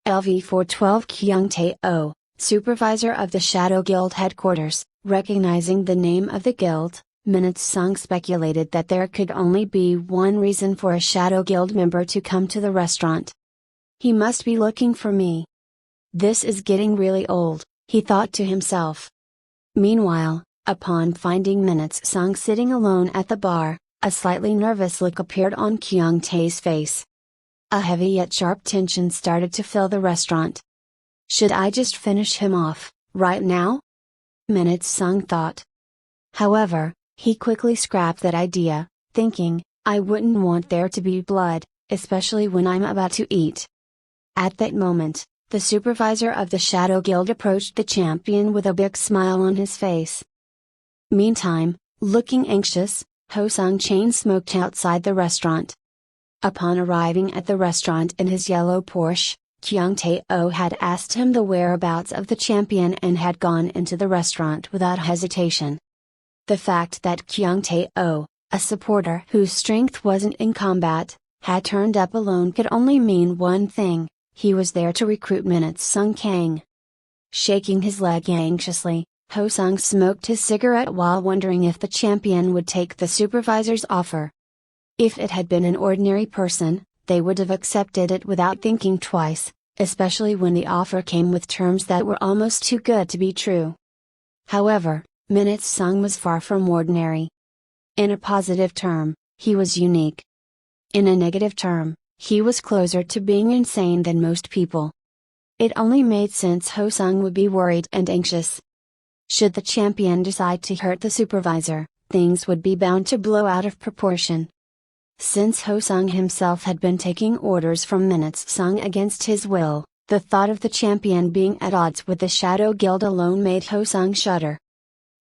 LV412 Kyung Tae-oh, supervisor of the Shadow Guild headquarters, recognizing the name of the guild, Minutes Sung speculated that there could only be one reason for a Shadow Guild member to come to the restaurant. "He must be looking for me. This is getting really old," he thought to himself. Meanwhile, upon finding Minutes Sung sitting alone at the bar, a slightly nervous look appeared on Kyung Tae's face. A heavy yet sharp tension started to fill the restaurant. "Should I just finish him off, right now?" Minutes Sung thought. However, he quickly scrapped that idea, thinking, "I wouldn't want there to be blood, especially when I'm about to eat." At that moment, the supervisor of the Shadow Guild approached the champion with a big smile on his face. Meantime, looking anxious, Ho Sung chain smoked outside the restaurant. Upon arriving at the restaurant in his yellow Porsche, Kyung Tae-oh had asked him the whereabouts of the champion and had gone into the restaurant without hesitation. The fact that Kyung Tae-oh, a supporter whose strength wasn't in combat, had turned up alone could only mean one thing: he was there to recruit Minutes Sung Kang. Shaking his leg anxiously, Ho Sung smoked his cigarette while wondering if the champion would take the supervisor's offer. If it had been an ordinary person, they would have accepted it without thinking twice, especially when the offer came with terms that were almost too good to be true. However, Minutes Sung was far from ordinary. In a positive term, he was unique. In a negative term, he was closer to being insane than most people. It only made sense Ho Sung would be worried and anxious. Should the champion decide to hurt the supervisor, things would be bound to blow out of proportion. Since Ho Sung himself had been taking orders from Minutes Sung against his will, the thought of the champion being at odds with the Shadow Guild alone made Ho Sung shudder.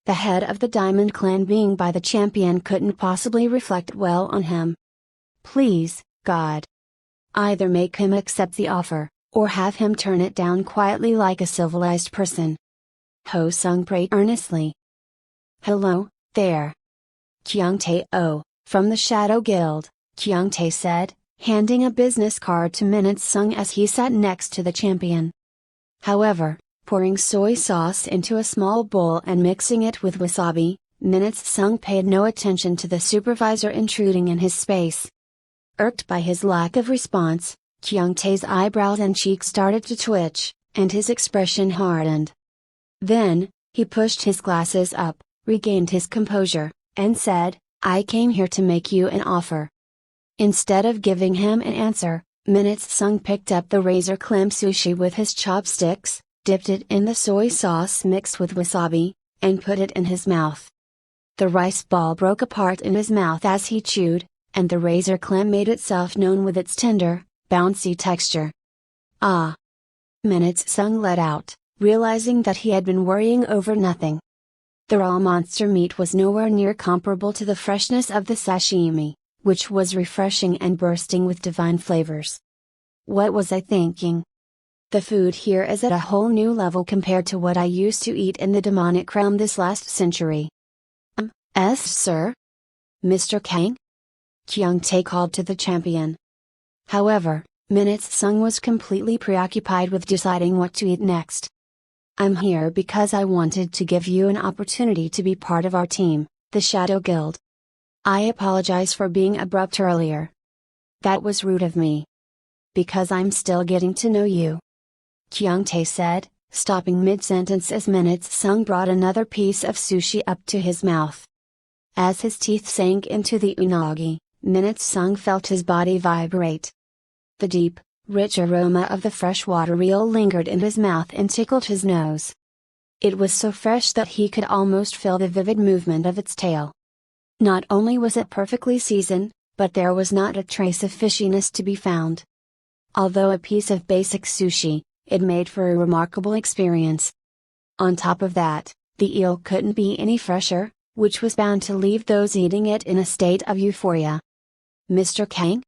The head of the Diamond Clan being by the champion couldn't possibly reflect well on him. Please, God. Either make him accept the offer, or have him turn it down quietly like a civilized person. Ho Sung prayed earnestly. "Hello, there. Kyung Tae-oh, from the Shadow Guild," Kyung Tae said, handing a business card to Minutes Sung as he sat next to the champion. However, pouring soy sauce into a small bowl and mixing it with wasabi, Minutes Sung paid no attention to the supervisor intruding in his space. Irked by his lack of response, Kyung Tae's eyebrows and cheeks started to twitch, and his expression hardened. Then, he pushed his glasses up, regained his composure, and said, "I came here to make you an offer." Instead of giving him an answer, Minutes Sung picked up the razor clam sushi with his chopsticks, dipped it in the soy sauce mixed with wasabi, and put it in his mouth. The rice ball broke apart in his mouth as he chewed, and the razor clam made itself known with its tender, bouncy texture. "Ah!" Minutes Sung let out, realizing that he had been worrying over nothing. The raw monster meat was nowhere near comparable to the freshness of the sashimi, which was refreshing and bursting with divine flavors. What was I thinking? The food here is at a whole new level compared to what I used to eat in the demonic realm this last century. Sir? Mr. Kang? Kyung Tae called to the champion. However, Minutes Sung was completely preoccupied with deciding what to eat next. "I'm here because I wanted to give you an opportunity to be part of our team, the Shadow Guild. I apologize for being abrupt earlier. That was rude of me. Because I'm still getting to know you," Kyung Tae said, stopping mid-sentence as Minutes Sung brought another piece of sushi up to his mouth. As his teeth sank into the unagi, Minutes Sung felt his body vibrate. The deep, rich aroma of the freshwater eel lingered in his mouth and tickled his nose. It was so fresh that he could almost feel the vivid movement of its tail. Not only was it perfectly seasoned, but there was not a trace of fishiness to be found. Although a piece of basic sushi, it made for a remarkable experience. On top of that, the eel couldn't be any fresher, which was bound to leave those eating it in a state of euphoria. "Mr. Kang?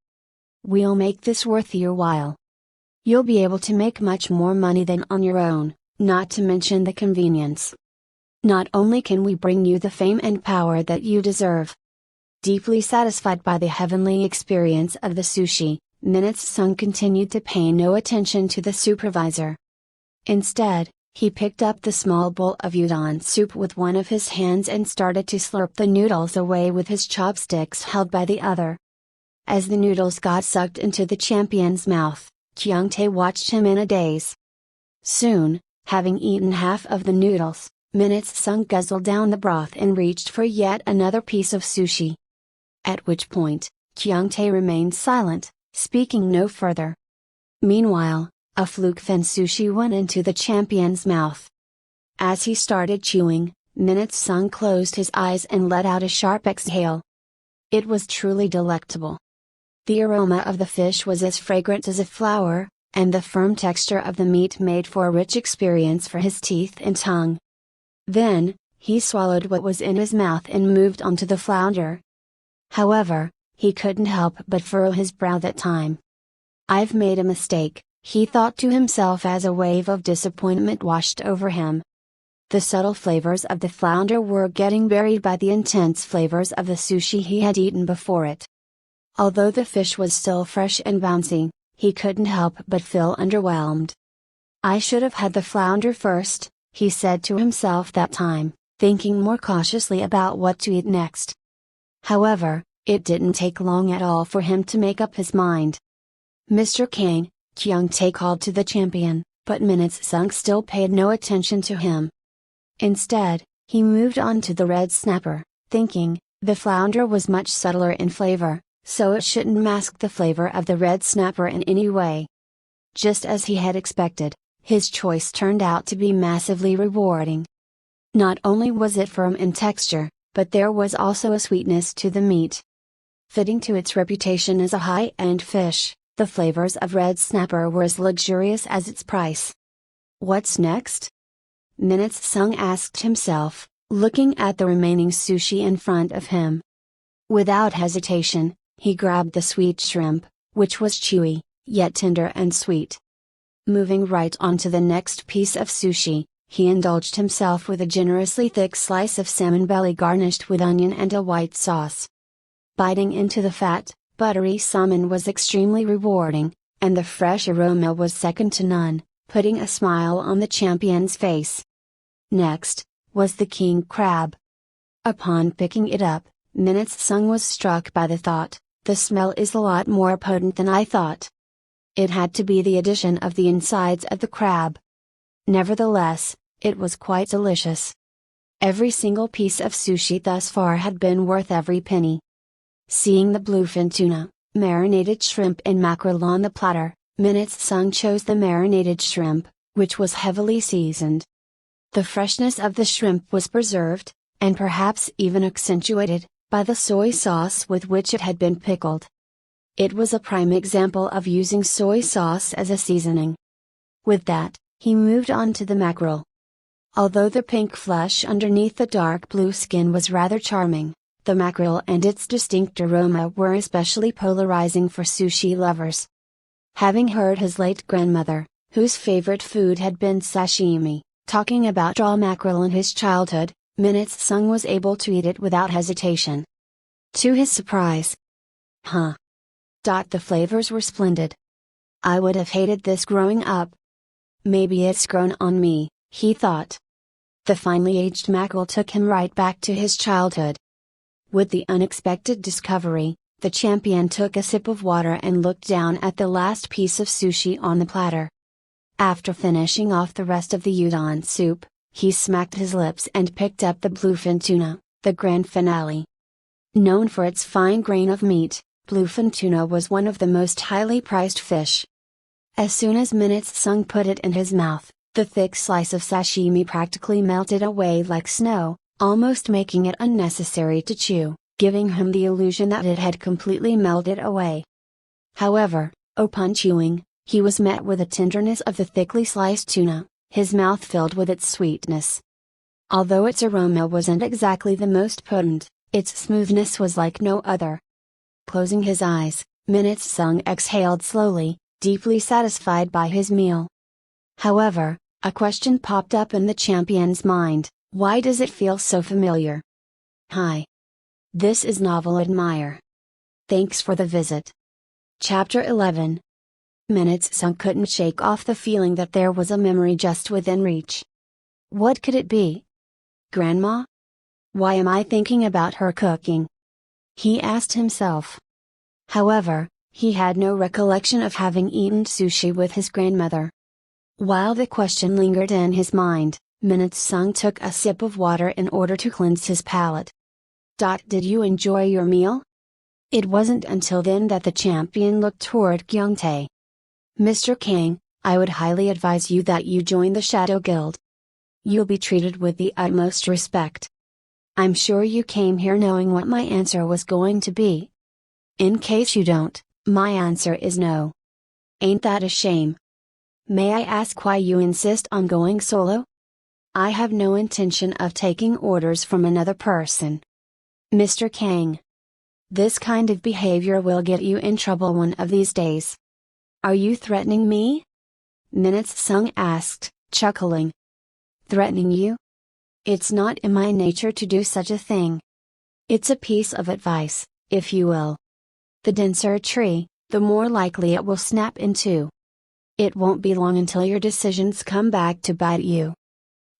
We'll make this worth your while. You'll be able to make much more money than on your own, not to mention the convenience. Not only can we bring you the fame and power that you deserve." Deeply satisfied by the heavenly experience of the sushi, Minutes Sung continued to pay no attention to the supervisor. Instead, he picked up the small bowl of udon soup with one of his hands and started to slurp the noodles away with his chopsticks held by the other. As the noodles got sucked into the champion's mouth, Kyung Tae watched him in a daze. Soon, having eaten half of the noodles, Minutes Sung guzzled down the broth and reached for yet another piece of sushi. At which point, Kyung Tae remained silent, speaking no further. Meanwhile, a fluke fin sushi went into the champion's mouth. As he started chewing, Minutes Sung closed his eyes and let out a sharp exhale. It was truly delectable. The aroma of the fish was as fragrant as a flower, and the firm texture of the meat made for a rich experience for his teeth and tongue. Then, he swallowed what was in his mouth and moved on to the flounder. However, he couldn't help but furrow his brow that time. "I've made a mistake," he thought to himself as a wave of disappointment washed over him. The subtle flavors of the flounder were getting buried by the intense flavors of the sushi he had eaten before it. Although the fish was still fresh and bouncy, he couldn't help but feel underwhelmed. "I should have had the flounder first," he said to himself that time, thinking more cautiously about what to eat next. However, it didn't take long at all for him to make up his mind. "Mr. Kang," Kyung Tae called to the champion, but Minutes Sung still paid no attention to him. Instead, he moved on to the red snapper, thinking, the flounder was much subtler in flavor, so it shouldn't mask the flavor of the red snapper in any way. Just as he had expected, his choice turned out to be massively rewarding. Not only was it firm in texture, but there was also a sweetness to the meat. Fitting to its reputation as a high-end fish, the flavors of red snapper were as luxurious as its price. "What's next?" Minutes Sung asked himself, looking at the remaining sushi in front of him. Without hesitation, he grabbed the sweet shrimp, which was chewy, yet tender and sweet. Moving right on to the next piece of sushi, he indulged himself with a generously thick slice of salmon belly garnished with onion and a white sauce. Biting into the fat, buttery salmon was extremely rewarding, and the fresh aroma was second to none, putting a smile on the champion's face. Next, was the king crab. Upon picking it up, Minutes Sung was struck by the thought, the smell is a lot more potent than I thought. It had to be the addition of the insides of the crab. Nevertheless, it was quite delicious. Every single piece of sushi thus far had been worth every penny. Seeing the bluefin tuna, marinated shrimp and mackerel on the platter, Minutes Sung chose the marinated shrimp, which was heavily seasoned. The freshness of the shrimp was preserved, and perhaps even accentuated, by the soy sauce with which it had been pickled. It was a prime example of using soy sauce as a seasoning. With that, he moved on to the mackerel. Although the pink flesh underneath the dark blue skin was rather charming, the mackerel and its distinct aroma were especially polarizing for sushi lovers. Having heard his late grandmother, whose favorite food had been sashimi, talking about raw mackerel in his childhood, Minutes Sung was able to eat it without hesitation. To his surprise. The flavors were splendid. I would have hated this growing up. Maybe it's grown on me, he thought. The finely aged mackerel took him right back to his childhood. With the unexpected discovery, the champion took a sip of water and looked down at the last piece of sushi on the platter. After finishing off the rest of the udon soup, he smacked his lips and picked up the bluefin tuna, the grand finale. Known for its fine grain of meat, bluefin tuna was one of the most highly prized fish. As soon as Minutes Sung put it in his mouth, the thick slice of sashimi practically melted away like snow, almost making it unnecessary to chew, giving him the illusion that it had completely melted away. However, upon chewing, he was met with the tenderness of the thickly sliced tuna, his mouth filled with its sweetness. Although its aroma wasn't exactly the most potent, its smoothness was like no other. Closing his eyes, Minutes Sung exhaled slowly, deeply satisfied by his meal. However, a question popped up in the champion's mind: why does it feel so familiar? Hi. This is Novel Admire. Thanks for the visit. Chapter 11. Minutes Sung couldn't shake off the feeling that there was a memory just within reach. What could it be? Grandma? Why am I thinking about her cooking? He asked himself. However, he had no recollection of having eaten sushi with his grandmother. While the question lingered in his mind, Minutes Sung took a sip of water in order to cleanse his palate. Did you enjoy your meal? It wasn't until then that the champion looked toward Kyungtae. Mr. Kang, I would highly advise you that you join the Shadow Guild. You'll be treated with the utmost respect. I'm sure you came here knowing what my answer was going to be. In case you don't, my answer is no. Ain't that a shame? May I ask why you insist on going solo? I have no intention of taking orders from another person. Mr. Kang. This kind of behavior will get you in trouble one of these days. Are you threatening me? Minutes Sung asked, chuckling. Threatening you? It's not in my nature to do such a thing. It's a piece of advice, if you will. The denser a tree, the more likely it will snap in two. It won't be long until your decisions come back to bite you.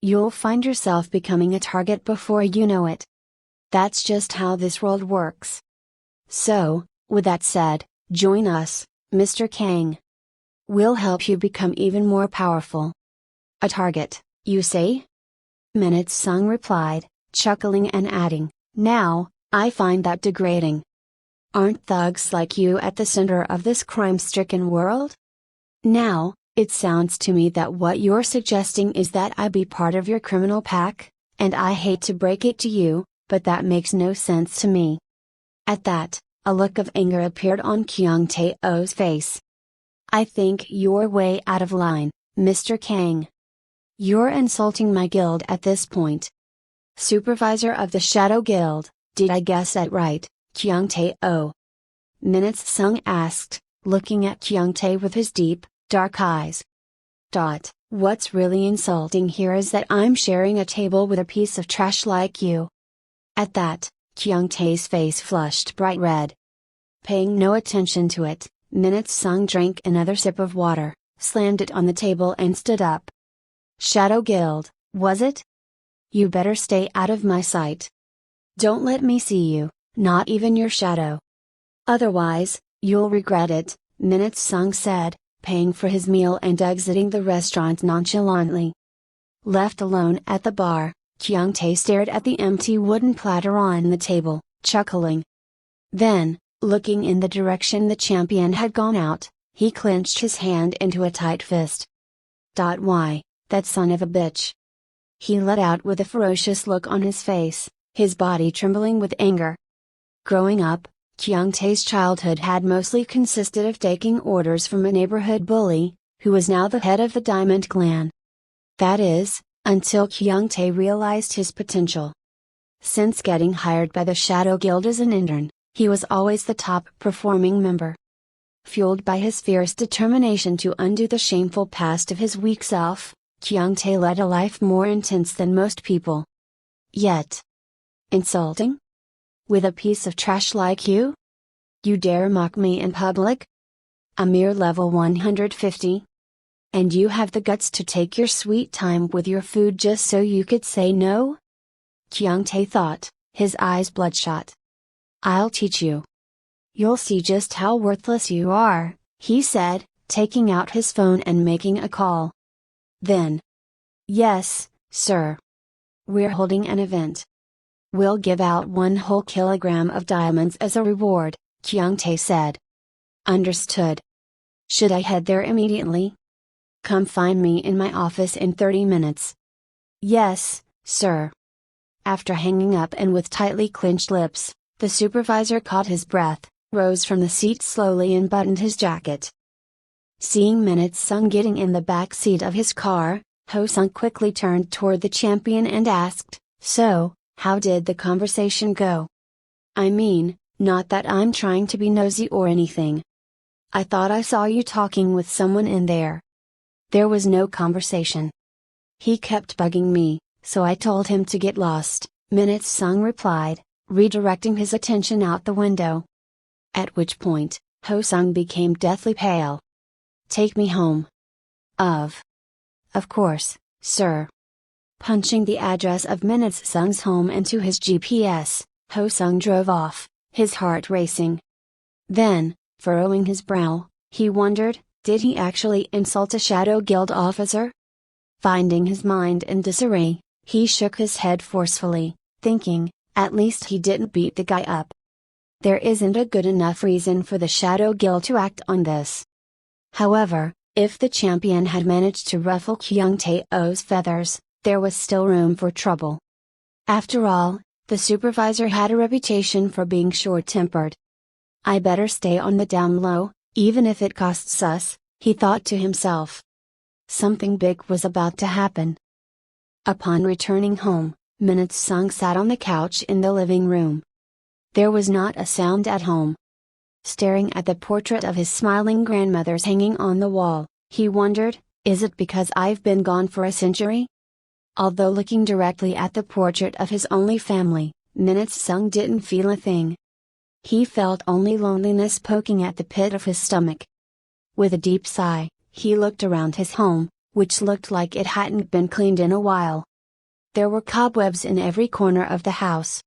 You'll find yourself becoming a target before you know it. That's just how this world works. So, with that said, join us, Mr. Kang. We'll help you become even more powerful. A target, you say? Minutes Sung replied, chuckling and adding, now, I find that degrading. Aren't thugs like you at the center of this crime-stricken world? Now, it sounds to me that what you're suggesting is that I be part of your criminal pack, and I hate to break it to you, but that makes no sense to me. At that, a look of anger appeared on Kyung Tae-oh's face. I think you're way out of line, Mr. Kang. You're insulting my guild at this point. Supervisor of the Shadow Guild, did I guess that right, Kyung Tae-oh? Minutes Sung asked, looking at Kyung Tae with his deep, dark eyes. What's really insulting here is that I'm sharing a table with a piece of trash like you. At that, Kyung-tae's face flushed bright red. Paying no attention to it, Minute-sung drank another sip of water, slammed it on the table and stood up. Shadow Guild, was it? You better stay out of my sight. Don't let me see you, not even your shadow. Otherwise, you'll regret it, Minute-sung said, paying for his meal and exiting the restaurant nonchalantly. Left alone at the bar, Kyung-tae stared at the empty wooden platter on the table, chuckling. Then, looking in the direction the champion had gone out, he clenched his hand into a tight fist. Why, that son of a bitch! He let out with a ferocious look on his face, his body trembling with anger. Growing up, Kyung-tae's childhood had mostly consisted of taking orders from a neighborhood bully, who was now the head of the Diamond Clan. That is, until Kyung-tae realized his potential. Since getting hired by the Shadow Guild as an intern, he was always the top performing member. Fueled by his fierce determination to undo the shameful past of his weak self, Kyung-tae led a life more intense than most people. Yet, insulting? With a piece of trash like you? You dare mock me in public? A mere level 150? And you have the guts to take your sweet time with your food just so you could say no? Kyung-tae thought, his eyes bloodshot. I'll teach you. You'll see just how worthless you are, he said, taking out his phone and making a call. Then. Yes, sir. We're holding an event. We'll give out 1 whole kilogram of diamonds as a reward, Kyung-tae said. Understood. Should I head there immediately? Come find me in my office in 30 minutes. Yes, sir. After hanging up and with tightly clenched lips, the supervisor caught his breath, rose from the seat slowly and buttoned his jacket. Seeing Minute-sung getting in the back seat of his car, Ho-sung quickly turned toward the champion and asked, So, how did the conversation go? I mean, not that I'm trying to be nosy or anything. I thought I saw you talking with someone in there. There was no conversation. He kept bugging me, so I told him to get lost, Minute-sung replied, redirecting his attention out the window. At which point, Ho-sung became deathly pale. Take me home. Of course, sir. Punching the address of Minute-sung's home into his GPS, Ho-sung drove off, his heart racing. Then, furrowing his brow, he wondered, did he actually insult a Shadow Guild officer? Finding his mind in disarray, he shook his head forcefully, thinking, at least he didn't beat the guy up. There isn't a good enough reason for the Shadow Guild to act on this. However, if the champion had managed to ruffle Kyung-tae's feathers, there was still room for trouble. After all, the supervisor had a reputation for being short-tempered. I better stay on the down low, even if it costs us, he thought to himself. Something big was about to happen. Upon returning home, Minute-sung sat on the couch in the living room. There was not a sound at home. Staring at the portrait of his smiling grandmother's hanging on the wall, he wondered, is it because I've been gone for a century? Although looking directly at the portrait of his only family, Minute-sung didn't feel a thing. He felt only loneliness poking at the pit of his stomach. With a deep sigh, he looked around his home, which looked like it hadn't been cleaned in a while. There were cobwebs in every corner of the house.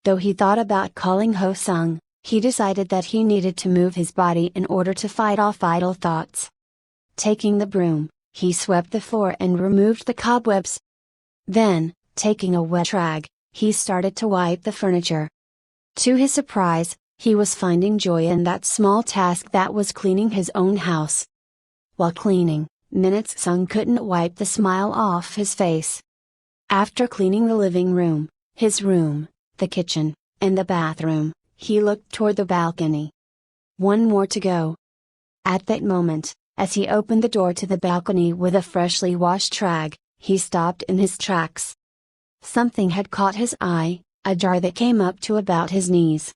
Though he thought about calling Ho-sung, he decided that he needed to move his body in order to fight off idle thoughts. Taking the broom, he swept the floor and removed the cobwebs. Then, taking a wet rag, he started to wipe the furniture. To his surprise, he was finding joy in that small task that was cleaning his own house. While cleaning, Minute-sung couldn't wipe the smile off his face. After cleaning the living room, his room, the kitchen, and the bathroom, he looked toward the balcony. One more to go. At that moment, as he opened the door to the balcony with a freshly washed rag, he stopped in his tracks. Something had caught his eye, a jar that came up to about his knees.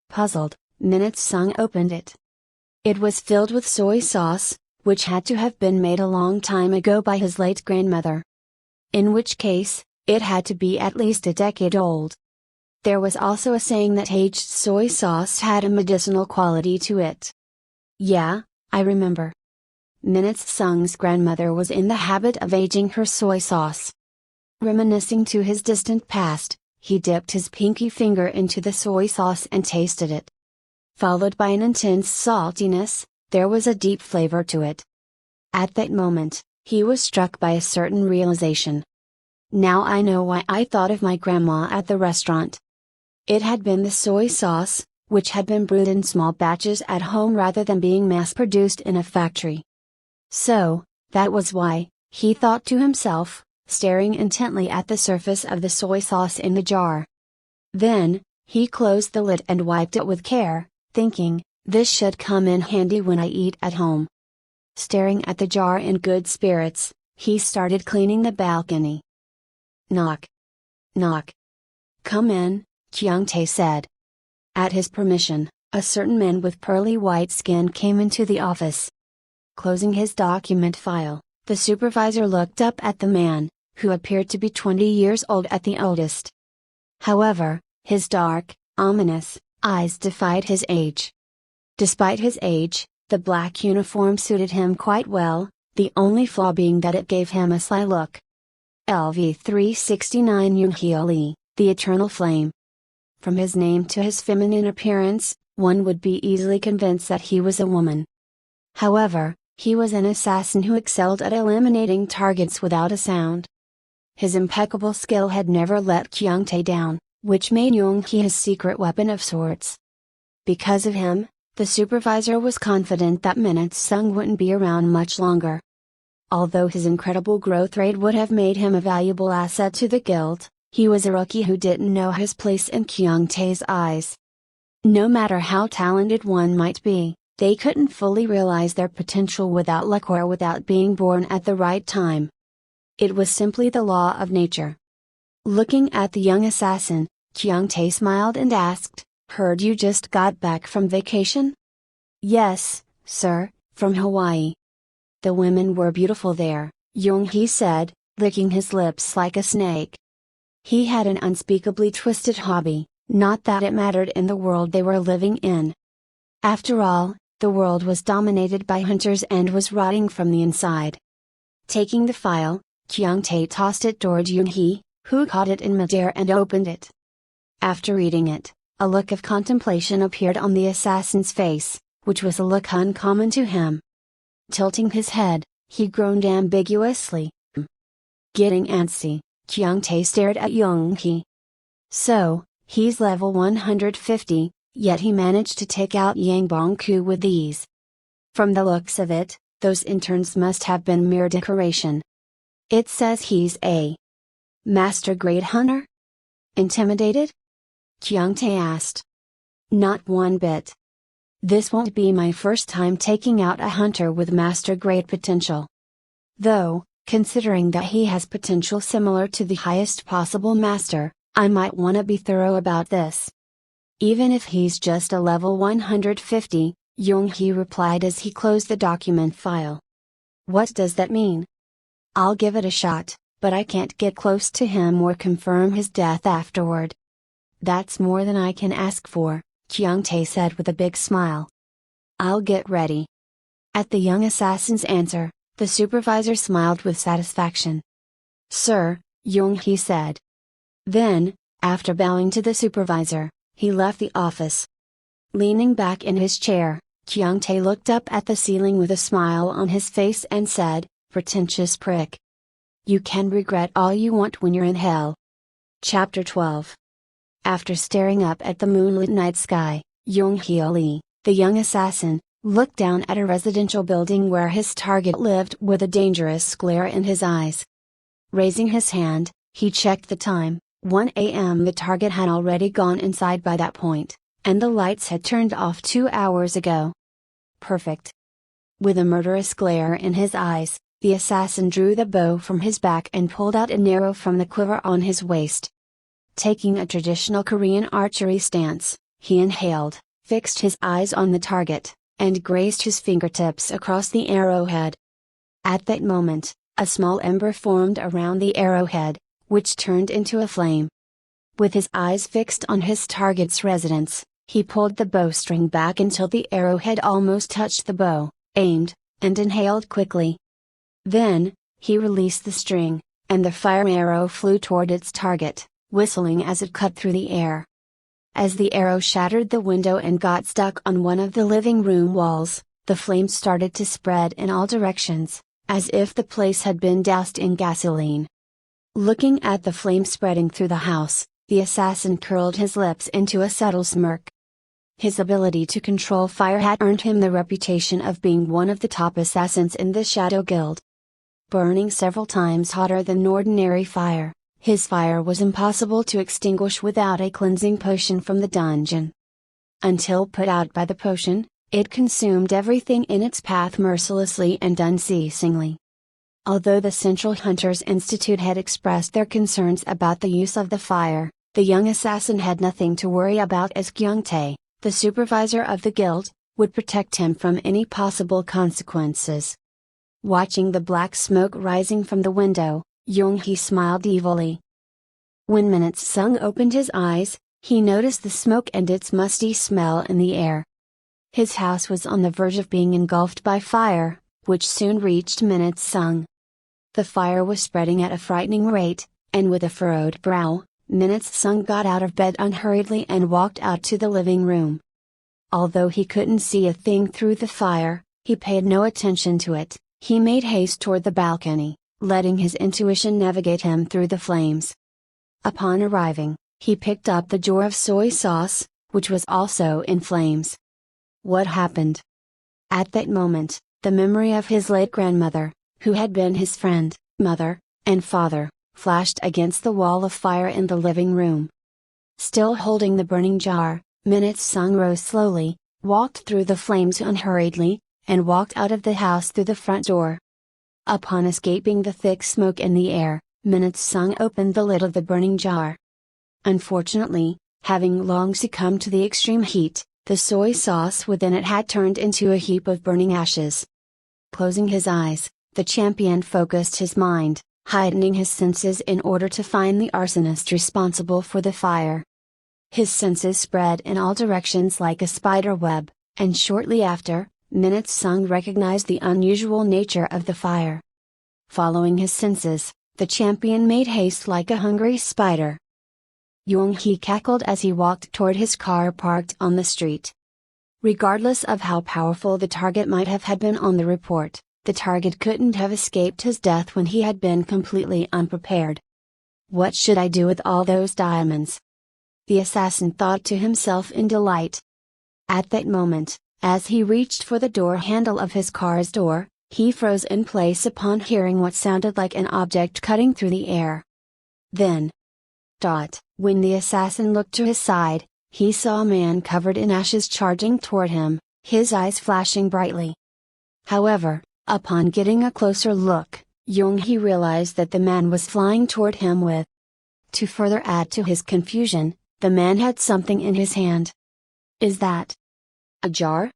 Puzzled, Minute-sung opened it. It was filled with soy sauce, which had to have been made a long time ago by his late grandmother. In which case, it had to be at least a decade old. There was also a saying that aged soy sauce had a medicinal quality to it. Yeah, I remember. Minutes Sung's grandmother was in the habit of aging her soy sauce. Reminiscing to his distant past, he dipped his pinky finger into the soy sauce and tasted it. Followed by an intense saltiness, there was a deep flavor to it. At that moment, he was struck by a certain realization. Now I know why I thought of my grandma at the restaurant. It had been the soy sauce, which had been brewed in small batches at home rather than being mass-produced in a factory. So, that was why, he thought to himself, staring intently at the surface of the soy sauce in the jar. Then, he closed the lid and wiped it with care, thinking, this should come in handy when I eat at home. Staring at the jar in good spirits, he started cleaning the balcony. Knock. Knock. Come in, Kyung-tae said. At his permission, a certain man with pearly white skin came into the office. Closing his document file, the supervisor looked up at the man, who appeared to be 20 years old at the oldest. However, his dark, ominous eyes defied his age. Despite his age, the black uniform suited him quite well, the only flaw being that it gave him a sly look. LV-369 Yoon-hee Lee, the Eternal Flame. From his name to his feminine appearance, one would be easily convinced that he was a woman. However, he was an assassin who excelled at eliminating targets without a sound. His impeccable skill had never let Kyung-tae down, which made Yoon-hee his secret weapon of sorts. Because of him, the supervisor was confident that Minutes Sung wouldn't be around much longer. Although his incredible growth rate would have made him a valuable asset to the guild, he was a rookie who didn't know his place in Kyung-tae's eyes. No matter how talented one might be, they couldn't fully realize their potential without luck or without being born at the right time. It was simply the law of nature. Looking at the young assassin, Kyung-tae smiled and asked, "Heard you just got back from vacation?" "Yes, sir, from Hawaii." "The women were beautiful there," Yoon-hee said, licking his lips like a snake. He had an unspeakably twisted hobby, not that it mattered in the world they were living in. After all, the world was dominated by hunters and was rotting from the inside. Taking the file, Kyung-tae tossed it toward Yoon-hee, who caught it in midair and opened it. After reading it, a look of contemplation appeared on the assassin's face, which was a look uncommon to him. Tilting his head, he groaned ambiguously. Getting antsy, Kyung-tae stared at Yoon-hee. So, he's level 150, yet he managed to take out Yangbong-ku with ease. From the looks of it, those interns must have been mere decoration. It says he's a master grade hunter? Intimidated? Kyung-tae asked. Not one bit. This won't be my first time taking out a hunter with master grade potential. Though, considering that he has potential similar to the highest possible master, I might wanna be thorough about this. Even if he's just a level 150, Yoon-hee replied as he closed the document file. What does that mean? I'll give it a shot, but I can't get close to him or confirm his death afterward. That's more than I can ask for, Kyung-tae said with a big smile. I'll get ready. At the young assassin's answer, the supervisor smiled with satisfaction. Sir, Yoon-hee said. Then, after bowing to the supervisor, he left the office. Leaning back in his chair, Kyung-tae looked up at the ceiling with a smile on his face and said, "Pretentious prick. You can regret all you want when you're in hell." Chapter 12. After staring up at the moonlit night sky, Yoon-hee Lee, the young assassin, looked down at a residential building where his target lived with a dangerous glare in his eyes. Raising his hand, he checked the time. 1 a.m. The target had already gone inside by that point, and the lights had turned off 2 hours ago. Perfect. With a murderous glare in his eyes, the assassin drew the bow from his back and pulled out an arrow from the quiver on his waist. Taking a traditional Korean archery stance, he inhaled, fixed his eyes on the target, and grazed his fingertips across the arrowhead. At that moment, a small ember formed around the arrowhead, which turned into a flame. With his eyes fixed on his target's residence, he pulled the bowstring back until the arrowhead almost touched the bow, aimed, and inhaled quickly. Then, he released the string, and the fire arrow flew toward its target, whistling as it cut through the air. As the arrow shattered the window and got stuck on one of the living room walls, the flames started to spread in all directions, as if the place had been doused in gasoline. Looking at the flame spreading through the house, the assassin curled his lips into a subtle smirk. His ability to control fire had earned him the reputation of being one of the top assassins in the Shadow Guild. Burning several times hotter than ordinary fire, his fire was impossible to extinguish without a cleansing potion from the dungeon. Until put out by the potion, it consumed everything in its path mercilessly and unceasingly. Although the Central Hunters Institute had expressed their concerns about the use of the fire, the young assassin had nothing to worry about as Kyung-tae, the supervisor of the guild, would protect him from any possible consequences. Watching the black smoke rising from the window, Young-hee smiled evilly. When Minute-sung opened his eyes, he noticed the smoke and its musty smell in the air. His house was on the verge of being engulfed by fire, which soon reached Minute-sung. The fire was spreading at a frightening rate, and with a furrowed brow, Minute-sung got out of bed unhurriedly and walked out to the living room. Although he couldn't see a thing through the fire, he paid no attention to it. He made haste toward the balcony, letting his intuition navigate him through the flames. Upon arriving, he picked up the jar of soy sauce, which was also in flames. What happened? At that moment, the memory of his late grandmother, who had been his friend, mother, and father, flashed against the wall of fire in the living room. Still holding the burning jar, Minute-sung rose slowly, walked through the flames unhurriedly, and walked out of the house through the front door. Upon escaping the thick smoke in the air, Minute-sung opened the lid of the burning jar. Unfortunately, having long succumbed to the extreme heat, the soy sauce within it had turned into a heap of burning ashes. Closing his eyes, the champion focused his mind, heightening his senses in order to find the arsonist responsible for the fire. His senses spread in all directions like a spider web, and shortly after, Minute-sung recognized the unusual nature of the fire. Following his senses, the champion made haste like a hungry spider. Young-hee cackled as he walked toward his car parked on the street. Regardless of how powerful the target might have had been on the report, the target couldn't have escaped his death when he had been completely unprepared. What should I do with all those diamonds? The assassin thought to himself in delight. At that moment, as he reached for the door handle of his car's door, he froze in place upon hearing what sounded like an object cutting through the air. Then, when the assassin looked to his side, he saw a man covered in ashes charging toward him, his eyes flashing brightly. However, upon getting a closer look, Young-hee realized that the man was flying toward him with. To further add to his confusion, the man had something in his hand. Is that a jar?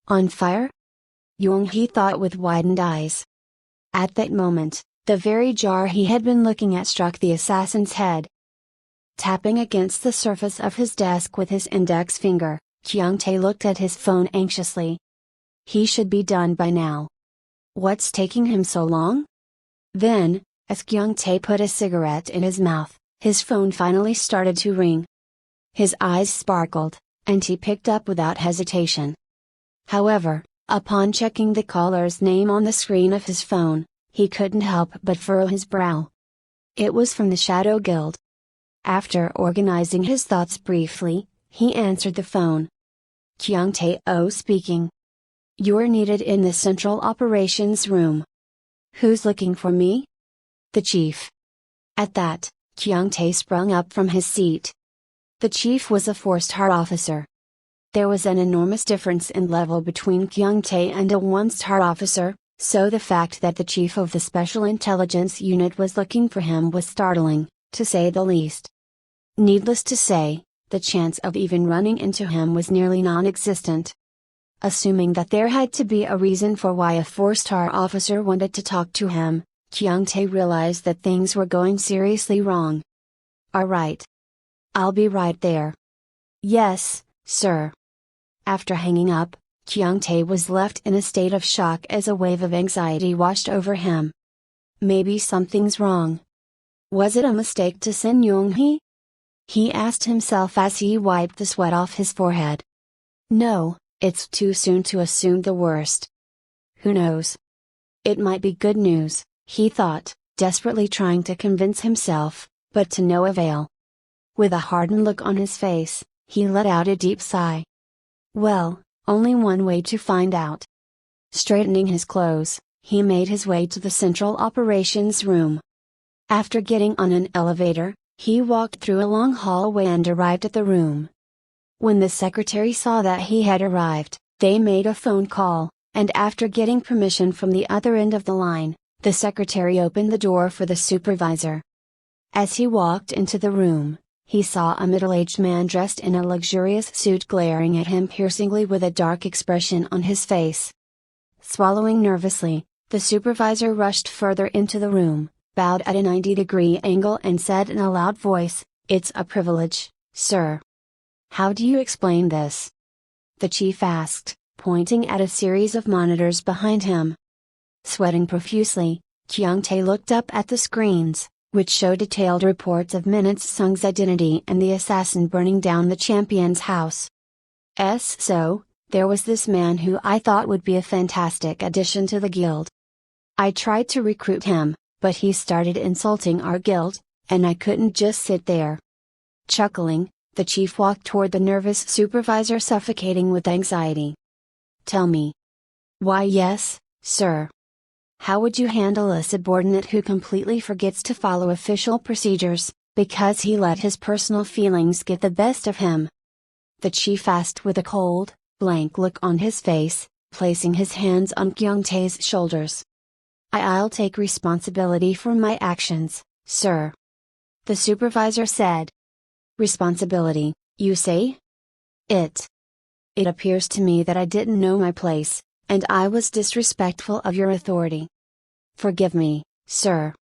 On fire? Young-hee thought with widened eyes. At that moment, the very jar he had been looking at struck the assassin's head. Tapping against the surface of his desk with his index finger, Kyung-tae looked at his phone anxiously. He should be done by now. What's taking him so long? Then, as Kyung-tae put a cigarette in his mouth, his phone finally started to ring. His eyes sparkled, and he picked up without hesitation. However, upon checking the caller's name on the screen of his phone, he couldn't help but furrow his brow. It was from the Shadow Guild. After organizing his thoughts briefly, he answered the phone. Kyung-tae speaking. You're needed in the Central Operations Room. Who's looking for me? The chief. At that, Kyung-tae sprung up from his seat. The chief was a 4-star officer. There was an enormous difference in level between Kyung-tae and a 1-star officer, so the fact that the chief of the Special Intelligence Unit was looking for him was startling, to say the least. Needless to say, the chance of even running into him was nearly non-existent. assuming that there had to be a reason for why a 4-star officer wanted to talk to him. Kyung-tae realized that things were going seriously wrong. "Alright. I'll be right there." "Yes, sir." After hanging up, Kyung-tae was left in a state of shock as a wave of anxiety washed over him. Maybe something's wrong. Was it a mistake to send Young-hee? He asked himself as he wiped the sweat off his forehead. No, it's too soon to assume the worst. Who knows? It might be good news, he thought, desperately trying to convince himself, but to no avail. With a hardened look on his face, he let out a deep sigh. Well, only one way to find out. Straightening his clothes, he made his way to the central operations room. After getting on an elevator, he walked through a long hallway and arrived at the room. When the secretary saw that he had arrived, they made a phone call, and after getting permission from the other end of the line, the secretary opened the door for the supervisor. As he walked into the room, he saw a middle-aged man dressed in a luxurious suit glaring at him piercingly with a dark expression on his face. Swallowing nervously, the supervisor rushed further into the room, bowed at a 90-degree angle and said in a loud voice, "It's a privilege, sir." "How do you explain this?" the chief asked, pointing at a series of monitors behind him. Sweating profusely, Kyung-tae looked up at the screens, which show detailed reports of Minutes Sung's identity and the assassin burning down the champion's house. So, there was this man who I thought would be a fantastic addition to the guild. I tried to recruit him, but he started insulting our guild, and I couldn't just sit there. Chuckling, the chief walked toward the nervous supervisor suffocating with anxiety. "Tell me." "Why yes, sir." "How would you handle a subordinate who completely forgets to follow official procedures, because he let his personal feelings get the best of him?" the chief asked with a cold, blank look on his face, placing his hands on Kyung-tae's shoulders. I'll take responsibility for my actions, sir," the supervisor said. "Responsibility, you say?" It appears to me that I didn't know my place, and I was disrespectful of your authority. Forgive me, sir.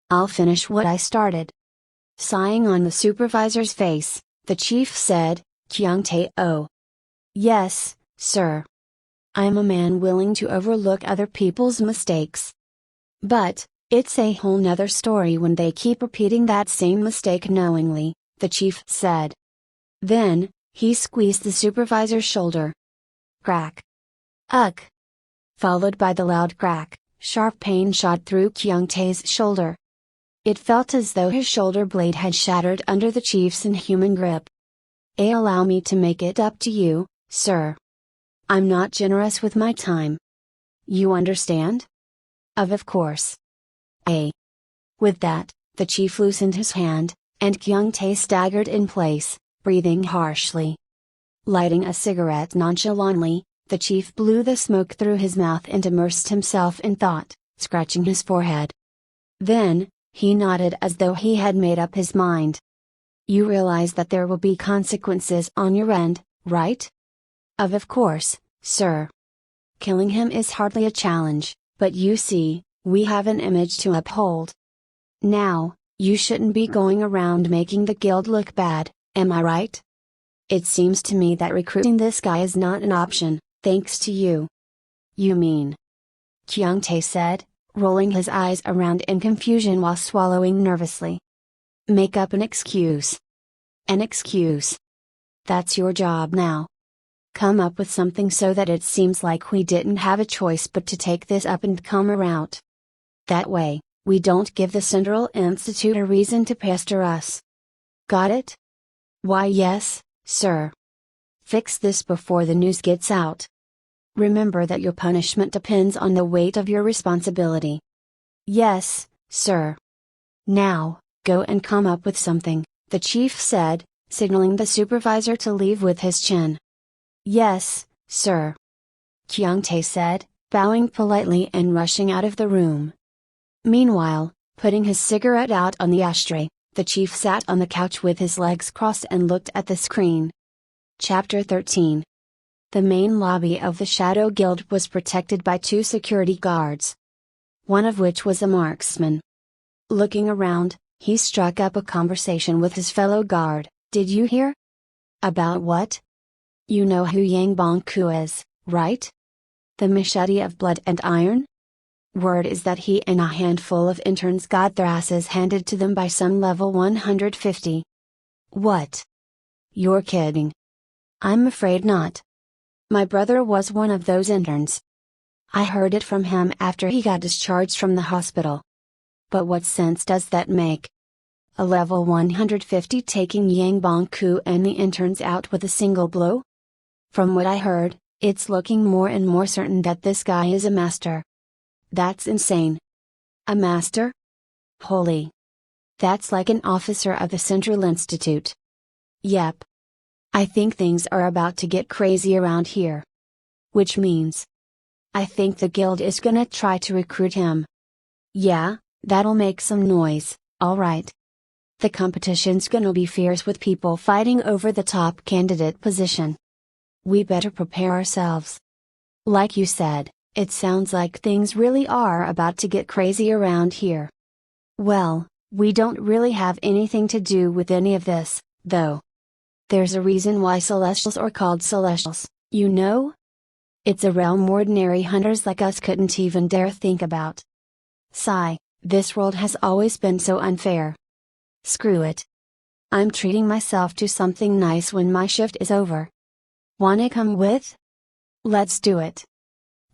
I'll finish what I started." Sighing on the supervisor's face, the chief said, "Kyung-tae, oh. Yes, sir. I'm a man willing to overlook other people's mistakes. But, it's a whole nother story when they keep repeating that same mistake knowingly," the chief said. Then, he squeezed the supervisor's shoulder. Crack. Ugh. Followed by the loud crack, sharp pain shot through Kyung-tae's shoulder. It felt as though his shoulder blade had shattered under the chief's inhuman grip. Allow me to make it up to you, sir. I'm not generous with my time. You understand? Of course. With that, the chief loosened his hand, and Kyung-tae staggered in place, breathing harshly. Lighting a cigarette nonchalantly, the chief blew the smoke through his mouth and immersed himself in thought, scratching his forehead. Then, he nodded as though he had made up his mind. "You realize that there will be consequences on your end, right?" Of course, sir. Killing him is hardly a challenge, but you see, we have an image to uphold. Now, you shouldn't be going around making the guild look bad, am I right? It seems to me that recruiting this guy is not an option, thanks to you." "You mean?" Kyung-tae said, rolling his eyes around in confusion while swallowing nervously. "Make up an excuse." "An excuse? That's your job now. Come up with something so that it seems like we didn't have a choice but to take this up and come her out. That way, we don't give the Central Institute a reason to pester us. Got it?" "Why yes, sir. Fix this before the news gets out. Remember that your punishment depends on the weight of your responsibility." "Yes, sir." "Now, go and come up with something," the chief said, signaling the supervisor to leave with his chin. "Yes, sir," Kyung-tae said, bowing politely and rushing out of the room. Meanwhile, putting his cigarette out on the ashtray, the chief sat on the couch with his legs crossed and looked at the screen. Chapter 13. The main lobby of the Shadow Guild was protected by 2 security guards, one of which was a marksman. Looking around, he struck up a conversation with his fellow guard. "Did you hear?" "About what?" "You know who Yang Bongku is, right? The machete of blood and iron? Word is that he and a handful of interns got their asses handed to them by some level 150. "What? You're kidding." "I'm afraid not. My brother was one of those interns. I heard it from him after he got discharged from the hospital." "But what sense does that make? A level 150 taking Yang Bongku and the interns out with a single blow? From what I heard, it's looking more and more certain that this guy is a master." "That's insane." "A master? Holy. That's like an officer of the Central Institute." "Yep. I think things are about to get crazy around here." "Which means?" "I think the guild is gonna try to recruit him." "Yeah, that'll make some noise, alright. The competition's gonna be fierce with people fighting over the top candidate position. We better prepare ourselves." "Like you said, it sounds like things really are about to get crazy around here." "Well, we don't really have anything to do with any of this, though. There's a reason why Celestials are called Celestials, you know? It's a realm ordinary hunters like us couldn't even dare think about. Sigh, this world has always been so unfair. Screw it. I'm treating myself to something nice when my shift is over. Wanna come with? Let's do it."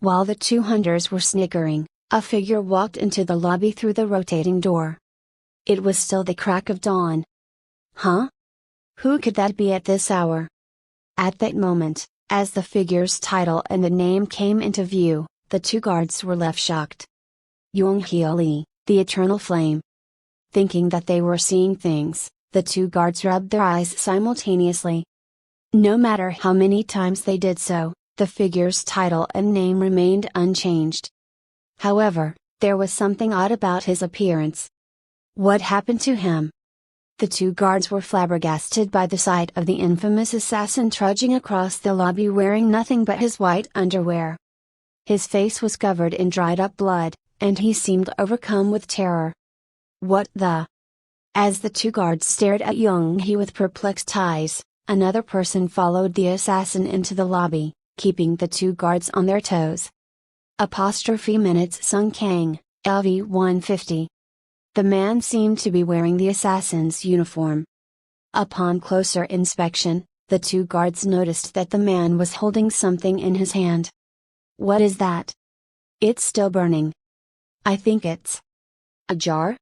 While the 2 hunters were snickering, a figure walked into the lobby through the rotating door. It was still the crack of dawn. Huh? Who could that be at this hour? At that moment, as the figure's title and the name came into view, the 2 guards were left shocked. Yonghee Li, the Eternal Flame. Thinking that they were seeing things, the 2 guards rubbed their eyes simultaneously. No matter how many times they did so, the figure's title and name remained unchanged. However, there was something odd about his appearance. What happened to him? The 2 guards were flabbergasted by the sight of the infamous assassin trudging across the lobby wearing nothing but his white underwear. His face was covered in dried up blood, and he seemed overcome with terror. What the? As the 2 guards stared at Yonghee with perplexed eyes, another person followed the assassin into the lobby, keeping the 2 guards on their toes. Minutes Sung Kang, LV 150. The man seemed to be wearing the assassin's uniform. Upon closer inspection, the 2 guards noticed that the man was holding something in his hand. "What is that?" "It's still burning. I think it's a jar?"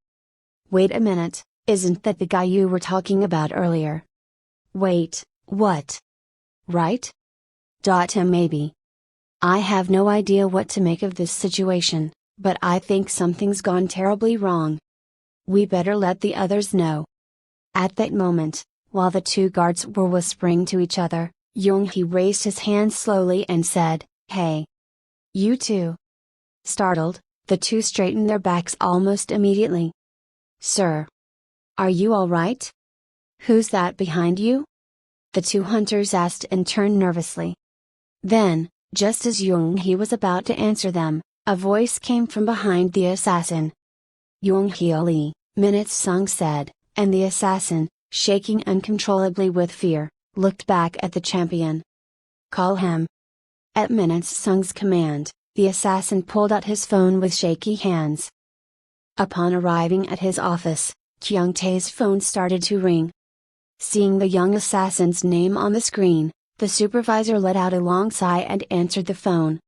"Wait a minute, isn't that the guy you were talking about earlier?" "Wait, what?" "Right? Him maybe. I have no idea what to make of this situation, but I think something's gone terribly wrong. We better let the others know." At that moment, while the 2 guards were whispering to each other, Yonghee raised his hand slowly and said, "Hey! You two!" Startled, the 2 straightened their backs almost immediately. "Sir! Are you alright? Who's that behind you?" the 2 hunters asked in turn nervously. Then, just as Yonghee was about to answer them, a voice came from behind the assassin. "Yonghee Li," Minutes Sung said, and the assassin, shaking uncontrollably with fear, looked back at the champion. "Call him." At Minutes Sung's command, the assassin pulled out his phone with shaky hands. Upon arriving at his office, Kyung Tae's phone started to ring. Seeing the young assassin's name on the screen, the supervisor let out a long sigh and answered the phone.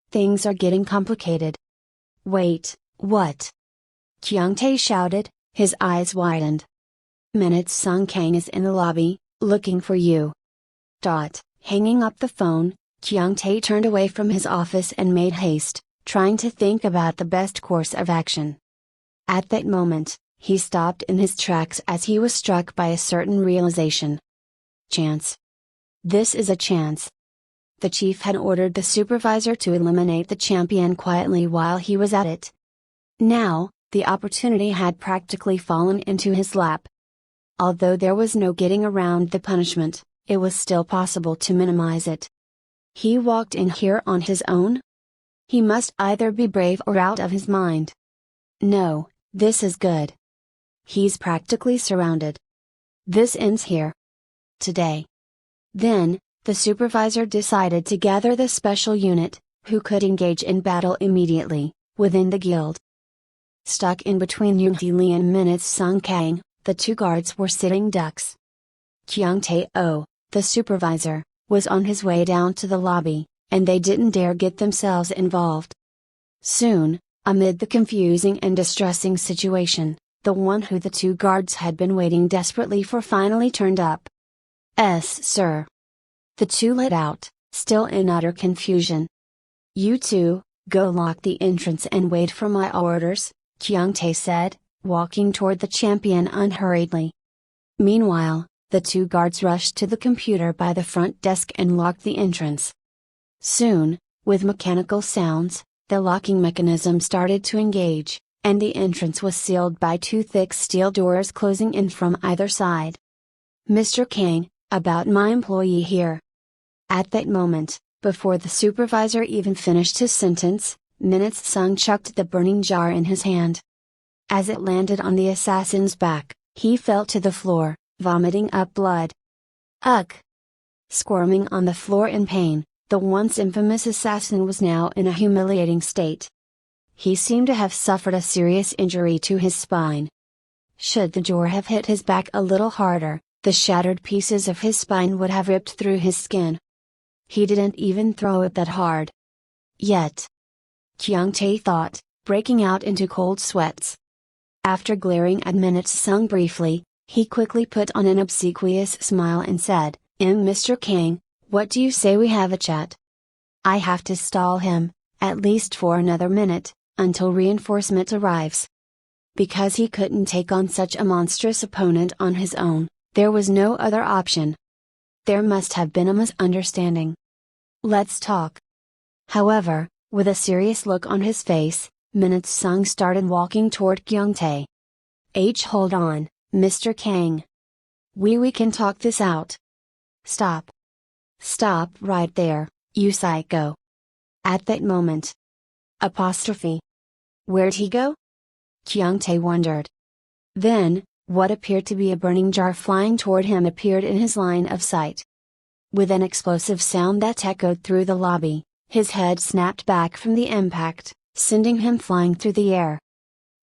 "Things are getting complicated." "Wait, what?" Kyung Tae shouted, his eyes widened. "Minutes Sung Kang is in the lobby, looking for you." Hanging up the phone, Kyung Tae turned away from his office and made haste, trying to think about the best course of action. At that moment, he stopped in his tracks as he was struck by a certain realization. Chance. This is a chance. The chief had ordered the supervisor to eliminate the champion quietly while he was at it. Now, the opportunity had practically fallen into his lap. Although there was no getting around the punishment, it was still possible to minimize it. He walked in here on his own? He must either be brave or out of his mind. No, this is good. He's practically surrounded. This ends here. Today. Then, the supervisor decided to gather the special unit, who could engage in battle immediately, within the guild. Stuck in between Li and Minutes Sung Kang, the two guards were sitting ducks. Kyung Tae-oh, the supervisor, was on his way down to the lobby, and they didn't dare get themselves involved. Soon, amid the confusing and distressing situation, the one who the two guards had been waiting desperately for finally turned up. Sir. The two let out, still in utter confusion. You two, go lock the entrance and wait for my orders, Kyung Tae said, walking toward the champion unhurriedly. Meanwhile, the two guards rushed to the computer by the front desk and locked the entrance. Soon, with mechanical sounds, the locking mechanism started to engage, and the entrance was sealed by two thick steel doors closing in from either side. Mr. Kang, about my employee here. At that moment, before the supervisor even finished his sentence, Minutes Sung chucked the burning jar in his hand. As it landed on the assassin's back, he fell to the floor, vomiting up blood. Ugh! Squirming on the floor in pain, the once infamous assassin was now in a humiliating state. He seemed to have suffered a serious injury to his spine. Should the jar have hit his back a little harder, the shattered pieces of his spine would have ripped through his skin. He didn't even throw it that hard. Yet. Kyung Tae thought, breaking out into cold sweats. After glaring at Minutes Sung briefly, he quickly put on an obsequious smile and said, Mr. Kang, what do you say we have a chat? I have to stall him, at least for another minute, until reinforcement arrives. Because he couldn't take on such a monstrous opponent on his own, there was no other option. There must have been a misunderstanding. Let's talk. However, with a serious look on his face, Minutes Sung started walking toward Kyung Tae. Hold on, Mr. Kang. We can talk this out. Stop. Stop right there, you psycho. At that moment. Apostrophe. Where'd he go? Kyung Tae wondered. Then, what appeared to be a burning jar flying toward him appeared in his line of sight. With an explosive sound that echoed through the lobby, his head snapped back from the impact, sending him flying through the air.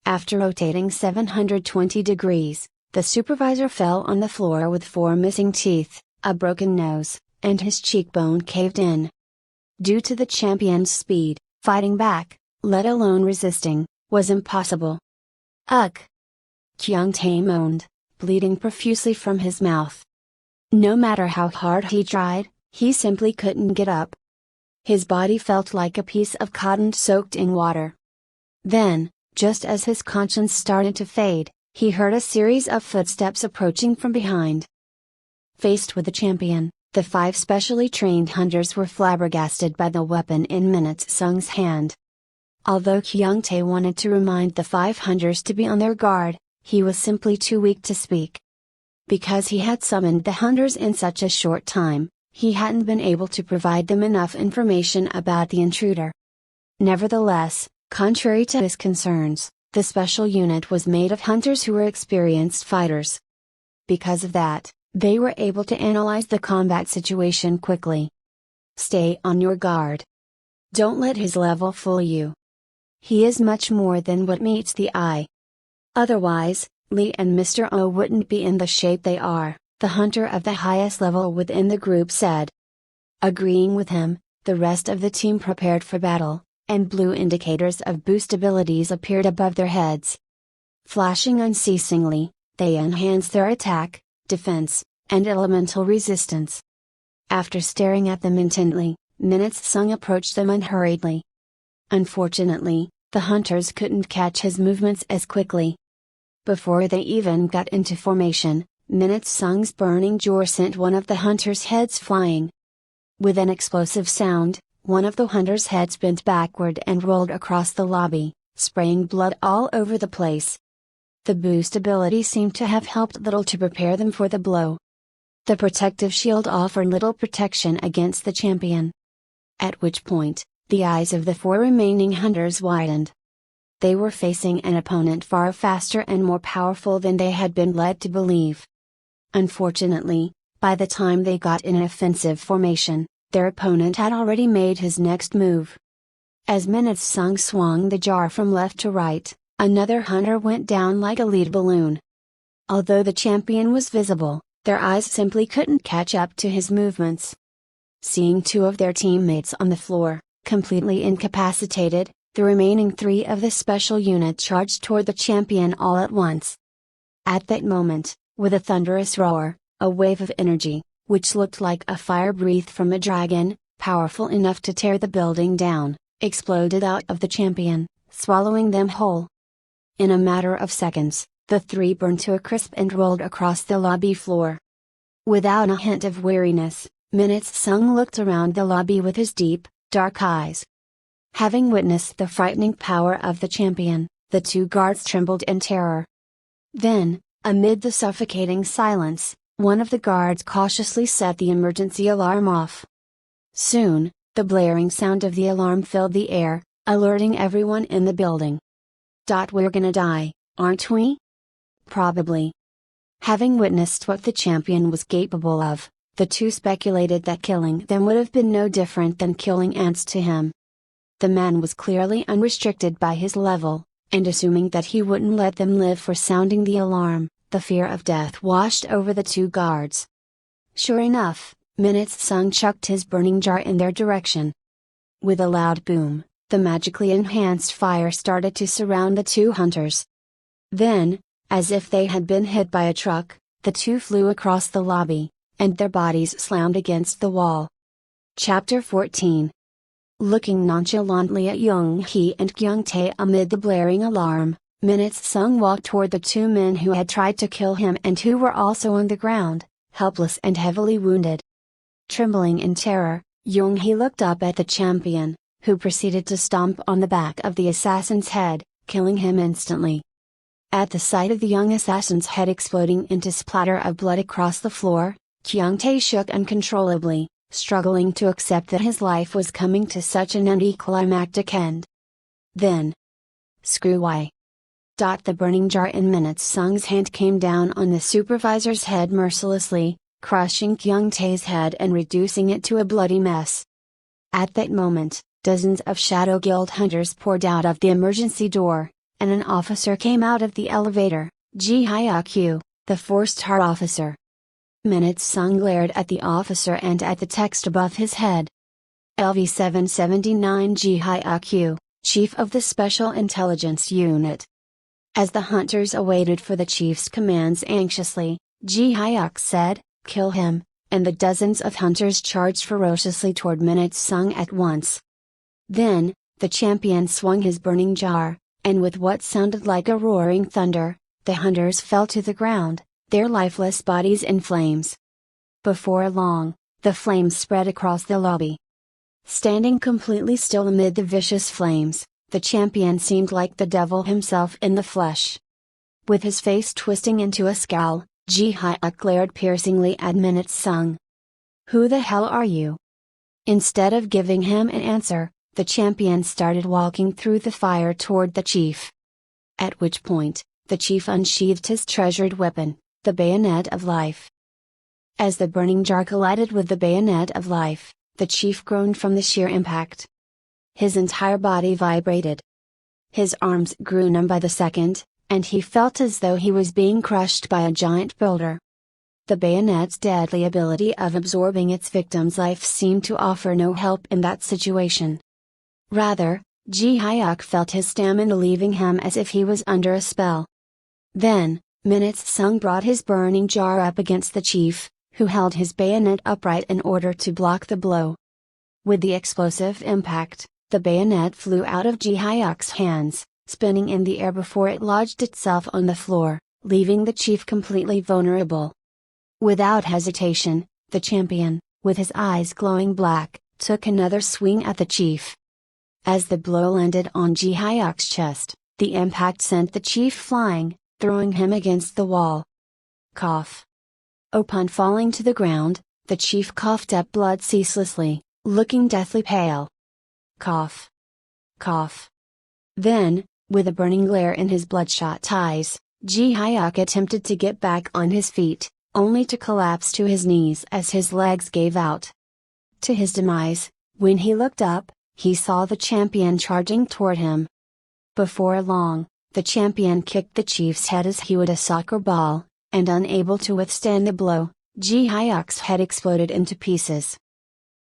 After rotating 720 degrees, the supervisor fell on the floor with 4 missing teeth, a broken nose, and his cheekbone caved in. Due to the champion's speed, fighting back, let alone resisting, was impossible. Ugh! Kyung Tae moaned, bleeding profusely from his mouth. No matter how hard he tried, he simply couldn't get up. His body felt like a piece of cotton soaked in water. Then, just as his conscience started to fade, he heard a series of footsteps approaching from behind. Faced with the champion, the 5 specially trained hunters were flabbergasted by the weapon in Minutes Sung's hand. Although Kyung Tae wanted to remind the 5 hunters to be on their guard, he was simply too weak to speak. Because he had summoned the hunters in such a short time, he hadn't been able to provide them enough information about the intruder. Nevertheless, contrary to his concerns, the special unit was made of hunters who were experienced fighters. Because of that, they were able to analyze the combat situation quickly. Stay on your guard. Don't let his level fool you. He is much more than what meets the eye. Otherwise, Lee and Mr. O wouldn't be in the shape they are, the hunter of the highest level within the group said. Agreeing with him, the rest of the team prepared for battle, and blue indicators of boost abilities appeared above their heads. Flashing unceasingly, they enhanced their attack, defense, and elemental resistance. After staring at them intently, Minutes Sung approached them unhurriedly. Unfortunately, the hunters couldn't catch his movements as quickly. Before they even got into formation, Minutes Sung's burning jar sent one of the hunters' heads flying. With an explosive sound, one of the hunters' heads bent backward and rolled across the lobby, spraying blood all over the place. The boost ability seemed to have helped little to prepare them for the blow. The protective shield offered little protection against the champion. At which point, the eyes of the four remaining hunters widened. They were facing an opponent far faster and more powerful than they had been led to believe. Unfortunately, by the time they got in an offensive formation, their opponent had already made his next move. As Minutes Sung swung the jar from left to right, another hunter went down like a lead balloon. Although the champion was visible, their eyes simply couldn't catch up to his movements. Seeing two of their teammates on the floor, completely incapacitated, the remaining three of the special unit charged toward the champion all at once. At that moment, with a thunderous roar, a wave of energy, which looked like a fire breathed from a dragon, powerful enough to tear the building down, exploded out of the champion, swallowing them whole. In a matter of seconds, the three burned to a crisp and rolled across the lobby floor. Without a hint of weariness, Minutes Sung looked around the lobby with his deep, dark eyes. Having witnessed the frightening power of the champion, the two guards trembled in terror. Then, amid the suffocating silence, one of the guards cautiously set the emergency alarm off. Soon, the blaring sound of the alarm filled the air, alerting everyone in the building. "We're gonna die, aren't we?" "Probably." Having witnessed what the champion was capable of, the two speculated that killing them would have been no different than killing ants to him. The man was clearly unrestricted by his level, and assuming that he wouldn't let them live for sounding the alarm, the fear of death washed over the two guards. Sure enough, Minutes Sung chucked his burning jar in their direction. With a loud boom, the magically enhanced fire started to surround the two hunters. Then, as if they had been hit by a truck, the two flew across the lobby, and their bodies slammed against the wall. Chapter 14. Looking nonchalantly at Young Hee and Kyung Tae amid the blaring alarm, Minutes Sung walked toward the two men who had tried to kill him and who were also on the ground, helpless and heavily wounded. Trembling in terror, Young Hee looked up at the champion, who proceeded to stomp on the back of the assassin's head, killing him instantly. At the sight of the young assassin's head exploding into splatter of blood across the floor, Kyung Tae shook uncontrollably, struggling to accept that his life was coming to such an anticlimactic end. Then, "Screw why." The burning jar in Minutes Sung's hand came down on the supervisor's head mercilessly, crushing Kyung Tae's head and reducing it to a bloody mess. At that moment, dozens of Shadow Guild hunters poured out of the emergency door, and an officer came out of the elevator, Ji Hyuk, the 4-star officer. Minutes Sung glared at the officer and at the text above his head. LV 779 Ji Hyuk, Chief of the Special Intelligence Unit. As the hunters awaited for the chief's commands anxiously, Ji Hyuk said, "Kill him," and the dozens of hunters charged ferociously toward Minutes Sung at once. Then, the champion swung his burning jar, and with what sounded like a roaring thunder, the hunters fell to the ground, their lifeless bodies in flames. Before long, the flames spread across the lobby. Standing completely still amid the vicious flames, the champion seemed like the devil himself in the flesh. With his face twisting into a scowl, Ji Hyuk glared piercingly at Minutes Sung. "Who the hell are you?" Instead of giving him an answer, the champion started walking through the fire toward the chief. At which point, the chief unsheathed his treasured weapon, the bayonet of life. As the burning jar collided with the bayonet of life, the chief groaned from the sheer impact. His entire body vibrated. His arms grew numb by the second, and he felt as though he was being crushed by a giant boulder. The bayonet's deadly ability of absorbing its victim's life seemed to offer no help in that situation. Rather, Ji Hyuk felt his stamina leaving him as if he was under a spell. Then, Minutes Sung brought his burning jar up against the chief, who held his bayonet upright in order to block the blow. With the explosive impact, the bayonet flew out of Ji Hyuk's hands, spinning in the air before it lodged itself on the floor, leaving the chief completely vulnerable. Without hesitation, the champion, with his eyes glowing black, took another swing at the chief. As the blow landed on Ji Hyuk's chest, the impact sent the chief flying, throwing him against the wall. Cough. Upon falling to the ground, the chief coughed up blood ceaselessly, looking deathly pale. Cough. Cough. Then, with a burning glare in his bloodshot eyes, Ji Hyuk attempted to get back on his feet, only to collapse to his knees as his legs gave out. To his demise, when he looked up, he saw the champion charging toward him. Before long, the champion kicked the chief's head as he would a soccer ball, and unable to withstand the blow, Ji Hyuk's head exploded into pieces.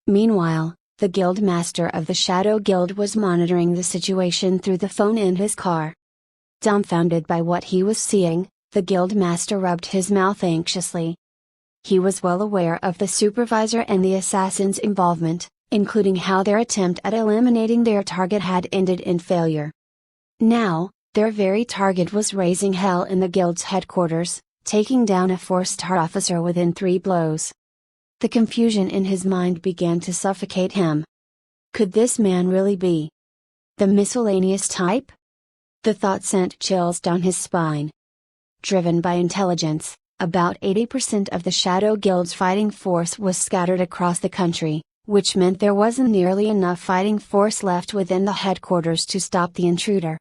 Meanwhile, the guild master of the Shadow Guild was monitoring the situation through the phone in his car. Dumbfounded by what he was seeing, the guild master rubbed his mouth anxiously. He was well aware of the supervisor and the assassin's involvement, including how their attempt at eliminating their target had ended in failure. Now, their very target was raising hell in the guild's headquarters, taking down a 4-star officer within 3 blows. The confusion in his mind began to suffocate him. Could this man really be the miscellaneous type? The thought sent chills down his spine. Driven by intelligence, about 80% of the Shadow Guild's fighting force was scattered across the country, which meant there wasn't nearly enough fighting force left within the headquarters to stop the intruder.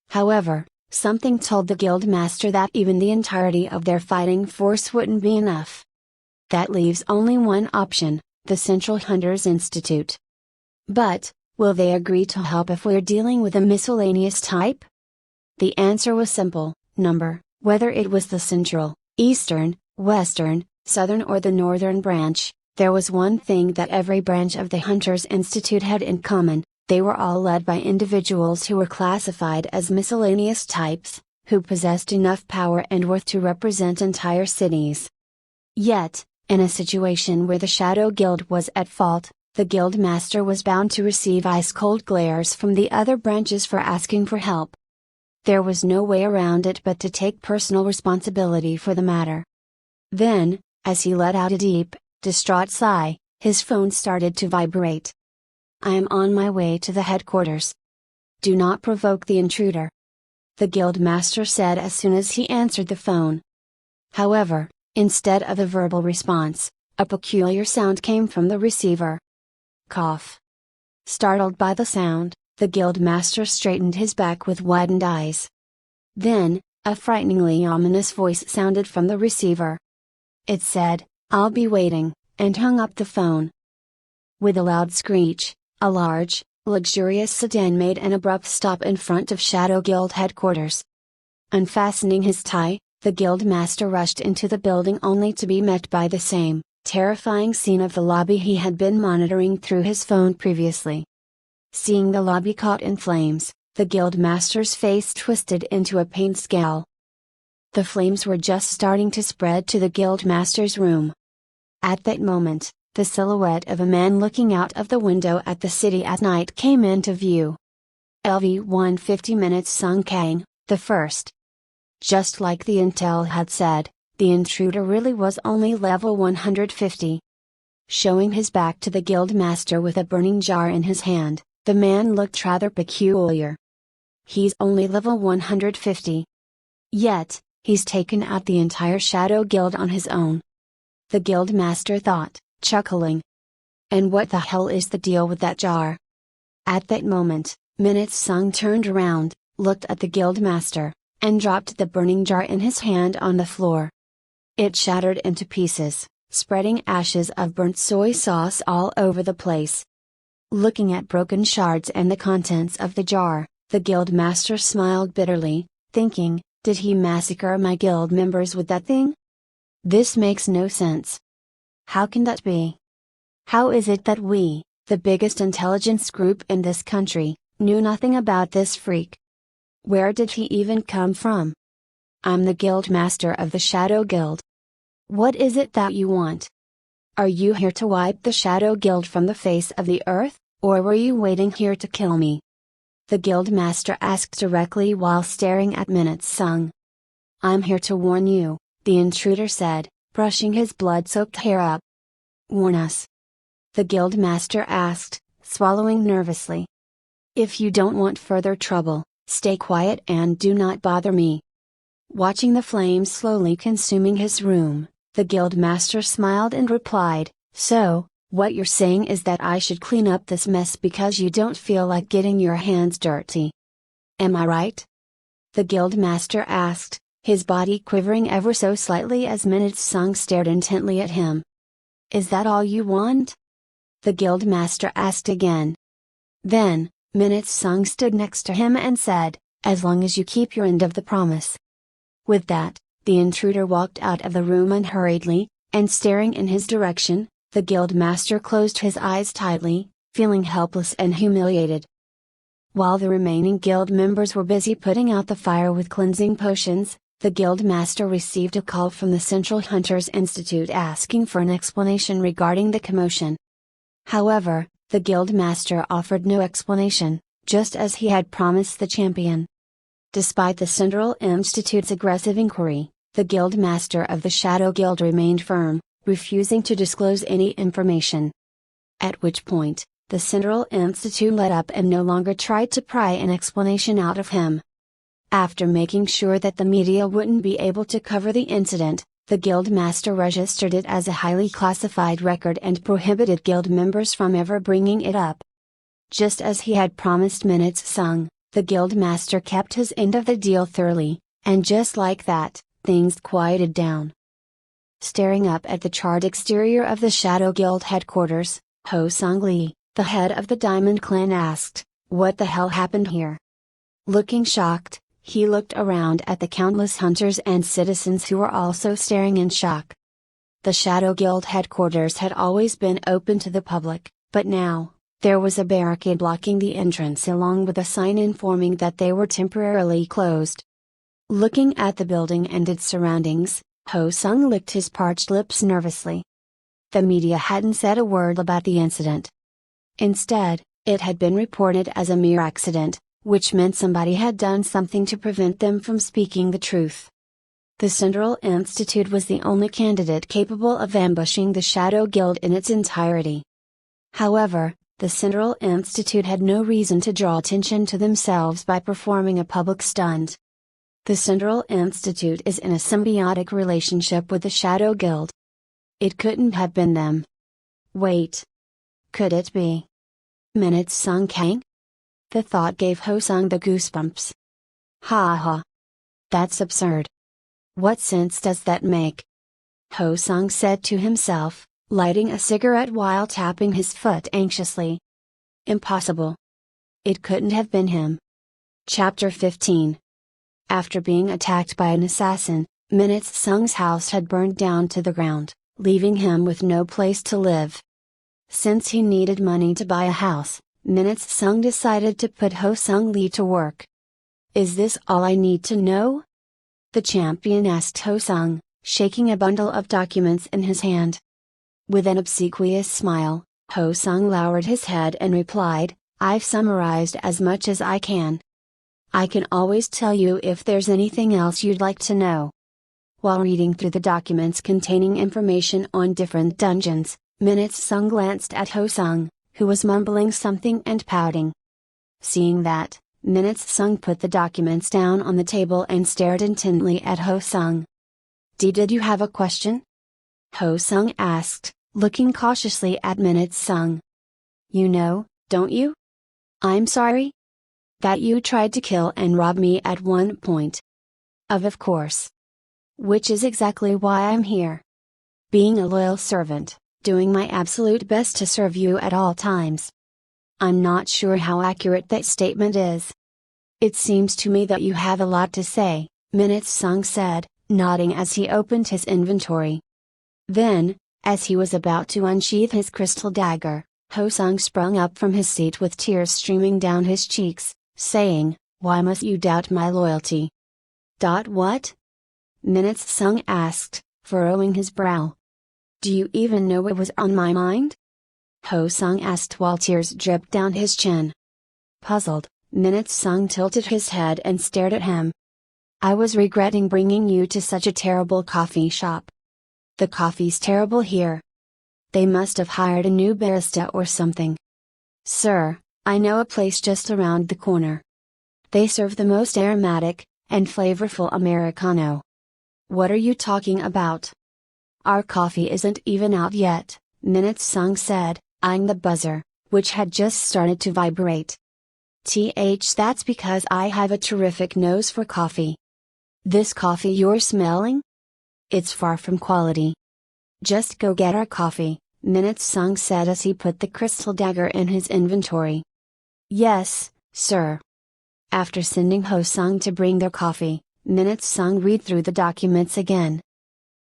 However, something told the guild master that even the entirety of their fighting force wouldn't be enough. That leaves only one option, the Central Hunters Institute. But, will they agree to help if we're dealing with a miscellaneous type? The answer was simple, number, whether it was the Central, Eastern, Western, Southern or the Northern branch, there was one thing that every branch of the Hunters Institute had in common. They were all led by individuals who were classified as miscellaneous types, who possessed enough power and worth to represent entire cities. Yet, in a situation where the Shadow Guild was at fault, the guild master was bound to receive ice-cold glares from the other branches for asking for help. There was no way around it but to take personal responsibility for the matter. Then, as he let out a deep, distraught sigh, his phone started to vibrate. "I am on my way to the headquarters. Do not provoke the intruder," the guild master said as soon as he answered the phone. However, instead of a verbal response, a peculiar sound came from the receiver. Cough. Startled by the sound, the guild master straightened his back with widened eyes. Then, a frighteningly ominous voice sounded from the receiver. It said, "I'll be waiting," and hung up the phone. With a loud screech, a large, luxurious sedan made an abrupt stop in front of Shadow Guild headquarters. Unfastening his tie, the guild master rushed into the building only to be met by the same, terrifying scene of the lobby he had been monitoring through his phone previously. Seeing the lobby caught in flames, the guild master's face twisted into a pained scowl. The flames were just starting to spread to the guild master's room. At that moment, the silhouette of a man looking out of the window at the city at night came into view. LV-150 minutes Sung Kang, the first. Just like the intel had said, the intruder really was only level 150. Showing his back to the guild master with a burning jar in his hand, the man looked rather peculiar. He's only level 150. Yet, he's taken out the entire Shadow Guild on his own. The guild master thought, chuckling. And what the hell is the deal with that jar? At that moment, Minutes Sung turned around, looked at the guild master, and dropped the burning jar in his hand on the floor. It shattered into pieces, spreading ashes of burnt soy sauce all over the place. Looking at broken shards and the contents of the jar, the guild master smiled bitterly, thinking, did he massacre my guild members with that thing? This makes no sense. How can that be? How is it that we, the biggest intelligence group in this country, knew nothing about this freak? Where did he even come from? I'm the guild master of the Shadow Guild. What is it that you want? Are you here to wipe the Shadow Guild from the face of the earth, or were you waiting here to kill me? The guild master asked directly while staring at Minutes Sung. I'm here to warn you, the intruder said, brushing his blood-soaked hair up. Warn us? The guild master asked, swallowing nervously. If you don't want further trouble, stay quiet and do not bother me. Watching the flames slowly consuming his room, the guild master smiled and replied, so, What you're saying is that I should clean up this mess because you don't feel like getting your hands dirty. Am I right? The guildmaster asked, his body quivering ever so slightly as Minute Sung stared intently at him. Is that all you want? The guildmaster asked again. Then, Minute Sung stood next to him and said, as long as you keep your end of the promise. With that, the intruder walked out of the room unhurriedly, and staring in his direction, the guildmaster closed his eyes tightly, feeling helpless and humiliated. While the remaining guild members were busy putting out the fire with cleansing potions, the guildmaster received a call from the Central Hunters Institute asking for an explanation regarding the commotion. However, the guildmaster offered no explanation, just as he had promised the champion. Despite the Central Institute's aggressive inquiry, the guildmaster of the Shadow Guild remained firm, refusing to disclose any information. At which point, the Central Institute let up and no longer tried to pry an explanation out of him. After making sure that the media wouldn't be able to cover the incident, the guildmaster registered it as a highly classified record and prohibited guild members from ever bringing it up. Just as he had promised Minute Sung, the guildmaster kept his end of the deal thoroughly, and just like that, things quieted down. Staring up at the charred exterior of the Shadow Guild headquarters, Ho Sung Lee, the head of the Diamond Clan, asked, "What the hell happened here?" Looking shocked, he looked around at the countless hunters and citizens who were also staring in shock. The Shadow Guild headquarters had always been open to the public, but now, there was a barricade blocking the entrance along with a sign informing that they were temporarily closed. Looking at the building and its surroundings, Ho Sung licked his parched lips nervously. The media hadn't said a word about the incident. Instead, it had been reported as a mere accident, which meant somebody had done something to prevent them from speaking the truth. The Central Institute was the only candidate capable of ambushing the Shadow Guild in its entirety. However, the Central Institute had no reason to draw attention to themselves by performing a public stunt. The Central Institute is in a symbiotic relationship with the Shadow Guild. It couldn't have been them. Wait. Could it be Minute Sung Kang? The thought gave Ho Sung the goosebumps. Ha ha. That's absurd. What sense does that make? Ho Sung said to himself, lighting a cigarette while tapping his foot anxiously. Impossible. It couldn't have been him. Chapter 15. After being attacked by an assassin, Minute Sung's house had burned down to the ground, leaving him with no place to live. Since he needed money to buy a house, Minute Sung decided to put Ho Sung Lee to work. Is this all I need to know? The champion asked Ho Sung, shaking a bundle of documents in his hand. With an obsequious smile, Ho Sung lowered his head and replied, I've summarized as much as I can. I can always tell you if there's anything else you'd like to know. While reading through the documents containing information on different dungeons, Minute Sung glanced at Ho Sung, who was mumbling something and pouting. Seeing that, Minute Sung put the documents down on the table and stared intently at Ho Sung. Did you have a question? Ho Sung asked, looking cautiously at Minute Sung. You know, don't you? I'm sorry? That you tried to kill and rob me at one point. Of course. Which is exactly why I'm here. Being a loyal servant, doing my absolute best to serve you at all times. I'm not sure how accurate that statement is. It seems to me that you have a lot to say, Minute Sung said, nodding as he opened his inventory. Then, as he was about to unsheath his crystal dagger, Ho Sung sprung up from his seat with tears streaming down his cheeks, saying, Why must you doubt my loyalty? What? Minute Sung asked, furrowing his brow. Do you even know what was on my mind? Ho Sung asked while tears dripped down his chin. Puzzled, Minute Sung tilted his head and stared at him. I was regretting bringing you to such a terrible coffee shop. The coffee's terrible here. They must have hired a new barista or something. Sir, I know a place just around the corner. They serve the most aromatic and flavorful Americano. What are you talking about? Our coffee isn't even out yet, Minute-sung said, eyeing the buzzer, which had just started to vibrate. That's because I have a terrific nose for coffee. This coffee you're smelling? It's far from quality. Just go get our coffee, Minute-sung said as he put the crystal dagger in his inventory. Yes, sir. After sending Ho-sung to bring their coffee, Minute-sung read through the documents again.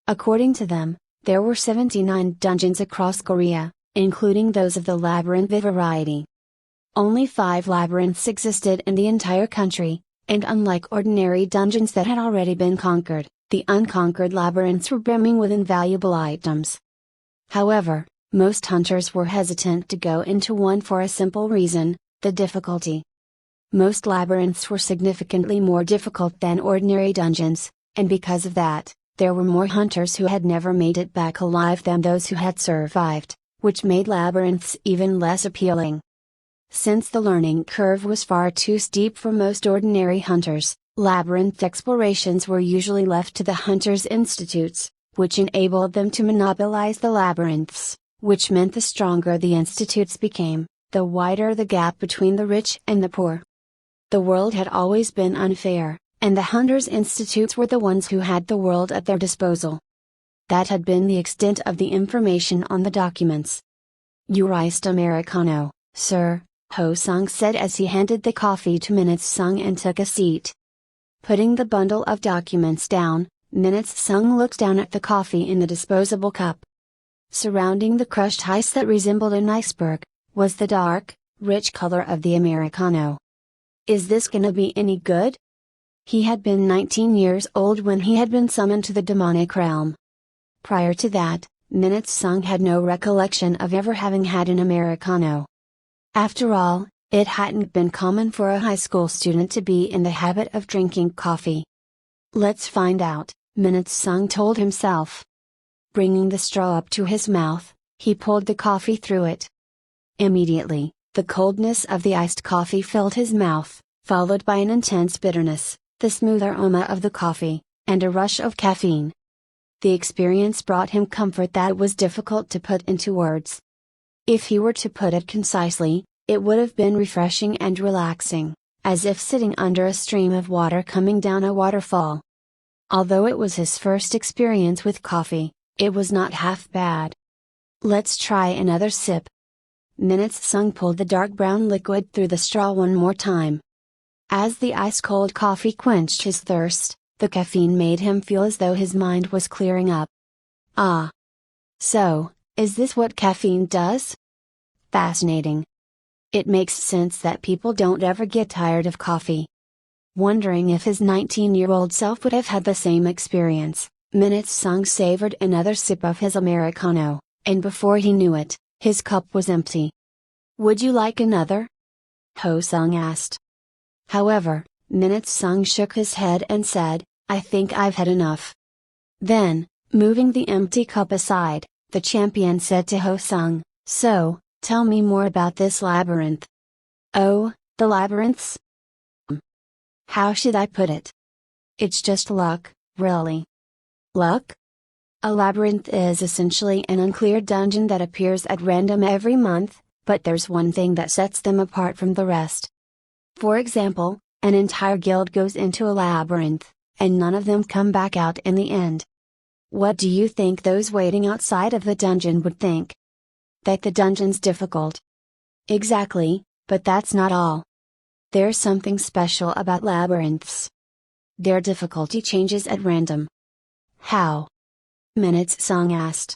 According to them, there were 79 dungeons across Korea, including those of the labyrinth variety. Only 5 labyrinths existed in the entire country, and unlike ordinary dungeons that had already been conquered, the unconquered labyrinths were brimming with invaluable items. However, most hunters were hesitant to go into one for a simple reason: the difficulty. Most labyrinths were significantly more difficult than ordinary dungeons, and because of that, there were more hunters who had never made it back alive than those who had survived, which made labyrinths even less appealing. Since the learning curve was far too steep for most ordinary hunters, labyrinth explorations were usually left to the hunters' institutes, which enabled them to monopolize the labyrinths, which meant the stronger the institutes became, the wider the gap between the rich and the poor. The world had always been unfair, and the hunters' institutes were the ones who had the world at their disposal. That had been the extent of the information on the documents. Your iced Americano, sir, Ho-sung said as he handed the coffee to Minute-sung and took a seat. Putting the bundle of documents down, Minute-sung looked down at the coffee in the disposable cup. Surrounding the crushed ice that resembled an iceberg, was the dark, rich color of the Americano. Is this gonna be any good? He had been 19 years old when he had been summoned to the demonic realm. Prior to that, Minute-sung had no recollection of ever having had an Americano. After all, it hadn't been common for a high school student to be in the habit of drinking coffee. Let's find out, Minute-sung told himself. Bringing the straw up to his mouth, he pulled the coffee through it. Immediately, the coldness of the iced coffee filled his mouth, followed by an intense bitterness, the smooth aroma of the coffee, and a rush of caffeine. The experience brought him comfort that was difficult to put into words. If he were to put it concisely, it would have been refreshing and relaxing, as if sitting under a stream of water coming down a waterfall. Although it was his first experience with coffee, it was not half bad. Let's try another sip. Minute-sung pulled the dark brown liquid through the straw one more time. As the ice-cold coffee quenched his thirst, the caffeine made him feel as though his mind was clearing up. Ah! So, is this what caffeine does? Fascinating. It makes sense that people don't ever get tired of coffee. Wondering if his 19-year-old self would have had the same experience, Minute-sung savored another sip of his Americano, and before he knew it, his cup was empty. Would you like another? Ho-sung asked. However, Minute-sung shook his head and said, I think I've had enough. Then, moving the empty cup aside, the champion said to Ho-sung, So, tell me more about this labyrinth. Oh, the labyrinths? How should I put it? It's just luck, really. Luck? A labyrinth is essentially an uncleared dungeon that appears at random every month, but there's one thing that sets them apart from the rest. For example, an entire guild goes into a labyrinth, and none of them come back out in the end. What do you think those waiting outside of the dungeon would think? That the dungeon's difficult. Exactly, but that's not all. There's something special about labyrinths. Their difficulty changes at random. How? Minute-sung asked.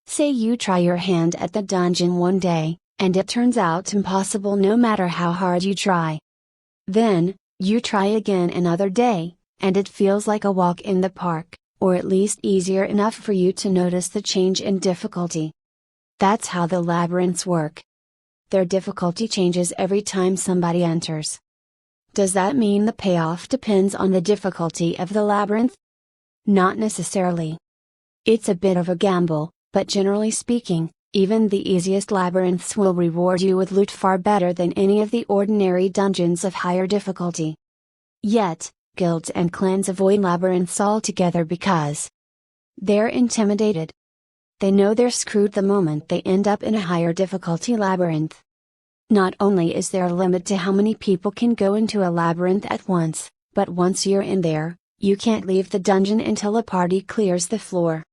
Say you try your hand at the dungeon one day, and it turns out impossible no matter how hard you try. Then, you try again another day, and it feels like a walk in the park, or at least easier enough for you to notice the change in difficulty. That's how the labyrinths work. Their difficulty changes every time somebody enters. Does that mean the payoff depends on the difficulty of the labyrinth? Not necessarily. It's a bit of a gamble, but generally speaking, even the easiest labyrinths will reward you with loot far better than any of the ordinary dungeons of higher difficulty. Yet, guilds and clans avoid labyrinths altogether because they're intimidated. They know they're screwed the moment they end up in a higher difficulty labyrinth. Not only is there a limit to how many people can go into a labyrinth at once, but once you're in there, you can't leave the dungeon until a party clears the floor.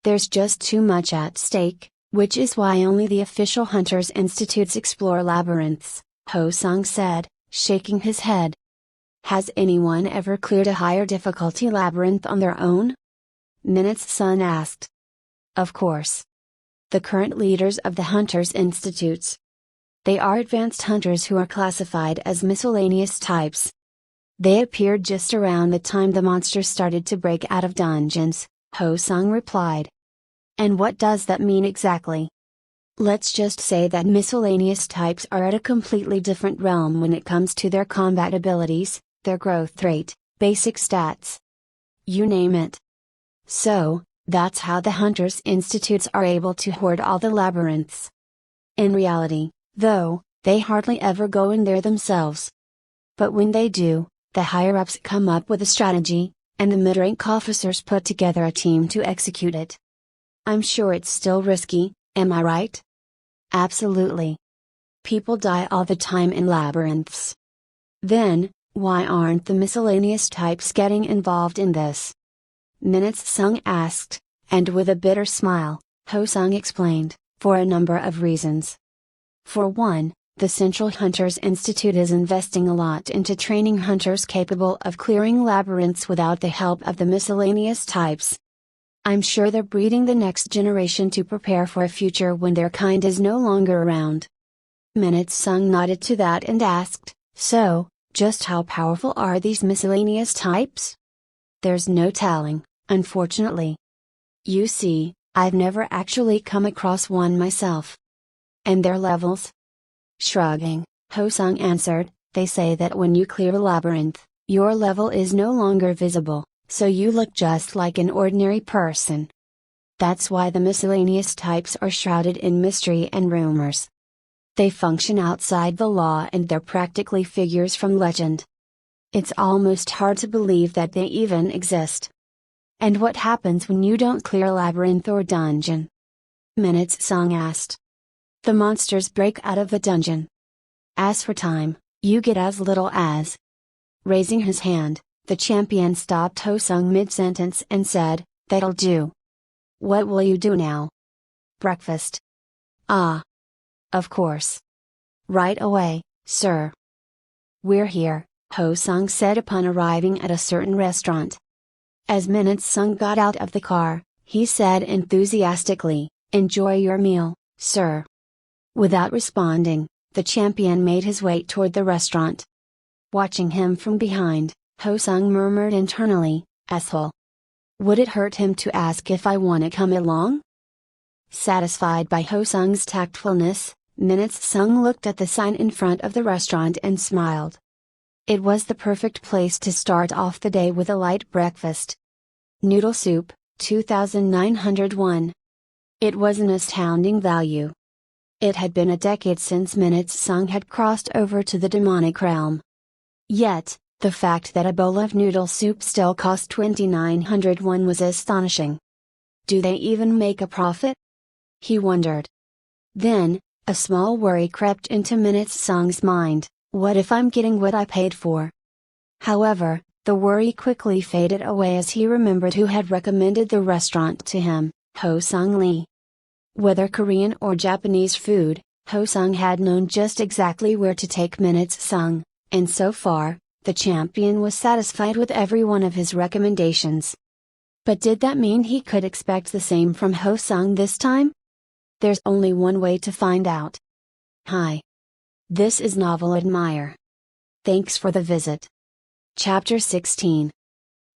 There's just too much at stake, which is why only the official Hunters Institutes explore labyrinths, Ho-sung said, shaking his head. Has anyone ever cleared a higher difficulty labyrinth on their own? Minutes Sun asked. Of course. The current leaders of the Hunters Institutes. They are advanced hunters who are classified as miscellaneous types. They appeared just around the time the monsters started to break out of dungeons, Ho-sung replied. And what does that mean exactly? Let's just say that miscellaneous types are at a completely different realm when it comes to their combat abilities, their growth rate, basic stats. You name it. So, that's how the Hunters Institutes are able to hoard all the labyrinths. In reality, though, they hardly ever go in there themselves. But when they do, the higher-ups come up with a strategy, and the mid-rank officers put together a team to execute it. I'm sure it's still risky, am I right? Absolutely. People die all the time in labyrinths. Then, why aren't the miscellaneous types getting involved in this? Minutes Sung asked, and with a bitter smile, Ho-sung explained, for a number of reasons. For one, the Central Hunters Institute is investing a lot into training hunters capable of clearing labyrinths without the help of the miscellaneous types. I'm sure they're breeding the next generation to prepare for a future when their kind is no longer around. Minutes Sung nodded to that and asked, so, just how powerful are these miscellaneous types? There's no telling, unfortunately. You see, I've never actually come across one myself. And their levels? Shrugging, Ho-sung answered, they say that when you clear a labyrinth, your level is no longer visible, so you look just like an ordinary person. That's why the miscellaneous types are shrouded in mystery and rumors. They function outside the law and they're practically figures from legend. It's almost hard to believe that they even exist. And what happens when you don't clear a labyrinth or dungeon? Minutes Sung asked. The monsters break out of the dungeon. As for time, you get as little as. Raising his hand, the champion stopped Ho-sung mid-sentence and said, that'll do. What will you do now? Breakfast. Ah. Of course. Right away, sir. We're here, Ho-sung said upon arriving at a certain restaurant. As Minutes Sung got out of the car, he said enthusiastically, enjoy your meal, sir. Without responding, the champion made his way toward the restaurant. Watching him from behind, Ho-sung murmured internally, asshole. Would it hurt him to ask if I want to come along? Satisfied by Ho-sung's tactfulness, Minutes Sung looked at the sign in front of the restaurant and smiled. It was the perfect place to start off the day with a light breakfast. Noodle soup, 2,901. It was an astounding value. It had been a decade since Minutes Sung had crossed over to the demonic realm. Yet, the fact that a bowl of noodle soup still cost 2,901 was astonishing. Do they even make a profit? He wondered. Then, a small worry crept into Minutes Sung's mind, what if I'm getting what I paid for? However, the worry quickly faded away as he remembered who had recommended the restaurant to him, Ho-sung Lee. Whether Korean or Japanese food, Ho-sung had known just exactly where to take Minutes Sung, and so far, the champion was satisfied with every one of his recommendations. But did that mean he could expect the same from Ho-sung this time? There's only one way to find out. Hi. This is Novel Admire. Thanks for the visit. Chapter 16.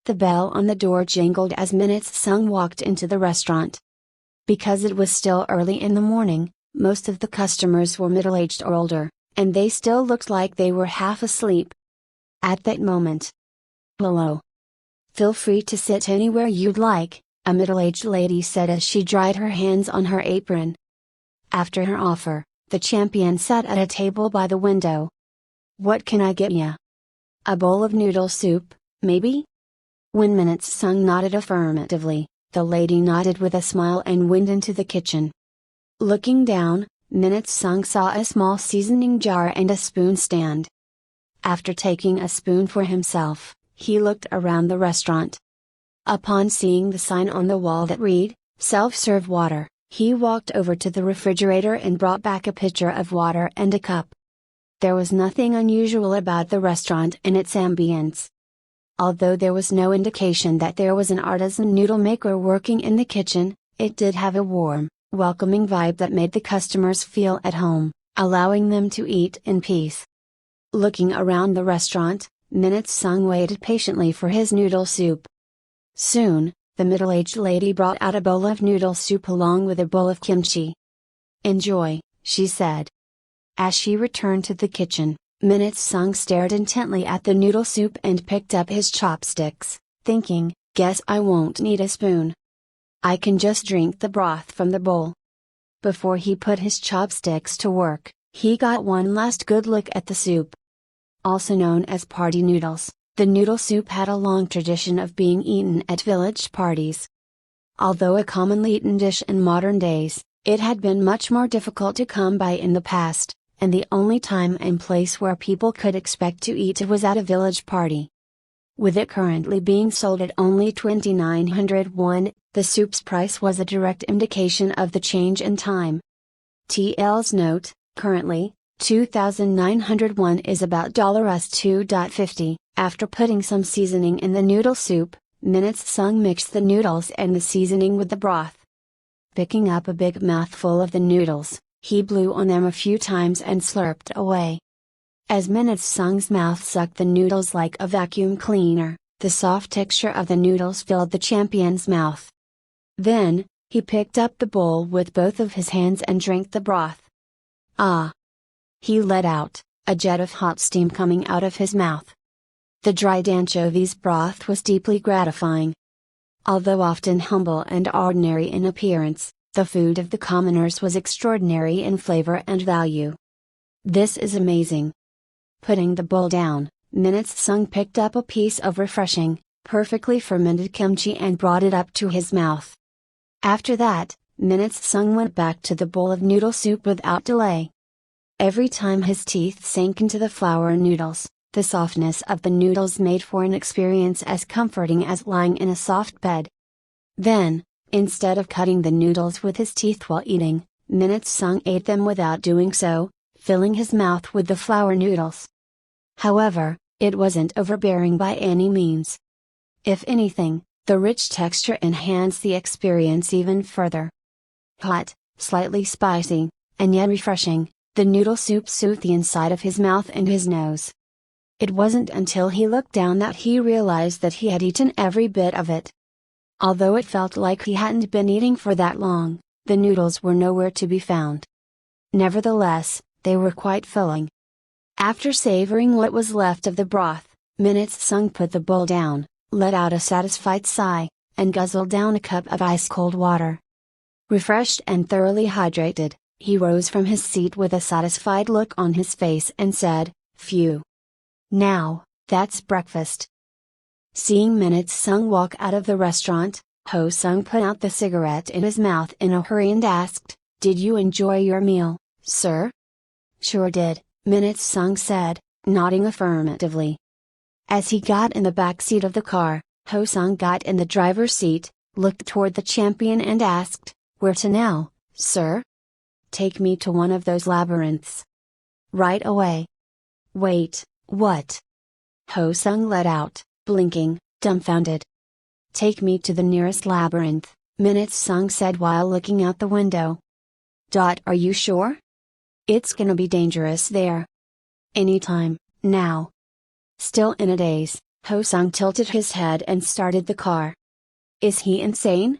The bell on the door jingled as Minutes Sung walked into the restaurant. Because it was still early in the morning, most of the customers were middle-aged or older, and they still looked like they were half asleep. At that moment. Hello. Feel free to sit anywhere you'd like, a middle-aged lady said as she dried her hands on her apron. After her offer, the champion sat at a table by the window. What can I get ya? A bowl of noodle soup, maybe? When Minutes Sung nodded affirmatively, The lady nodded with a smile and went into the kitchen. Looking down, Minute Sung saw a small seasoning jar and a spoon stand. After taking a spoon for himself, he looked around the restaurant. Upon seeing the sign on the wall that read, "Self-serve water," he walked over to the refrigerator and brought back a pitcher of water and a cup. There was nothing unusual about the restaurant and its ambience. Although there was no indication that there was an artisan noodle maker working in the kitchen, it did have a warm, welcoming vibe that made the customers feel at home, allowing them to eat in peace. Looking around the restaurant, Minute Sung waited patiently for his noodle soup. Soon, the middle-aged lady brought out a bowl of noodle soup along with a bowl of kimchi. "Enjoy," she said. As she returned to the kitchen, Minute Sung stared intently at the noodle soup and picked up his chopsticks, thinking, "Guess I won't need a spoon. I can just drink the broth from the bowl." Before he put his chopsticks to work, he got one last good look at the soup. Also known as party noodles, the noodle soup had a long tradition of being eaten at village parties. Although a commonly eaten dish in modern days, it had been much more difficult to come by in the past, and the only time and place where people could expect to eat it was at a village party. With it currently being sold at only 2,900 won, the soup's price was a direct indication of the change in time. TL's note: currently, 2,900 won is about $2.50. After putting some seasoning in the noodle soup, Minute Sung mixed the noodles and the seasoning with the broth. Picking up a big mouthful of the noodles, he blew on them a few times and slurped away. As Minute Sung's mouth sucked the noodles like a vacuum cleaner, the soft texture of the noodles filled the champion's mouth. Then, he picked up the bowl with both of his hands and drank the broth. Ah! He let out a jet of hot steam coming out of his mouth. The dried anchovies broth was deeply gratifying. Although often humble and ordinary in appearance, the food of the commoners was extraordinary in flavor and value. "This is amazing." Putting the bowl down, Minute Sung picked up a piece of refreshing, perfectly fermented kimchi and brought it up to his mouth. After that, Minute Sung went back to the bowl of noodle soup without delay. Every time his teeth sank into the flour noodles, the softness of the noodles made for an experience as comforting as lying in a soft bed. Then, instead of cutting the noodles with his teeth while eating, Minute Sung ate them without doing so, filling his mouth with the flour noodles. However, it wasn't overbearing by any means. If anything, the rich texture enhanced the experience even further. Hot, slightly spicy, and yet refreshing, the noodle soup soothed the inside of his mouth and his nose. It wasn't until he looked down that he realized that he had eaten every bit of it. Although it felt like he hadn't been eating for that long, the noodles were nowhere to be found. Nevertheless, they were quite filling. After savoring what was left of the broth, Minute Sung put the bowl down, let out a satisfied sigh, and guzzled down a cup of ice-cold water. Refreshed and thoroughly hydrated, he rose from his seat with a satisfied look on his face and said, "Phew. Now, that's breakfast." Seeing Minute Sung walk out of the restaurant, Ho Sung put out the cigarette in his mouth in a hurry and asked, "Did you enjoy your meal, sir?" "Sure did," Minute Sung said, nodding affirmatively. As he got in the back seat of the car, Ho Sung got in the driver's seat, looked toward the champion and asked, "Where to now, sir?" "Take me to one of those labyrinths." "Right away." "Wait, what?" Ho Sung let out, blinking, dumbfounded. "Take me to the nearest labyrinth," Minute Sung said while looking out the window. "Are you sure? It's gonna be dangerous there." "Anytime, now." Still in a daze, Ho Sung tilted his head and started the car. Is he insane?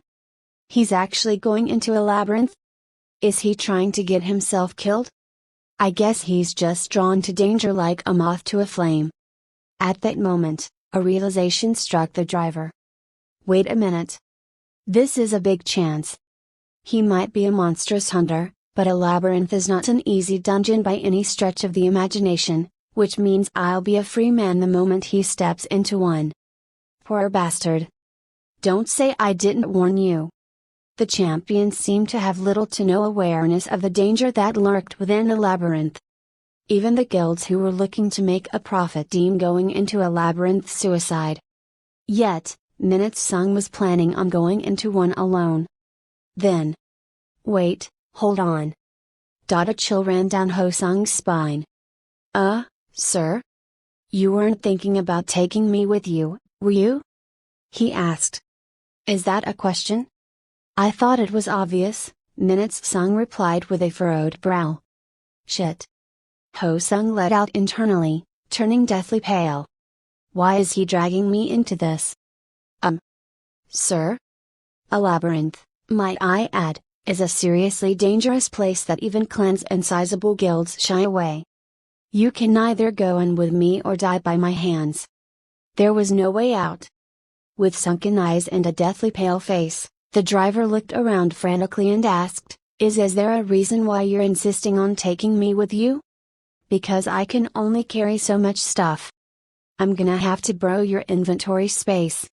He's actually going into a labyrinth? Is he trying to get himself killed? I guess he's just drawn to danger like a moth to a flame. At that moment, a realization struck the driver. Wait a minute. This is a big chance. He might be a monstrous hunter, but a labyrinth is not an easy dungeon by any stretch of the imagination, which means I'll be a free man the moment he steps into one. Poor bastard. Don't say I didn't warn you. The champion seemed to have little to no awareness of the danger that lurked within the labyrinth. Even the guilds who were looking to make a profit deemed going into a labyrinth suicide. Yet, Minute Sung was planning on going into one alone. Then. Wait, hold on. A chill ran down Ho Sung's spine. Sir? You weren't thinking about taking me with you, were you? He asked. Is that a question? I thought it was obvious, Minute Sung replied with a furrowed brow. Shit. Ho Sung let out internally, turning deathly pale. Why is he dragging me into this? Sir? A labyrinth, might I add, is a seriously dangerous place that even clans and sizable guilds shy away. You can either go in with me or die by my hands. There was no way out. With sunken eyes and a deathly pale face, the driver looked around frantically and asked, Is there a reason why you're insisting on taking me with you? Because I can only carry so much stuff. I'm gonna have to borrow your inventory space.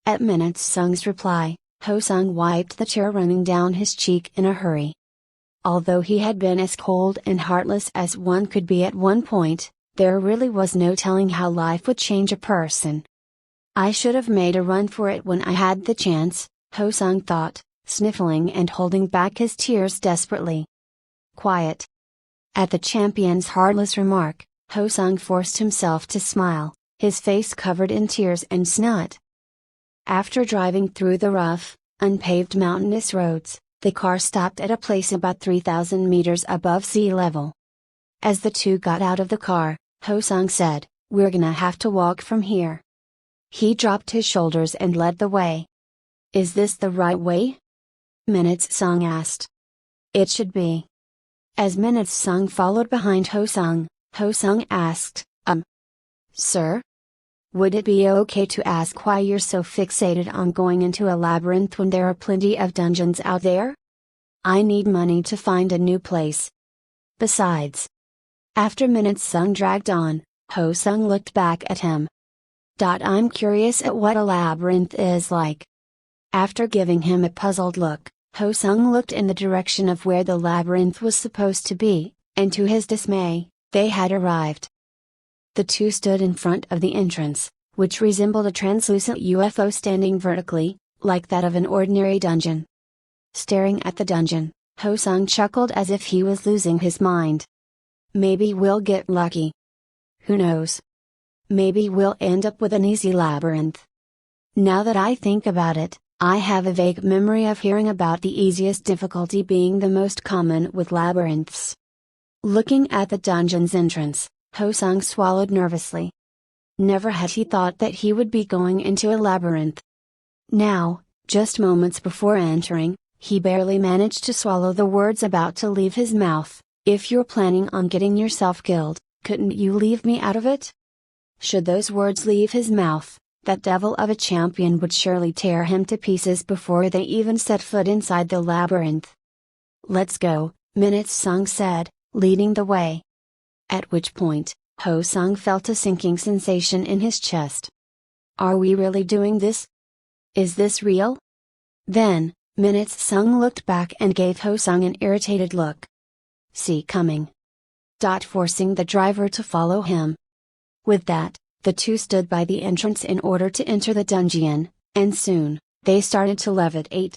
At Minute Sung's reply, Ho Sung wiped the tear running down his cheek in a hurry. Although he had been as cold and heartless as one could be at one point, there really was no telling how life would change a person. I should have made a run for it when I had the chance, Ho Sung thought, sniffling and holding back his tears desperately. Quiet. At the champion's heartless remark, Ho Sung forced himself to smile, his face covered in tears and snot. After driving through the rough, unpaved mountainous roads, the car stopped at a place about 3,000 meters above sea level. As the two got out of the car, Ho Sung said, We're gonna have to walk from here. He dropped his shoulders and led the way. Is this the right way? Minute Sung asked. It should be. As Minute Sung followed behind Ho Sung asked, Sir? Would it be okay to ask why you're so fixated on going into a labyrinth when there are plenty of dungeons out there? I need money to find a new place. Besides. After Minute Sung dragged on, Ho Sung looked back at him. I'm curious at what a labyrinth is like. After giving him a puzzled look, Ho Sung looked in the direction of where the labyrinth was supposed to be, and to his dismay, they had arrived. The two stood in front of the entrance, which resembled a translucent UFO standing vertically, like that of an ordinary dungeon. Staring at the dungeon, Ho Sung chuckled as if he was losing his mind. Maybe we'll get lucky. Who knows? Maybe we'll end up with an easy labyrinth. Now that I think about it, I have a vague memory of hearing about the easiest difficulty being the most common with labyrinths. Looking at the dungeon's entrance, Ho Sung swallowed nervously. Never had he thought that he would be going into a labyrinth. Now, just moments before entering, he barely managed to swallow the words about to leave his mouth. If you're planning on getting yourself killed, couldn't you leave me out of it? Should those words leave his mouth, that devil of a champion would surely tear him to pieces before they even set foot inside the labyrinth. Let's go, Minute Sung said, leading the way. At which point, Ho Sung felt a sinking sensation in his chest. Are we really doing this? Is this real? Then, Minute Sung looked back and gave Ho Sung an irritated look. See coming. Forcing the driver to follow him. With that, the two stood by the entrance in order to enter the dungeon, and soon, they started to levitate.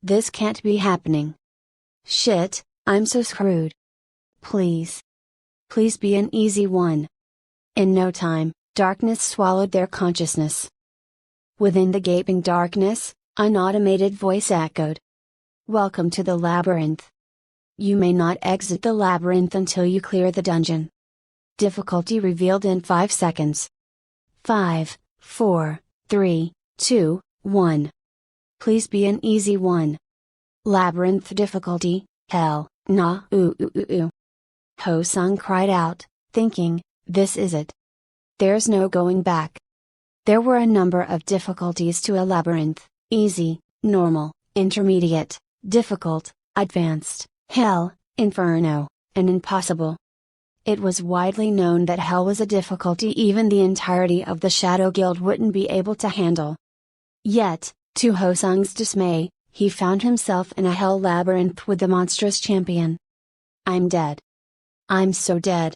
This can't be happening. Shit, I'm so screwed. Please. Please be an easy one. In no time, darkness swallowed their consciousness. Within the gaping darkness, an automated voice echoed. Welcome to the labyrinth. You may not exit the labyrinth until you clear the dungeon. Difficulty revealed in 5 seconds. 5, 4, 3, 2, 1. Please be an easy one. Labyrinth difficulty, hell, nah, ooh ooh ooh ooh. Ho Sung cried out, thinking, this is it. There's no going back. There were a number of difficulties to a labyrinth: easy, normal, intermediate, difficult, advanced, hell, inferno, and impossible. It was widely known that hell was a difficulty even the entirety of the Shadow Guild wouldn't be able to handle. Yet, To Hosung's dismay, he found himself in a hell labyrinth with the monstrous champion. I'm dead. I'm so dead.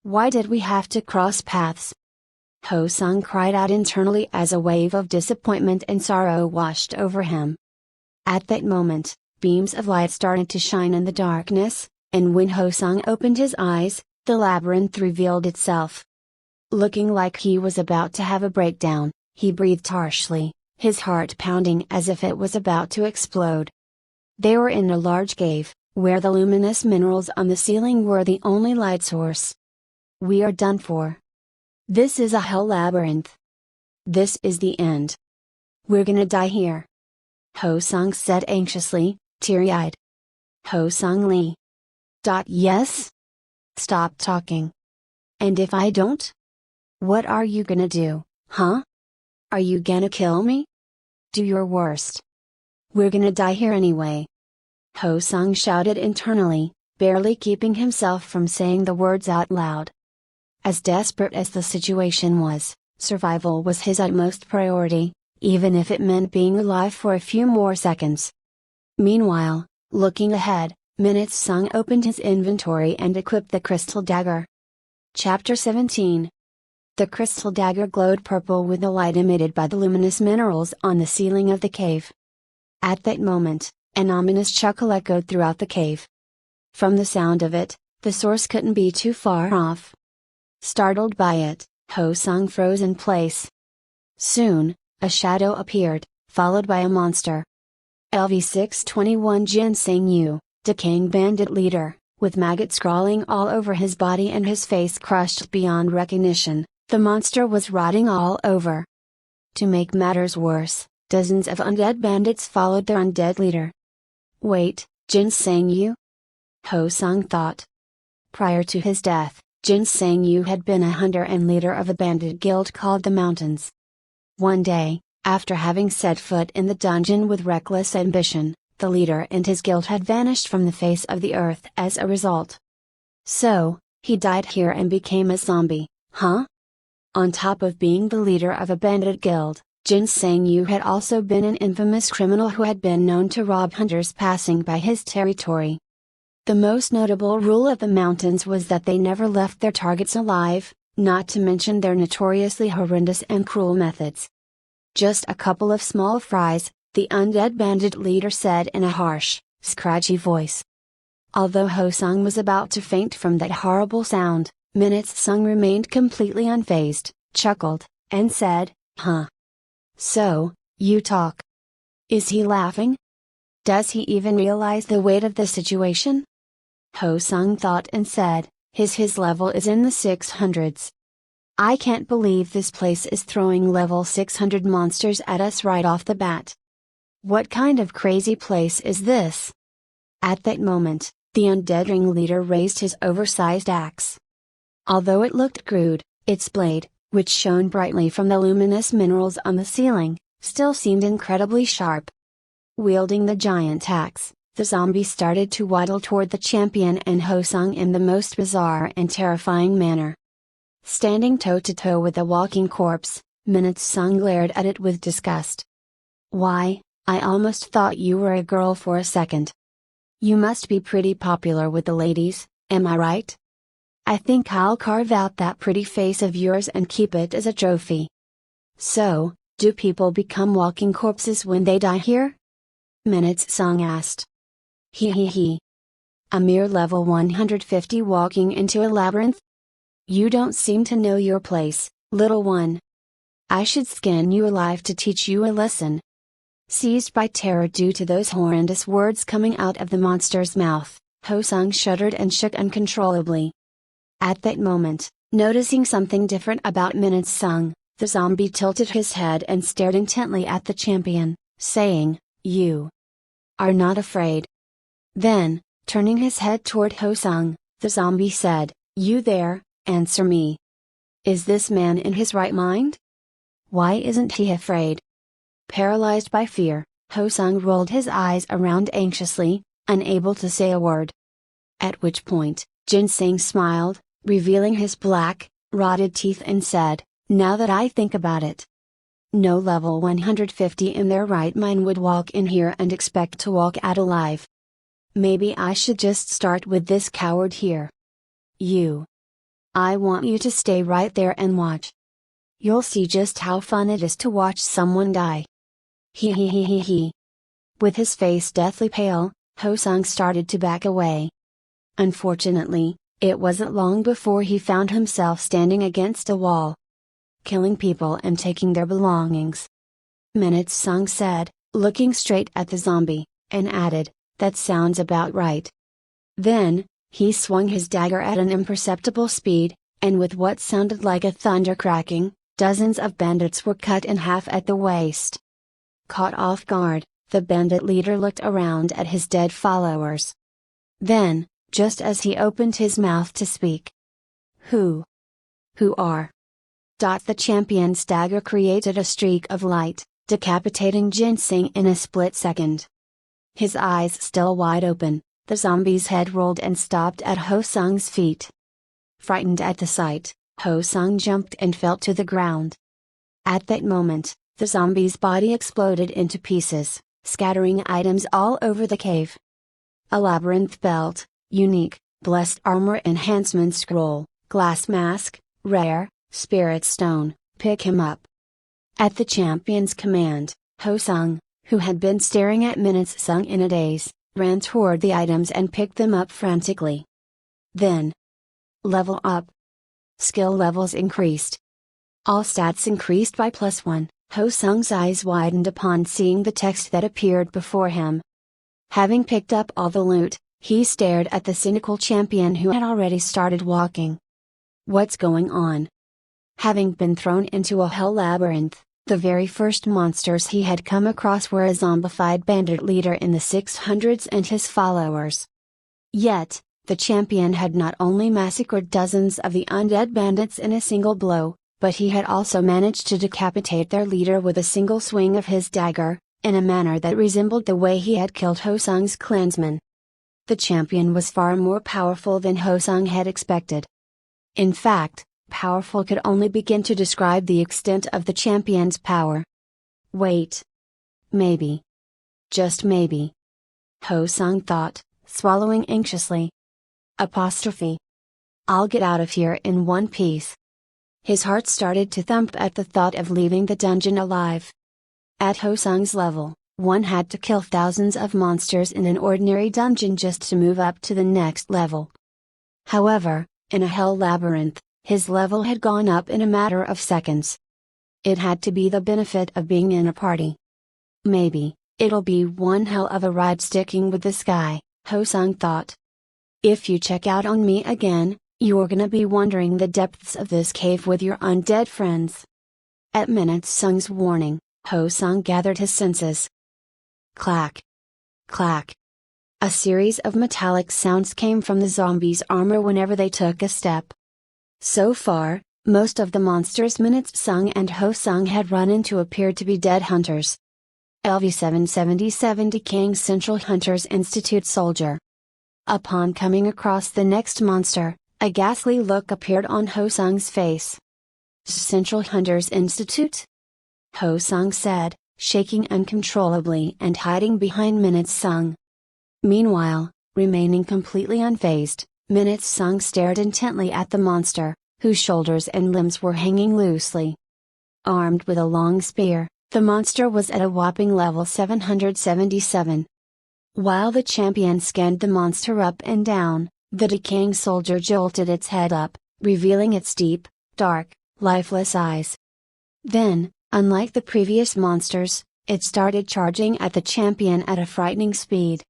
Why did we have to cross paths? Hosung cried out internally as a wave of disappointment and sorrow washed over him. At that moment, beams of light started to shine in the darkness, and when Hosung opened his eyes, the labyrinth revealed itself. Looking like he was about to have a breakdown, he breathed harshly, his heart pounding as if it was about to explode. They were in a large cave, where the luminous minerals on the ceiling were the only light source. We are done for. This is a hell labyrinth. This is the end. We're gonna die here. Hosung said anxiously, teary-eyed. Hosung Lee. Yes? Stop talking. And if I don't? What are you gonna do, huh? Are you gonna kill me? Do your worst. We're gonna die here anyway. Hosung shouted internally, barely keeping himself from saying the words out loud. As desperate as the situation was, survival was his utmost priority, even if it meant being alive for a few more seconds. Meanwhile, looking ahead, Minutes Sung opened his inventory and equipped the crystal dagger. Chapter 17. The crystal dagger glowed purple with the light emitted by the luminous minerals on the ceiling of the cave. At that moment, an ominous chuckle echoed throughout the cave. From the sound of it, the source couldn't be too far off. Startled by it, Hosung froze in place. Soon, a shadow appeared, followed by a monster. LV-621 Ginseng Yu, decaying bandit leader, with maggots crawling all over his body and his face crushed beyond recognition, the monster was rotting all over. To make matters worse, dozens of undead bandits followed their undead leader. Wait, Ginseng Yu? Hosung thought. Prior to his death, Ginseng Yu had been a hunter and leader of a bandit guild called the Mountains. One day, after having set foot in the dungeon with reckless ambition, the leader and his guild had vanished from the face of the earth as a result. So, he died here and became a zombie, huh? On top of being the leader of a bandit guild, Ginseng Yu had also been an infamous criminal who had been known to rob hunters passing by his territory. The most notable rule of the Mountains was that they never left their targets alive, not to mention their notoriously horrendous and cruel methods. Just a couple of small fries, the undead bandit leader said in a harsh, scratchy voice. Although Hosung was about to faint from that horrible sound, Minutes Sung remained completely unfazed, chuckled, and said, huh. So, you talk. Is he laughing? Does he even realize the weight of the situation? Hosung thought and said, his level is in the 600s. I can't believe this place is throwing level 600 monsters at us right off the bat. What kind of crazy place is this? At that moment, the undead ring leader raised his oversized axe. Although it looked crude, its blade, which shone brightly from the luminous minerals on the ceiling, still seemed incredibly sharp. Wielding the giant axe, the zombie started to waddle toward the champion and Hosung in the most bizarre and terrifying manner. Standing toe-to-toe with a walking corpse, Minutes Sung glared at it with disgust. Why, I almost thought you were a girl for a second. You must be pretty popular with the ladies, am I right? I think I'll carve out that pretty face of yours and keep it as a trophy. So, do people become walking corpses when they die here? Minutes Sung asked. He. A mere level 150 walking into a labyrinth? You don't seem to know your place, little one. I should skin you alive to teach you a lesson. Seized by terror due to those horrendous words coming out of the monster's mouth, Hosung shuddered and shook uncontrollably. At that moment, noticing something different about Minutes Sung, the zombie tilted his head and stared intently at the champion, saying, You are not afraid. Then, turning his head toward Hosung, the zombie said, You there, answer me. Is this man in his right mind? Why isn't he afraid? Paralyzed by fear, Hosung rolled his eyes around anxiously, unable to say a word. At which point, Ginseng smiled, revealing his black, rotted teeth and said, Now that I think about it, No level 150 in their right mind would walk in here and expect to walk out alive. Maybe I should just start with this coward here. You. I want you to stay right there and watch. You'll see just how fun it is to watch someone die. He he he he he. With his face deathly pale, Ho-sung started to back away. Unfortunately, it wasn't long before he found himself standing against a wall. Killing people and taking their belongings. Minutes Sung said, looking straight at the zombie, and added, that sounds about right. Then, he swung his dagger at an imperceptible speed, and with what sounded like a thunder cracking, dozens of bandits were cut in half at the waist. Caught off guard, the bandit leader looked around at his dead followers. Then, just as he opened his mouth to speak. Who are? The champion's dagger created a streak of light, decapitating Ginseng in a split second. His eyes still wide open, the zombie's head rolled and stopped at Ho-sung's feet. Frightened at the sight, Ho-sung jumped and fell to the ground. At that moment, the zombie's body exploded into pieces, scattering items all over the cave. A labyrinth belt, unique, blessed armor enhancement scroll, glass mask, rare, spirit stone, pick him up. At the champion's command, Ho-sung, who had been staring at Minutes Sung in a daze, ran toward the items and picked them up frantically. Then, level up. Skill levels increased. All stats increased by +1. Ho-sung's eyes widened upon seeing the text that appeared before him. Having picked up all the loot, he stared at the cynical champion who had already started walking. What's going on? Having been thrown into a hell labyrinth, the very first monsters he had come across were a zombified bandit leader in the 600s and his followers. Yet, the champion had not only massacred dozens of the undead bandits in a single blow, but he had also managed to decapitate their leader with a single swing of his dagger, in a manner that resembled the way he had killed Ho-sung's clansmen. The champion was far more powerful than Ho-sung had expected. In fact, powerful could only begin to describe the extent of the champion's power. Wait. Maybe. Just maybe. Ho-sung thought, swallowing anxiously. I'll get out of here in one piece. His heart started to thump at the thought of leaving the dungeon alive. At Ho-sung's level, one had to kill thousands of monsters in an ordinary dungeon just to move up to the next level. However, in a hell labyrinth, his level had gone up in a matter of seconds. It had to be the benefit of being in a party. Maybe, it'll be one hell of a ride sticking with this guy, Ho-sung thought. If you check out on me again, you're gonna be wandering the depths of this cave with your undead friends. At Minutes Sung's warning, Ho-sung gathered his senses. Clack. Clack. A series of metallic sounds came from the zombies' armor whenever they took a step. So far, most of the monsters Minutes Sung and Ho-sung had run into appeared to be dead hunters. LV-777 Decaying Central Hunters Institute soldier. Upon coming across the next monster, a ghastly look appeared on Ho-sung's face. Central Hunters Institute? Ho-sung said, shaking uncontrollably and hiding behind Minutes Sung. Meanwhile, remaining completely unfazed, Minutes Sung stared intently at the monster, whose shoulders and limbs were hanging loosely. Armed with a long spear, the monster was at a whopping level 777. While the champion scanned the monster up and down, the decaying soldier jolted its head up, revealing its deep, dark, lifeless eyes. Then, unlike the previous monsters, it started charging at the champion at a frightening speed.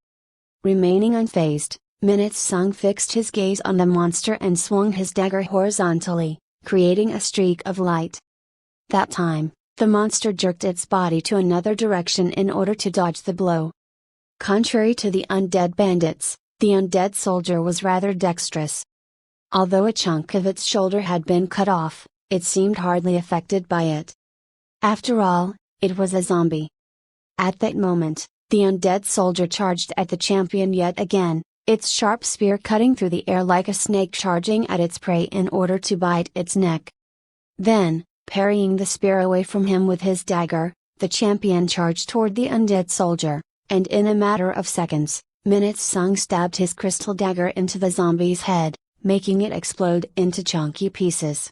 Remaining unfazed, Minutes Sung fixed his gaze on the monster and swung his dagger horizontally, creating a streak of light. That time, the monster jerked its body to another direction in order to dodge the blow. Contrary to the undead bandits, the undead soldier was rather dexterous. Although a chunk of its shoulder had been cut off, it seemed hardly affected by it. After all, it was a zombie. At that moment, the undead soldier charged at the champion yet again, its sharp spear cutting through the air like a snake charging at its prey in order to bite its neck. Then, Parrying the spear away from him with his dagger, the champion charged toward the undead soldier, and in a matter of seconds, Minutes Sung stabbed his crystal dagger into the zombie's head, making it explode into chunky pieces.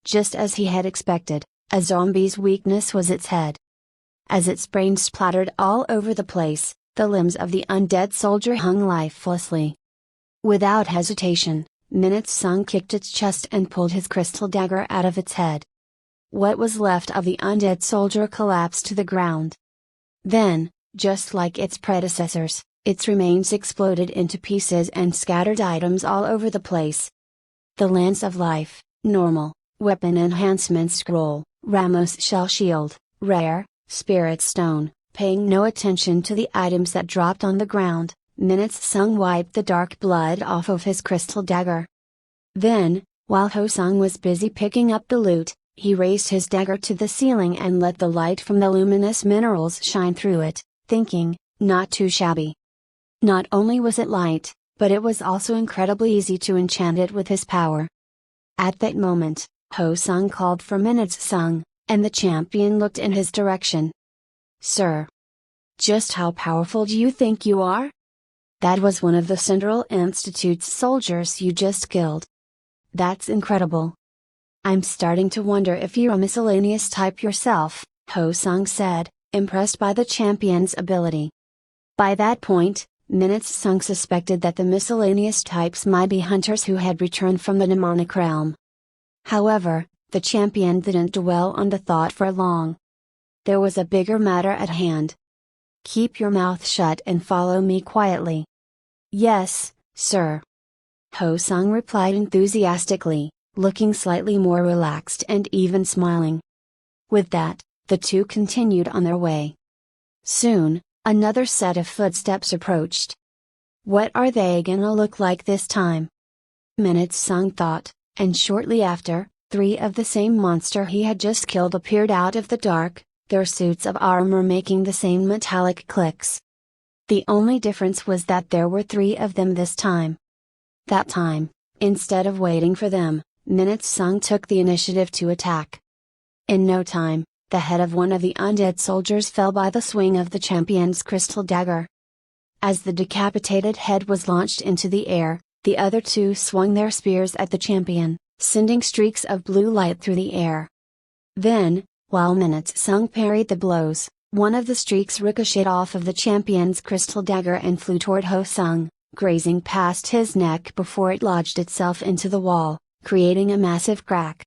Just as he had expected, a zombie's weakness was its head. As its brains splattered all over the place, the limbs of the undead soldier hung lifelessly. Without hesitation, Minutes Sung kicked its chest and pulled his crystal dagger out of its head. What was left of the undead soldier collapsed to the ground. Then, just like its predecessors, its remains exploded into pieces and scattered items all over the place. The Lance of Life, Normal, Weapon Enhancement Scroll, Ramos Shell Shield, Rare, Spirit Stone. Paying no attention to the items that dropped on the ground, Minutes Sung wiped the dark blood off of his crystal dagger. Then, while Ho Sung was busy picking up the loot, he raised his dagger to the ceiling and let the light from the luminous minerals shine through it, thinking, not too shabby. Not only was it light, but it was also incredibly easy to enchant it with his power. At that moment, Ho Sung called for Minutes Sung, and the champion looked in his direction. Sir. Just how powerful do you think you are? That was one of the Central Institute's soldiers you just killed. That's incredible. I'm starting to wonder if you're a miscellaneous type yourself, Ho Sung said, impressed by the champion's ability. By that point, Minutes Sung suspected that the miscellaneous types might be hunters who had returned from the demonic realm. However, the champion didn't dwell on the thought for long. There was a bigger matter at hand. Keep your mouth shut and follow me quietly. Yes, sir. Ho Sung replied enthusiastically, looking slightly more relaxed and even smiling. With that, the two continued on their way. Soon, another set of footsteps approached. What are they gonna look like this time? Minutes Sung thought, and shortly after, 3 of the same monster he had just killed appeared out of the dark, their suits of armor making the same metallic clicks. The only difference was that there were 3 of them this time. That time, instead of waiting for them, Minutes Sung took the initiative to attack. In no time, the head of one of the undead soldiers fell by the swing of the champion's crystal dagger. As the decapitated head was launched into the air, the other 2 swung their spears at the champion, sending streaks of blue light through the air. Then, while Minutes Sung parried the blows, one of the streaks ricocheted off of the champion's crystal dagger and flew toward Ho Sung, grazing past his neck before it lodged itself into the wall, creating a massive crack.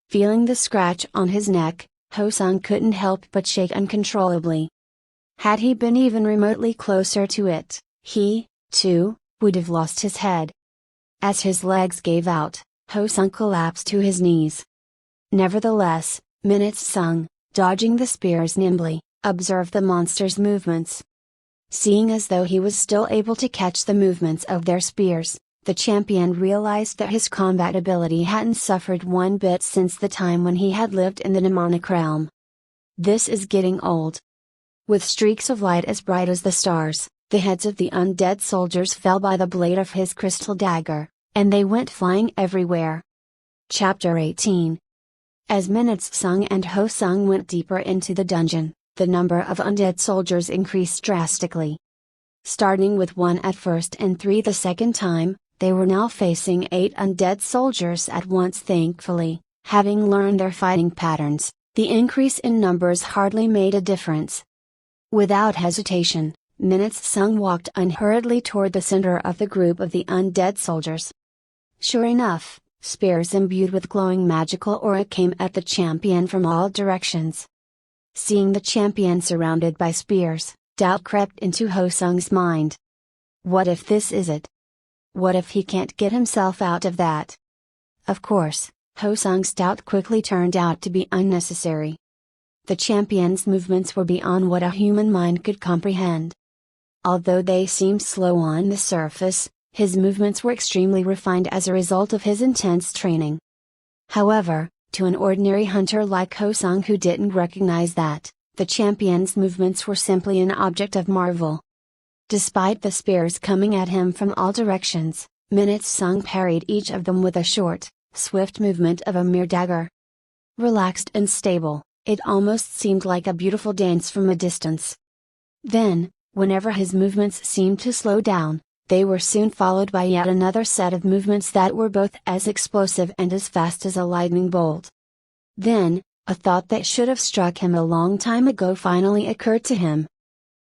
Feeling the scratch on his neck, Ho Sung couldn't help but shake uncontrollably. Had he been even remotely closer to it, he, too, would have lost his head. As his legs gave out, Ho Sung collapsed to his knees. Nevertheless, Minutes Sung, dodging the spears nimbly, observed the monster's movements. Seeing as though he was still able to catch the movements of their spears, the champion realized that his combat ability hadn't suffered one bit since the time when he had lived in the demonic realm. This is getting old. With streaks of light as bright as the stars, the heads of the undead soldiers fell by the blade of his crystal dagger, and they went flying everywhere. Chapter 18. As Minutes Sung and Ho Sung went deeper into the dungeon, the number of undead soldiers increased drastically. Starting with 1 at first and 3 the second time, they were now facing 8 undead soldiers at once. Thankfully, having learned their fighting patterns, the increase in numbers hardly made a difference. Without hesitation, Minutes Sung walked unhurriedly toward the center of the group of the undead soldiers. Sure enough, spears imbued with glowing magical aura came at the champion from all directions. Seeing the champion surrounded by spears, doubt crept into Ho Sung's mind. What if this is it? What if he can't get himself out of that? Of course, Ho Sung's doubt quickly turned out to be unnecessary. The champion's movements were beyond what a human mind could comprehend. Although they seemed slow on the surface, his movements were extremely refined as a result of his intense training. However, to an ordinary hunter like Ho Sung who didn't recognize that, the champion's movements were simply an object of marvel. Despite the spears coming at him from all directions, Minutes Sung parried each of them with a short, swift movement of a mere dagger. Relaxed and stable, it almost seemed like a beautiful dance from a distance. Then, whenever his movements seemed to slow down, they were soon followed by yet another set of movements that were both as explosive and as fast as a lightning bolt. Then, a thought that should have struck him a long time ago finally occurred to him.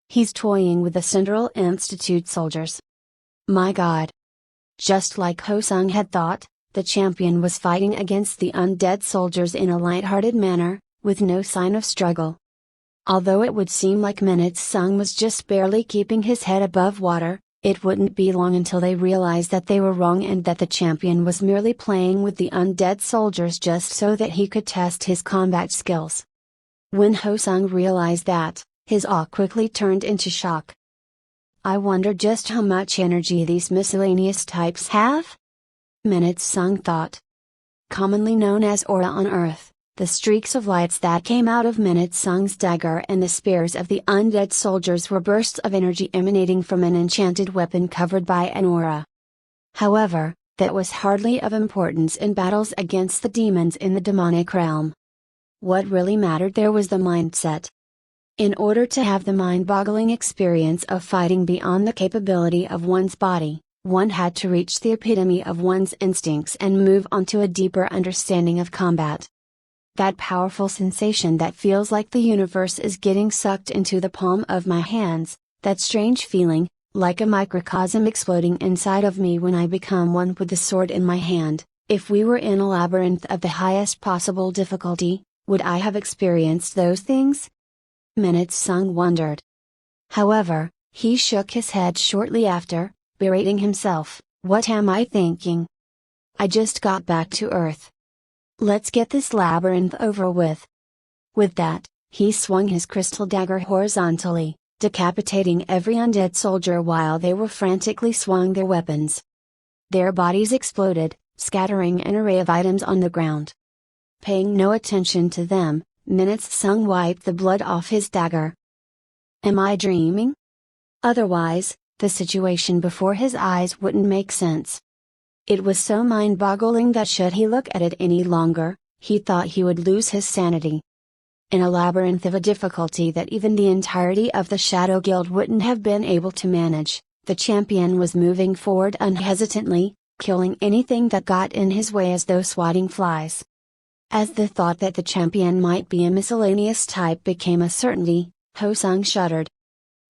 He's toying with the Central Institute soldiers. My God! Just like Ho-sung had thought, the champion was fighting against the undead soldiers in a light-hearted manner, with no sign of struggle. Although it would seem like Minute-sung was just barely keeping his head above water, it wouldn't be long until they realized that they were wrong and that the champion was merely playing with the undead soldiers just so that he could test his combat skills. When Ho-sung realized that, his awe quickly turned into shock. I wonder just how much energy these miscellaneous types have? Minute-sung thought. Commonly known as aura on Earth, the streaks of lights that came out of Minute-sung's dagger and the spears of the undead soldiers were bursts of energy emanating from an enchanted weapon covered by an aura. However, that was hardly of importance in battles against the demons in the demonic realm. What really mattered there was the mindset. In order to have the mind-boggling experience of fighting beyond the capability of one's body, one had to reach the epitome of one's instincts and move on to a deeper understanding of combat. That powerful sensation that feels like the universe is getting sucked into the palm of my hands, that strange feeling, like a microcosm exploding inside of me when I become one with the sword in my hand. If we were in a labyrinth of the highest possible difficulty, would I have experienced those things? Minute-sung wondered. However, he shook his head shortly after, berating himself, what am I thinking? I just got back to Earth. Let's get this labyrinth over with. With that, he swung his crystal dagger horizontally, decapitating every undead soldier while they were frantically swung their weapons. Their bodies exploded, scattering an array of items on the ground. Paying no attention to them, Minute-sung wiped the blood off his dagger. Am I dreaming? Otherwise, the situation before his eyes wouldn't make sense. It was so mind-boggling that should he look at it any longer, he thought he would lose his sanity. In a labyrinth of a difficulty that even the entirety of the Shadow Guild wouldn't have been able to manage, the champion was moving forward unhesitantly, killing anything that got in his way as though swatting flies. As the thought that the champion might be a miscellaneous type became a certainty, Ho-sung shuddered.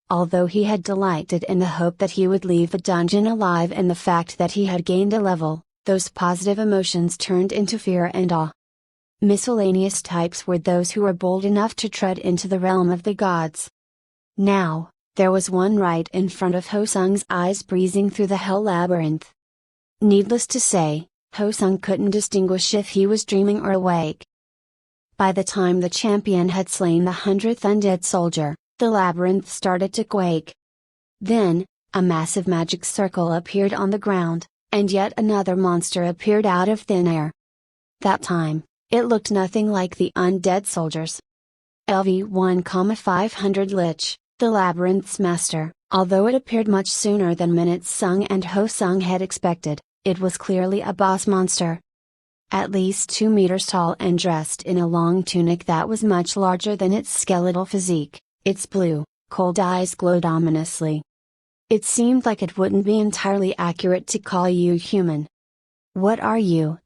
Although he had delighted in the hope that he would leave the dungeon alive and the fact that he had gained a level, those positive emotions turned into fear and awe. Miscellaneous types were those who were bold enough to tread into the realm of the gods. Now, there was one right in front of Ho-sung's eyes breezing through the hell labyrinth. Needless to say, Ho-sung couldn't distinguish if he was dreaming or awake. By the time the champion had slain the 100th undead soldier, the labyrinth started to quake. Then, a massive magic circle appeared on the ground, and yet another monster appeared out of thin air. That time, it looked nothing like the undead soldiers. LV-1,500 Lich, the labyrinth's master, although it appeared much sooner than Minute-sung and Ho-sung had expected. It was clearly a boss monster. At least 2 meters tall and dressed in a long tunic that was much larger than its skeletal physique, its blue, cold eyes glowed ominously. It seemed like it wouldn't be entirely accurate to call you human. What are you?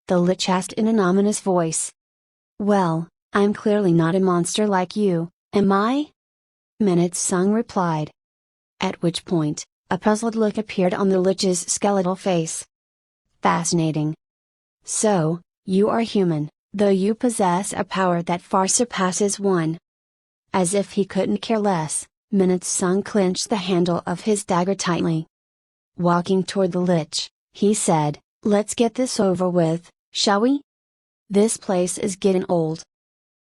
The Lich asked in an ominous voice. Well, I'm clearly not a monster like you, am I? Minute-sung replied. At which point, a puzzled look appeared on the Lich's skeletal face. Fascinating. So, you are human, though you possess a power that far surpasses one. As if he couldn't care less, Minute-sung clenched the handle of his dagger tightly. Walking toward the Lich, he said, let's get this over with, shall we? This place is getting old.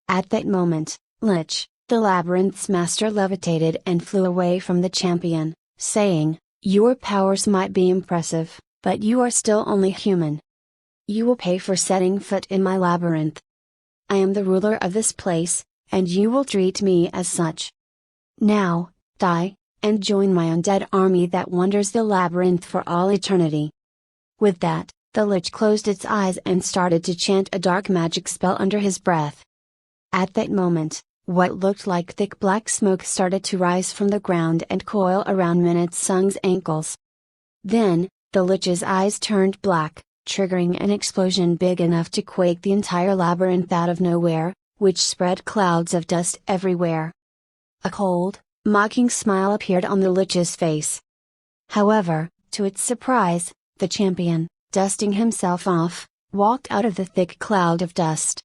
At that moment, Lich, the labyrinth's master levitated and flew away from the champion, saying, your powers might be impressive, but you are still only human. You will pay for setting foot in my labyrinth. I am the ruler of this place, and you will treat me as such. Now, die, and join my undead army that wanders the labyrinth for all eternity. With that, The Lich closed its eyes and started to chant a dark magic spell under his breath. At that moment, what looked like thick black smoke started to rise from the ground and coil around Minute Sung's ankles. Then, the Lich's eyes turned black, triggering an explosion big enough to quake the entire labyrinth out of nowhere, which spread clouds of dust everywhere. A cold, mocking smile appeared on the Lich's face. However, to its surprise, the champion, dusting himself off, walked out of the thick cloud of dust.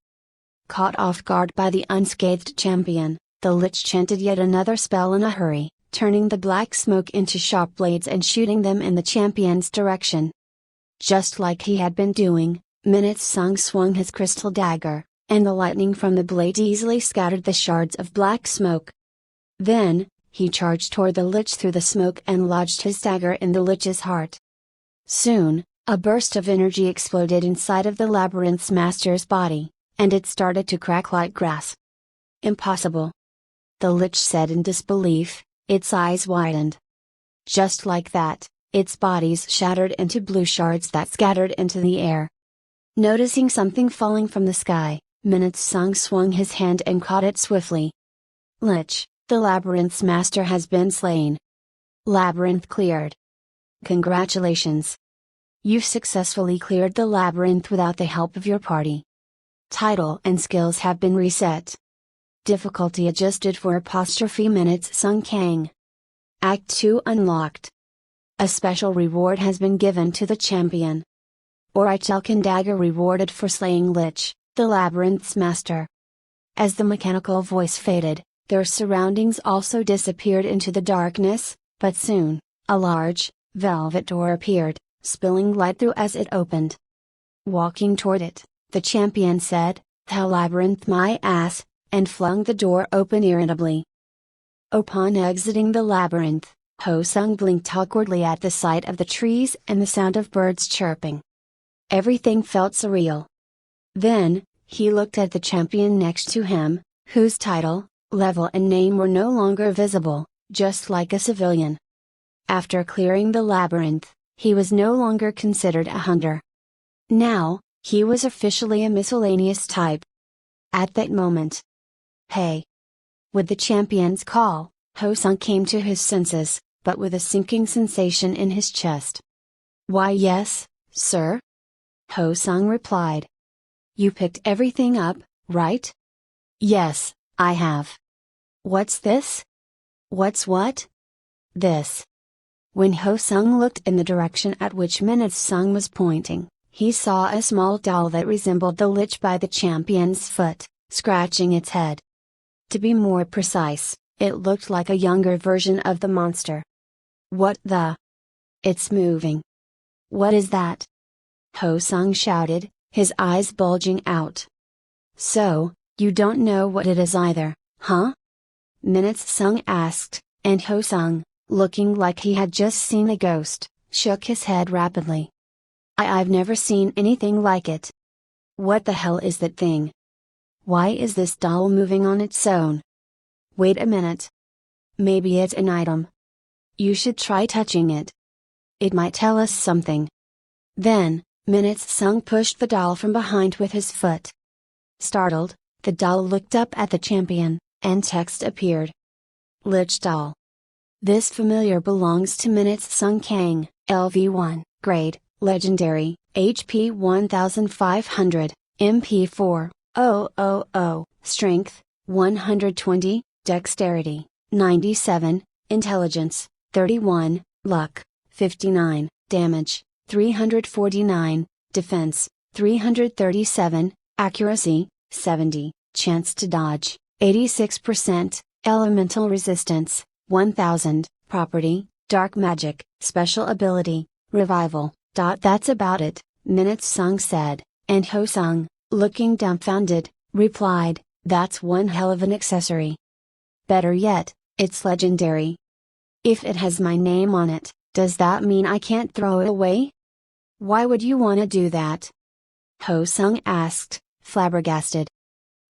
Caught off guard by the unscathed champion, the Lich chanted yet another spell in a hurry, turning the black smoke into sharp blades and shooting them in the champion's direction. Just like he had been doing, Minute Sung swung his crystal dagger, and the lightning from the blade easily scattered the shards of black smoke. Then, he charged toward the Lich through the smoke and lodged his dagger in the Lich's heart. Soon, a burst of energy exploded inside of the labyrinth's master's body, and it started to crack like grass. Impossible! The Lich said in disbelief, its eyes widened. Just like that, its bodies shattered into blue shards that scattered into the air. Noticing something falling from the sky, Minute Sung swung his hand and caught it swiftly. Lich, the labyrinth's master has been slain. Labyrinth cleared. Congratulations! You've successfully cleared the labyrinth without the help of your party. Title and skills have been reset. Difficulty adjusted for Minute Sung Kang. Act 2 unlocked. A special reward has been given to the champion. Orichalkan dagger rewarded for slaying Lich, the labyrinth's master. As the mechanical voice faded, their surroundings also disappeared into the darkness, but soon, a large, velvet door appeared, spilling light through as it opened. Walking toward it, the champion said, "The labyrinth my ass," and flung the door open irritably. Upon exiting the labyrinth, Ho Sung blinked awkwardly at the sight of the trees and the sound of birds chirping. Everything felt surreal. Then, he looked at the champion next to him, whose title, level and name were no longer visible, just like a civilian. After clearing the labyrinth, he was no longer considered a hunter. Now, he was officially a miscellaneous type. At that moment. Hey! With the champion's call, Ho Sung came to his senses, but with a sinking sensation in his chest. "Why yes, sir?" Ho Sung replied. "You picked everything up, right?" "Yes, I have." "What's this?" "What's what?" "This." When Ho Sung looked in the direction at which Minute Sung was pointing, he saw a small doll that resembled the Lich by the champion's foot, scratching its head. To be more precise, it looked like a younger version of the monster. "What the? It's moving. What is that?" Ho Sung shouted, his eyes bulging out. "So, you don't know what it is either, huh?" Minute Sung asked, and Ho Sung, looking like he had just seen a ghost, shook his head rapidly. I've never seen anything like it. What the hell is that thing? Why is this doll moving on its own? Wait a minute. Maybe it's an item. You should try touching it. It might tell us something." Then, Minute Sung pushed the doll from behind with his foot. Startled, the doll looked up at the champion, and text appeared. Lich doll. This familiar belongs to Minute Sung Kang, LV1, grade, legendary, HP 1500, MP4, 000, strength, 120, dexterity, 97, intelligence, 31, luck, 59, damage, 349, defense, 337, accuracy, 70, chance to dodge, 86%, elemental resistance, 1000, property, dark magic, special ability, revival. That's about it, Minute Sung said, and Ho Sung, looking dumbfounded, replied, "That's one hell of an accessory. Better yet, it's legendary. If it has my name on it, does that mean I can't throw it away?" "Why would you want to do that?" Ho Sung asked, flabbergasted.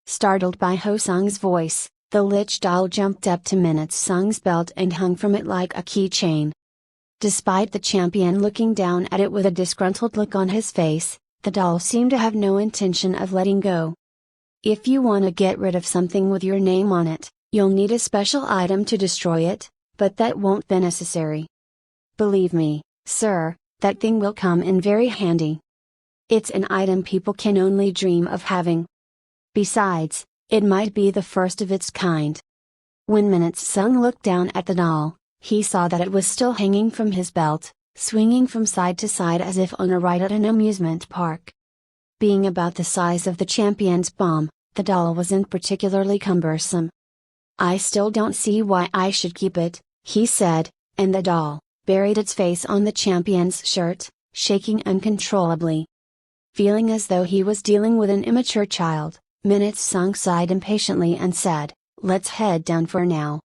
Startled by Ho Sung's voice, the Lich doll jumped up to Minute Sung's belt and hung from it like a keychain. Despite the champion looking down at it with a disgruntled look on his face, the doll seemed to have no intention of letting go. If you want to get rid of something with your name on it, you'll need a special item to destroy it, but that won't be necessary. Believe me, sir, that thing will come in very handy. It's an item people can only dream of having. Besides, it might be the first of its kind. When Minutes Sung looked down at the doll, he saw that it was still hanging from his belt, swinging from side to side as if on a ride at an amusement park. Being about the size of the champion's bomb, the doll wasn't particularly cumbersome. I still don't see why I should keep it, he said, and the doll buried its face on the champion's shirt, shaking uncontrollably. Feeling as though he was dealing with an immature child, Minutes Sung sighed impatiently and said, "Let's head down for now."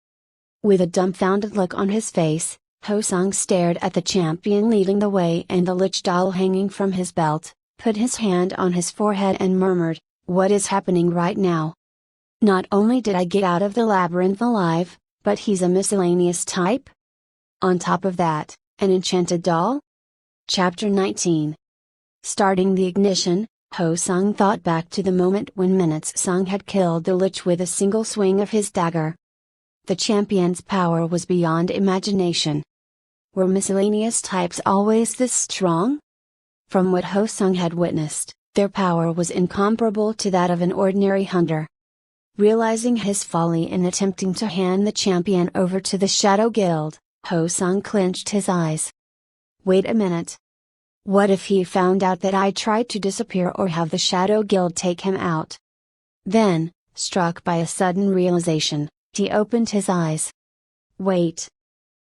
With a dumbfounded look on his face, Ho Sung stared at the champion leading the way and the lich doll hanging from his belt, put his hand on his forehead and murmured, "What is happening right now? Not only did I get out of the labyrinth alive, but he's a miscellaneous type? On top of that, an enchanted doll?" Chapter 19. Starting the ignition, Ho Sung thought back to the moment when Minutes Sung had killed the lich with a single swing of his dagger. The champion's power was beyond imagination. Were miscellaneous types always this strong? From what Ho Sung had witnessed, their power was incomparable to that of an ordinary hunter. Realizing his folly in attempting to hand the champion over to the Shadow Guild, Ho Sung clenched his eyes. Wait a minute. What if he found out that I tried to disappear or have the Shadow Guild take him out? Then, struck by a sudden realization, he opened his eyes. Wait.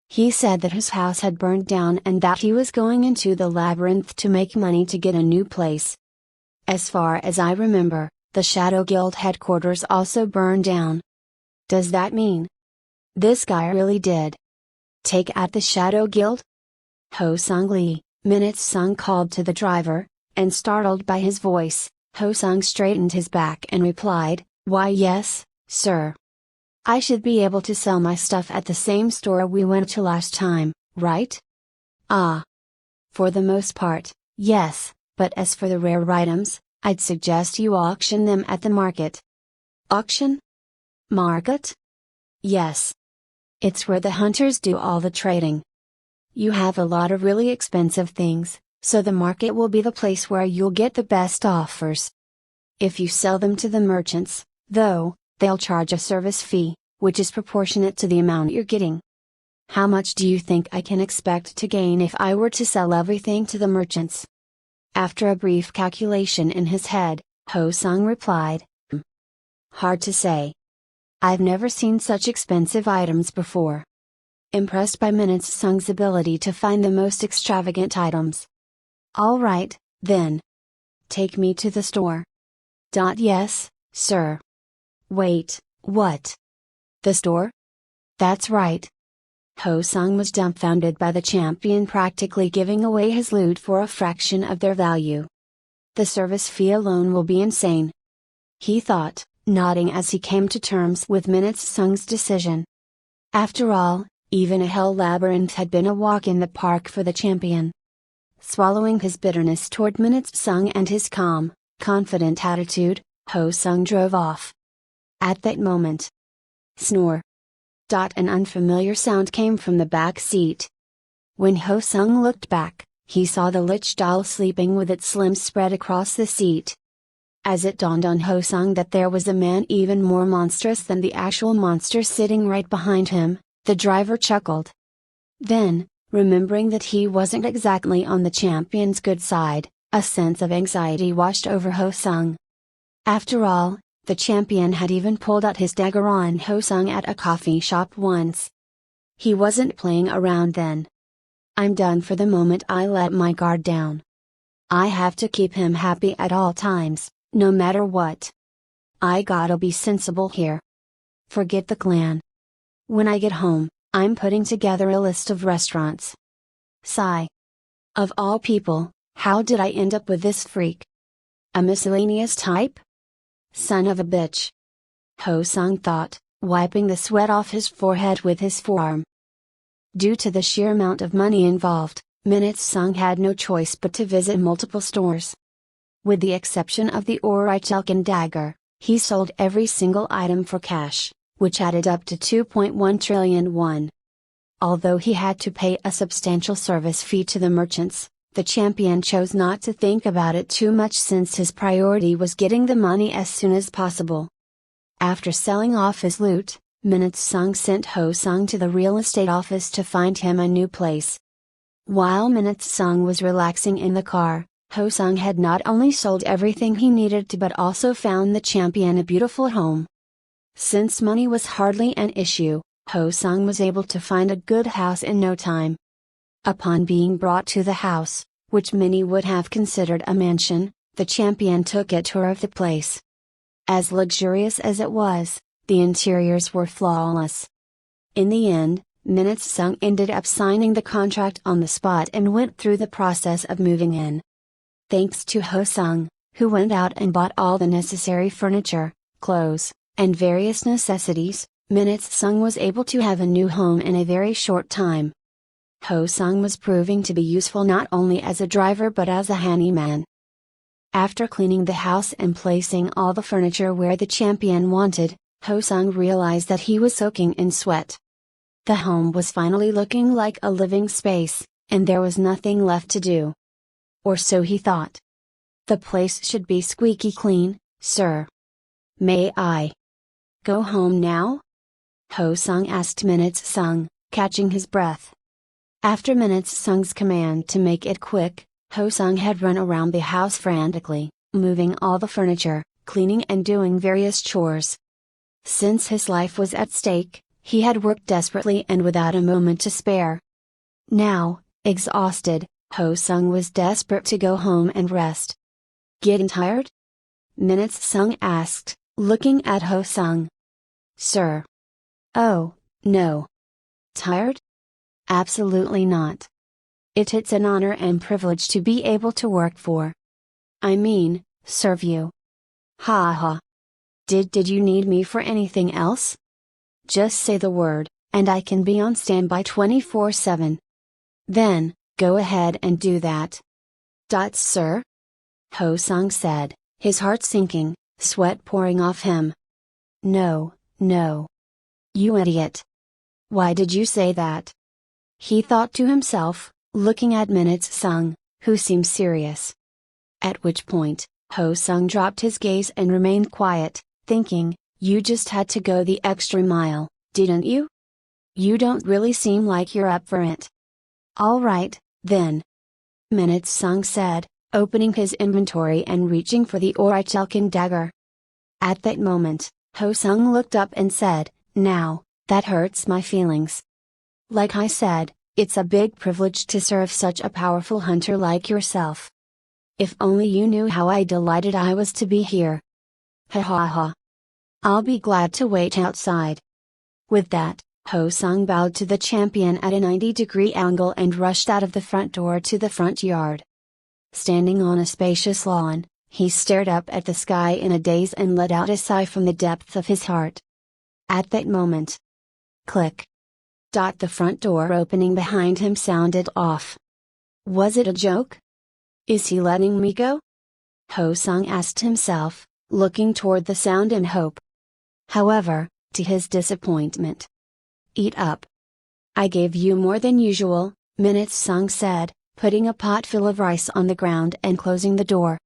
He said that his house had burned down and that he was going into the labyrinth to make money to get a new place. As far as I remember, the Shadow Guild headquarters also burned down. Does that mean this guy really did take out the Shadow Guild? Ho Sung Lee, Minutes Sung called to the driver, and startled by his voice, Ho Sung straightened his back and replied, "Why yes, sir. I should be able to sell my stuff at the same store we went to last time, right?" "Ah. For the most part, yes, but as for the rare items, I'd suggest you auction them at the market." "Auction? Market?" "Yes. It's where the hunters do all the trading. You have a lot of really expensive things, so the market will be the place where you'll get the best offers. If you sell them to the merchants, though, they'll charge a service fee, which is proportionate to the amount you're getting." "How much do you think I can expect to gain if I were to sell everything to the merchants?" After a brief calculation in his head, Ho Sung replied, "Hard to say. I've never seen such expensive items before." Impressed by Minutes Sung's ability to find the most extravagant items. "All right, then. Take me to the store." "Yes, sir." "Wait, what? The store?" "That's right." Ho Sung was dumbfounded by the champion practically giving away his loot for a fraction of their value. The service fee alone will be insane, he thought, nodding as he came to terms with Minutes Sung's decision. After all, even a hell labyrinth had been a walk in the park for the champion. Swallowing his bitterness toward Minutes Sung and his calm, confident attitude, Ho Sung drove off. At that moment, snore. An unfamiliar sound came from the back seat. When Ho Sung looked back, he saw the lich doll sleeping with its limbs spread across the seat. As it dawned on Ho Sung that there was a man even more monstrous than the actual monster sitting right behind him, the driver chuckled. Then, remembering that he wasn't exactly on the champion's good side, a sense of anxiety washed over Ho Sung. After all, the champion had even pulled out his dagger on Ho Sung at a coffee shop once. He wasn't playing around then. I'm done for the moment I let my guard down. I have to keep him happy at all times, no matter what. I gotta be sensible here. Forget the clan. When I get home, I'm putting together a list of restaurants. Sigh. Of all people, how did I end up with this freak? A miscellaneous type? Son of a bitch. Ho Sung thought, wiping the sweat off his forehead with his forearm. Due to the sheer amount of money involved, Minute-sung had no choice but to visit multiple stores. With the exception of the Orichalcon dagger, he sold every single item for cash, which added up to 2.1 trillion won. Although he had to pay a substantial service fee to the merchants, the champion chose not to think about it too much since his priority was getting the money as soon as possible. After selling off his loot, Minute-sung sent Ho-sung to the real estate office to find him a new place. While Minute-sung was relaxing in the car, Ho-sung had not only sold everything he needed to but also found the champion a beautiful home. Since money was hardly an issue, Ho-sung was able to find a good house in no time. Upon being brought to the house, which many would have considered a mansion, the champion took a tour of the place. As luxurious as it was, the interiors were flawless. In the end, Minute-sung ended up signing the contract on the spot and went through the process of moving in. Thanks to Ho-sung, who went out and bought all the necessary furniture, clothes, and various necessities, Minute-sung was able to have a new home in a very short time. Ho-sung was proving to be useful not only as a driver but as a handyman. After cleaning the house and placing all the furniture where the champion wanted, Ho-sung realized that he was soaking in sweat. The home was finally looking like a living space, and there was nothing left to do. Or so he thought. The place should be squeaky clean, sir. May I go home now? Ho-sung asked Minute-sung, catching his breath. After Minute-sung's command to make it quick, Ho-sung had run around the house frantically, moving all the furniture, cleaning and doing various chores. Since his life was at stake, he had worked desperately and without a moment to spare. Now, exhausted, Ho-sung was desperate to go home and rest. Getting tired? Minute-sung asked, looking at Ho-sung. Sir. Oh, no. Tired? Absolutely not. It's an honor and privilege to be able to work for. I mean, serve you. Ha ha. Did you need me for anything else? Just say the word, and I can be on standby 24/7. Then, go ahead and do that. Sir? Ho-sung said, his heart sinking, sweat pouring off him. No, no. You idiot. Why did you say that? He thought to himself, looking at Minute-sung, who seemed serious. At which point, Ho-sung dropped his gaze and remained quiet, thinking, you just had to go the extra mile, didn't you? You don't really seem like you're up for it. All right, then. Minute-sung said, opening his inventory and reaching for the Orichalcon dagger. At that moment, Ho-sung looked up and said, now, that hurts my feelings. Like I said, it's a big privilege to serve such a powerful hunter like yourself. If only you knew how delighted I was to be here. Ha ha ha. I'll be glad to wait outside. With that, Ho-sung bowed to the champion at a 90-degree angle and rushed out of the front door to the front yard. Standing on a spacious lawn, he stared up at the sky in a daze and let out a sigh from the depths of his heart. At that moment. Click. The front door opening behind him sounded off. Was it a joke? Is he letting me go? Ho-sung asked himself, looking toward the sound in hope. However, to his disappointment. Eat up. I gave you more than usual, Minute-sung said, putting a pot full of rice on the ground and closing the door.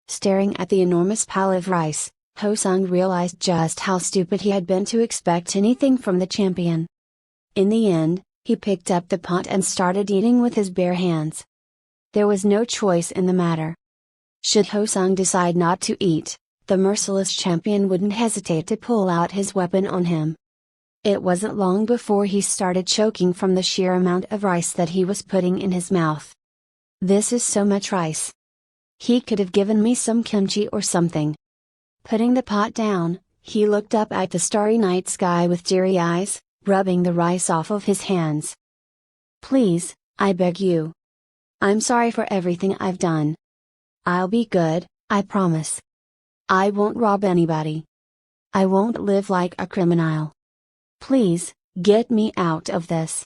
Staring at the enormous pile of rice, Ho-sung realized just how stupid he had been to expect anything from the champion. In the end, he picked up the pot and started eating with his bare hands. There was no choice in the matter. Should Ho-sung decide not to eat, the merciless champion wouldn't hesitate to pull out his weapon on him. It wasn't long before he started choking from the sheer amount of rice that he was putting in his mouth. This is so much rice. He could have given me some kimchi or something. Putting the pot down, he looked up at the starry night sky with teary eyes, rubbing the rice off of his hands. Please, I beg you. I'm sorry for everything I've done. I'll be good, I promise. I won't rob anybody. I won't live like a criminal. Please, get me out of this.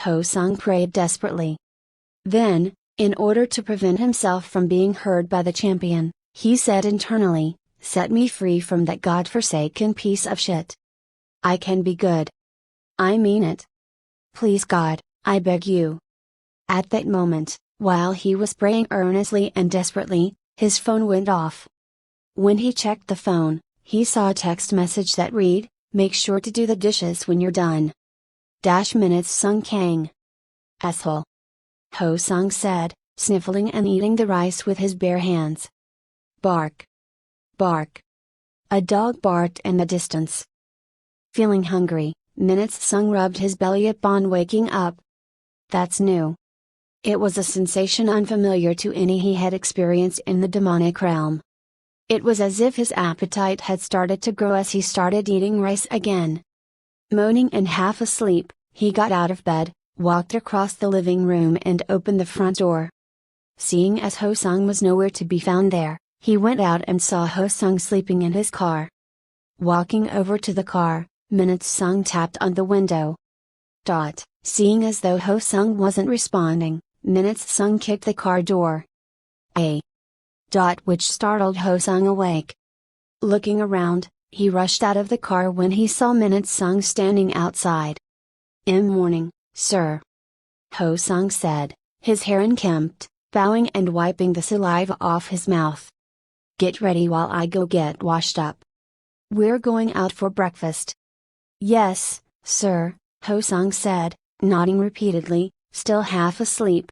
Ho Sung prayed desperately. Then, in order to prevent himself from being heard by the champion, he said internally, "Set me free from that godforsaken piece of shit. I can be good. I mean it. Please God, I beg you." At that moment, while he was praying earnestly and desperately, his phone went off. When he checked the phone, he saw a text message that read, "Make sure to do the dishes when you're done. Minutes Sung Kang." Asshole. Ho Sung said, sniffling and eating the rice with his bare hands. Bark. Bark. A dog barked in the distance. Feeling hungry, Minutes Sung rubbed his belly upon waking up. That's new. It was a sensation unfamiliar to any he had experienced in the demonic realm. It was as if his appetite had started to grow as he started eating rice again. Moaning and half asleep, he got out of bed, walked across the living room and opened the front door. Seeing as Ho Sung was nowhere to be found there, he went out and saw Ho Sung sleeping in his car. Walking over to the car, Minutes Sung tapped on the window. Seeing as though Ho Sung wasn't responding, Minutes Sung kicked the car door. Which startled Ho Sung awake. Looking around, he rushed out of the car when he saw Minutes Sung standing outside. Morning, sir," Ho Sung said, his hair unkempt, bowing and wiping the saliva off his mouth. "Get ready while I go get washed up. We're going out for breakfast." "Yes, sir," Ho Sung said, nodding repeatedly, still half asleep.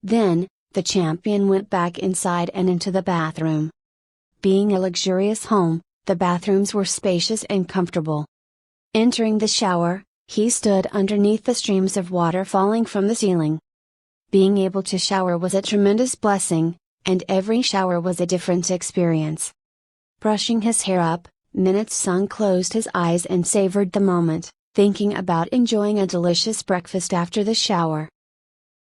Then, the champion went back inside and into the bathroom. Being a luxurious home, the bathrooms were spacious and comfortable. Entering the shower, he stood underneath the streams of water falling from the ceiling. Being able to shower was a tremendous blessing, and every shower was a different experience. Brushing his hair up, Minutes Sung closed his eyes and savored the moment, thinking about enjoying a delicious breakfast after the shower.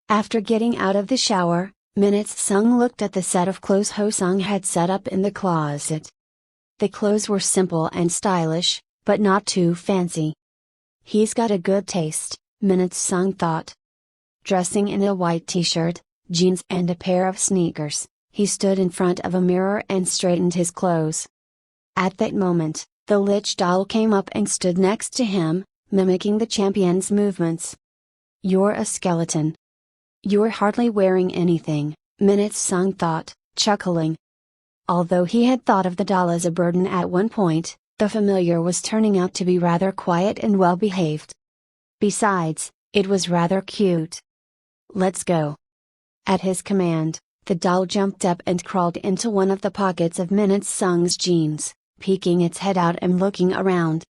After getting out of the shower, Minutes Sung looked at the set of clothes Ho Sung had set up in the closet. The clothes were simple and stylish, but not too fancy. He's got a good taste, Minutes Sung thought. Dressing in a white t-shirt, jeans and a pair of sneakers, he stood in front of a mirror and straightened his clothes. At that moment, the Lich doll came up and stood next to him, mimicking the champion's movements. "You're a skeleton. You're hardly wearing anything," Minutes Sung thought, chuckling. Although he had thought of the doll as a burden at one point, the familiar was turning out to be rather quiet and well behaved. Besides, it was rather cute. "Let's go." At his command, the doll jumped up and crawled into one of the pockets of Minutes Sung's jeans, peeking its head out and looking around.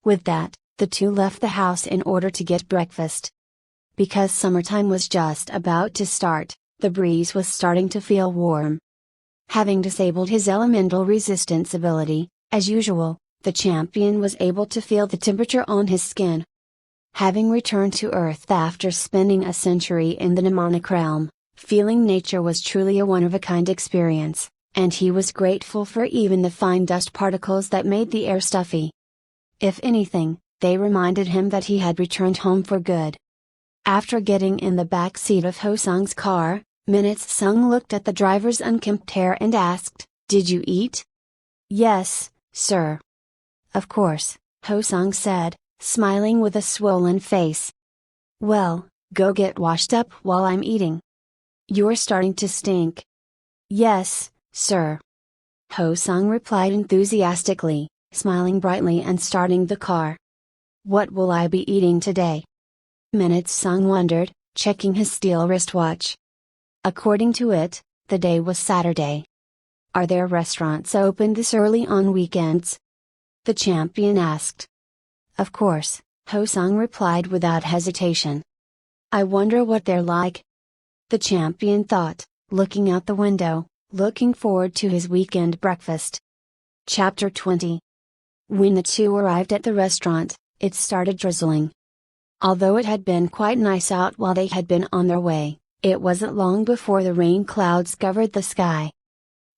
With that, the two left the house in order to get breakfast. Because summertime was just about to start, the breeze was starting to feel warm. Having disabled his elemental resistance ability, as usual, the champion was able to feel the temperature on his skin. Having returned to Earth after spending a century in the demonic realm, feeling nature was truly a one-of-a-kind experience, and he was grateful for even the fine dust particles that made the air stuffy. If anything, they reminded him that he had returned home for good. After getting in the back seat of Ho Sung's car, Minutes Sung looked at the driver's unkempt hair and asked, "Did you eat?" "Yes, sir." "Of course," Ho Sung said, smiling with a swollen face. "Well, go get washed up while I'm eating. You're starting to stink." "Yes, sir." Ho Sung replied enthusiastically, smiling brightly and starting the car. "What will I be eating today?" Minutes Sung wondered, checking his steel wristwatch. According to it, the day was Saturday. "Are there restaurants open this early on weekends?" the champion asked. "Of course," Ho Sung replied without hesitation. "I wonder what they're like," the champion thought, looking out the window, looking forward to his weekend breakfast. Chapter 20. When the two arrived at the restaurant, it started drizzling. Although it had been quite nice out while they had been on their way, it wasn't long before the rain clouds covered the sky.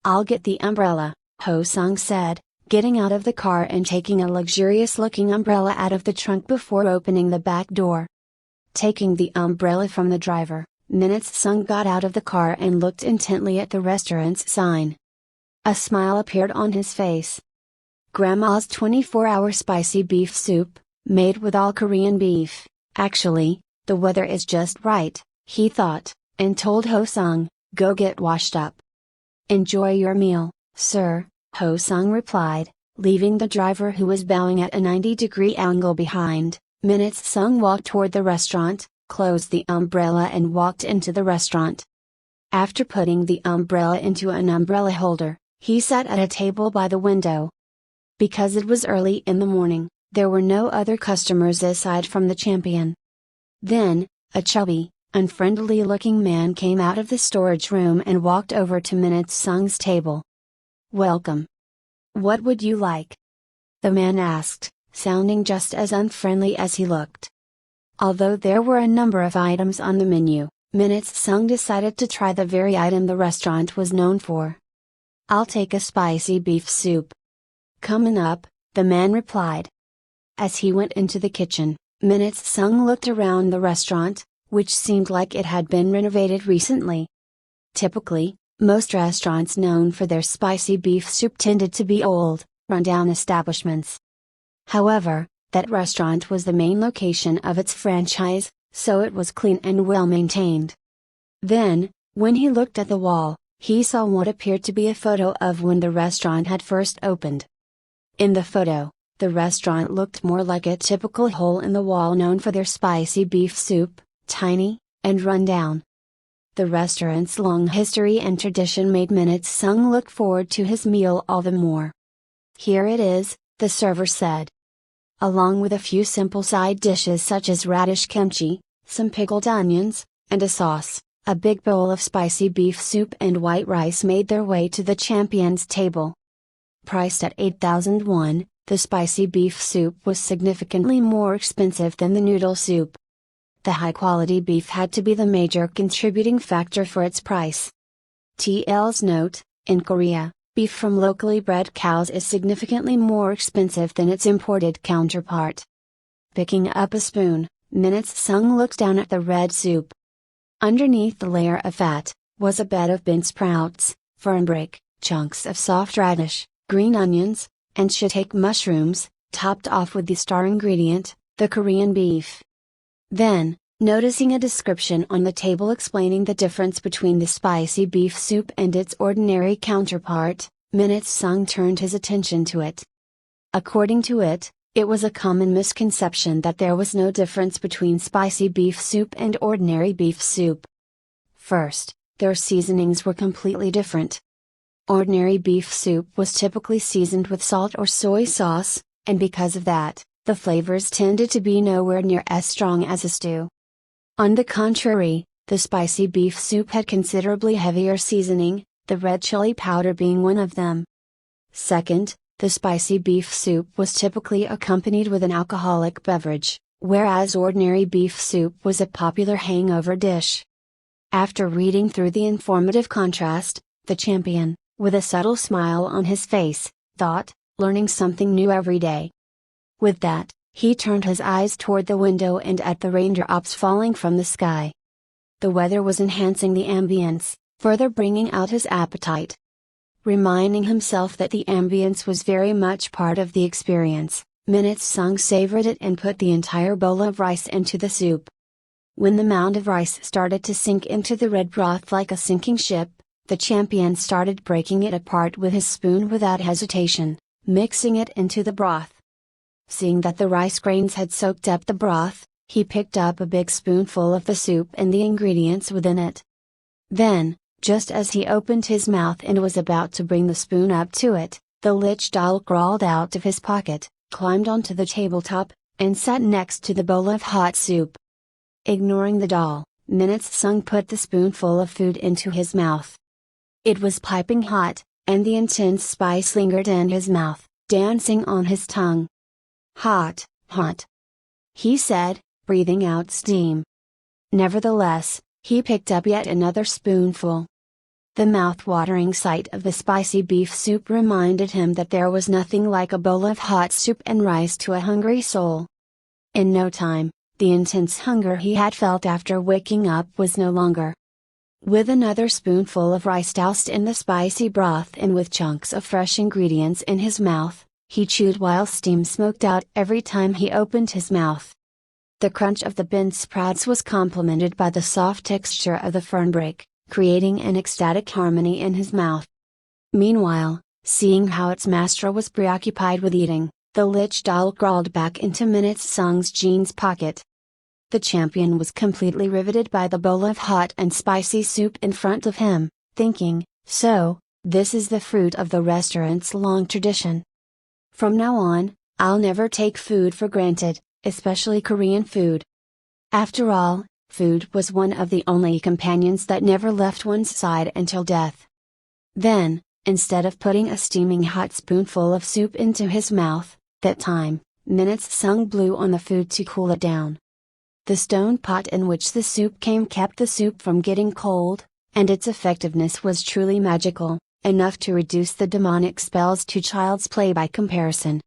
"I'll get the umbrella," Ho Sung said, getting out of the car and taking a luxurious-looking umbrella out of the trunk before opening the back door. Taking the umbrella from the driver, Minutes Sung got out of the car and looked intently at the restaurant's sign. A smile appeared on his face. Grandma's 24-hour spicy beef soup, made with all Korean beef. Actually, the weather is just right, he thought, and told Ho-sung, go get washed up. Enjoy your meal, sir, Ho-sung replied, leaving the driver who was bowing at a 90-degree angle behind. Minutes Sung walked toward the restaurant, closed the umbrella and walked into the restaurant. After putting the umbrella into an umbrella holder, he sat at a table by the window. Because it was early in the morning, there were no other customers aside from the champion. Then, a chubby, unfriendly-looking man came out of the storage room and walked over to Minutes Sung's table. Welcome. What would you like? The man asked, sounding just as unfriendly as he looked. Although there were a number of items on the menu, Minutes Sung decided to try the very item the restaurant was known for. I'll take a spicy beef soup. Coming up, the man replied. As he went into the kitchen, Minutes Sung looked around the restaurant, which seemed like it had been renovated recently. Typically, most restaurants known for their spicy beef soup tended to be old, run-down establishments. However, that restaurant was the main location of its franchise, so it was clean and well maintained. Then, when he looked at the wall, he saw what appeared to be a photo of when the restaurant had first opened. In the photo, the restaurant looked more like a typical hole in the wall known for their spicy beef soup, tiny, and run down. The restaurant's long history and tradition made Minutes Sung look forward to his meal all the more. Here it is, the server said. Along with a few simple side dishes such as radish kimchi, some pickled onions, and a sauce, a big bowl of spicy beef soup and white rice made their way to the champion's table. Priced at 8,000 won, the spicy beef soup was significantly more expensive than the noodle soup. The high-quality beef had to be the major contributing factor for its price. TL's note, in Korea, beef from locally bred cows is significantly more expensive than its imported counterpart. Picking up a spoon, Minutes Sung looked down at the red soup. Underneath the layer of fat, was a bed of bean sprouts, fernbrick, chunks of soft radish, green onions, and shiitake mushrooms, topped off with the star ingredient, the Korean beef. Then, noticing a description on the table explaining the difference between the spicy beef soup and its ordinary counterpart, Minutes Sung turned his attention to it. According to it, it was a common misconception that there was no difference between spicy beef soup and ordinary beef soup. First, their seasonings were completely different. Ordinary beef soup was typically seasoned with salt or soy sauce, and because of that, the flavors tended to be nowhere near as strong as a stew. On the contrary, the spicy beef soup had considerably heavier seasoning, the red chili powder being one of them. Second, the spicy beef soup was typically accompanied with an alcoholic beverage, whereas ordinary beef soup was a popular hangover dish. After reading through the informative contrast, the champion, with a subtle smile on his face, thought, learning something new every day. With that, he turned his eyes toward the window and at the raindrops falling from the sky. The weather was enhancing the ambience, further bringing out his appetite. Reminding himself that the ambience was very much part of the experience, Minutes Sung savored it and put the entire bowl of rice into the soup. When the mound of rice started to sink into the red broth like a sinking ship, the champion started breaking it apart with his spoon without hesitation, mixing it into the broth. Seeing that the rice grains had soaked up the broth, he picked up a big spoonful of the soup and the ingredients within it. Then, just as he opened his mouth and was about to bring the spoon up to it, the lich doll crawled out of his pocket, climbed onto the tabletop, and sat next to the bowl of hot soup. Ignoring the doll, Minutes Sung put the spoonful of food into his mouth. It was piping hot, and the intense spice lingered in his mouth, dancing on his tongue. Hot, hot, he said, breathing out steam. Nevertheless, he picked up yet another spoonful. The mouth-watering sight of the spicy beef soup reminded him that there was nothing like a bowl of hot soup and rice to a hungry soul. In no time, the intense hunger he had felt after waking up was no longer. With another spoonful of rice doused in the spicy broth and with chunks of fresh ingredients in his mouth, he chewed while steam smoked out every time he opened his mouth. The crunch of the bean sprouts was complemented by the soft texture of the fernbrick, creating an ecstatic harmony in his mouth. Meanwhile, seeing how its master was preoccupied with eating, the lich doll crawled back into Minute Sung's jeans pocket. The champion was completely riveted by the bowl of hot and spicy soup in front of him, thinking, so, this is the fruit of the restaurant's long tradition. From now on, I'll never take food for granted, especially Korean food. After all, food was one of the only companions that never left one's side until death. Then, instead of putting a steaming hot spoonful of soup into his mouth, that time, Minute Sung blew on the food to cool it down. The stone pot in which the soup came kept the soup from getting cold, and its effectiveness was truly magical, enough to reduce the demonic spells to child's play by comparison.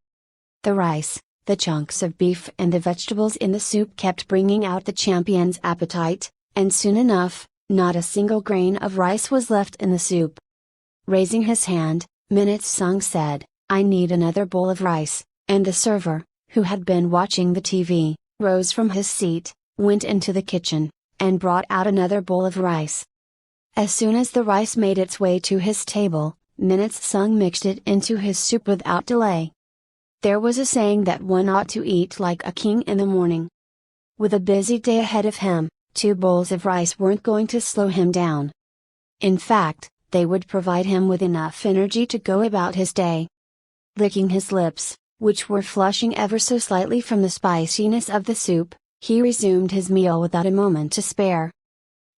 The rice, the chunks of beef and the vegetables in the soup kept bringing out the champion's appetite, and soon enough, not a single grain of rice was left in the soup. Raising his hand, Minute Sung said, "I need another bowl of rice," and the server, who had been watching the TV, rose from his seat, went into the kitchen, and brought out another bowl of rice. As soon as the rice made its way to his table, Minute Sung mixed it into his soup without delay. There was a saying that one ought to eat like a king in the morning. With a busy day ahead of him, 2 bowls of rice weren't going to slow him down. In fact, they would provide him with enough energy to go about his day. Licking his lips, which were flushing ever so slightly from the spiciness of the soup, he resumed his meal without a moment to spare.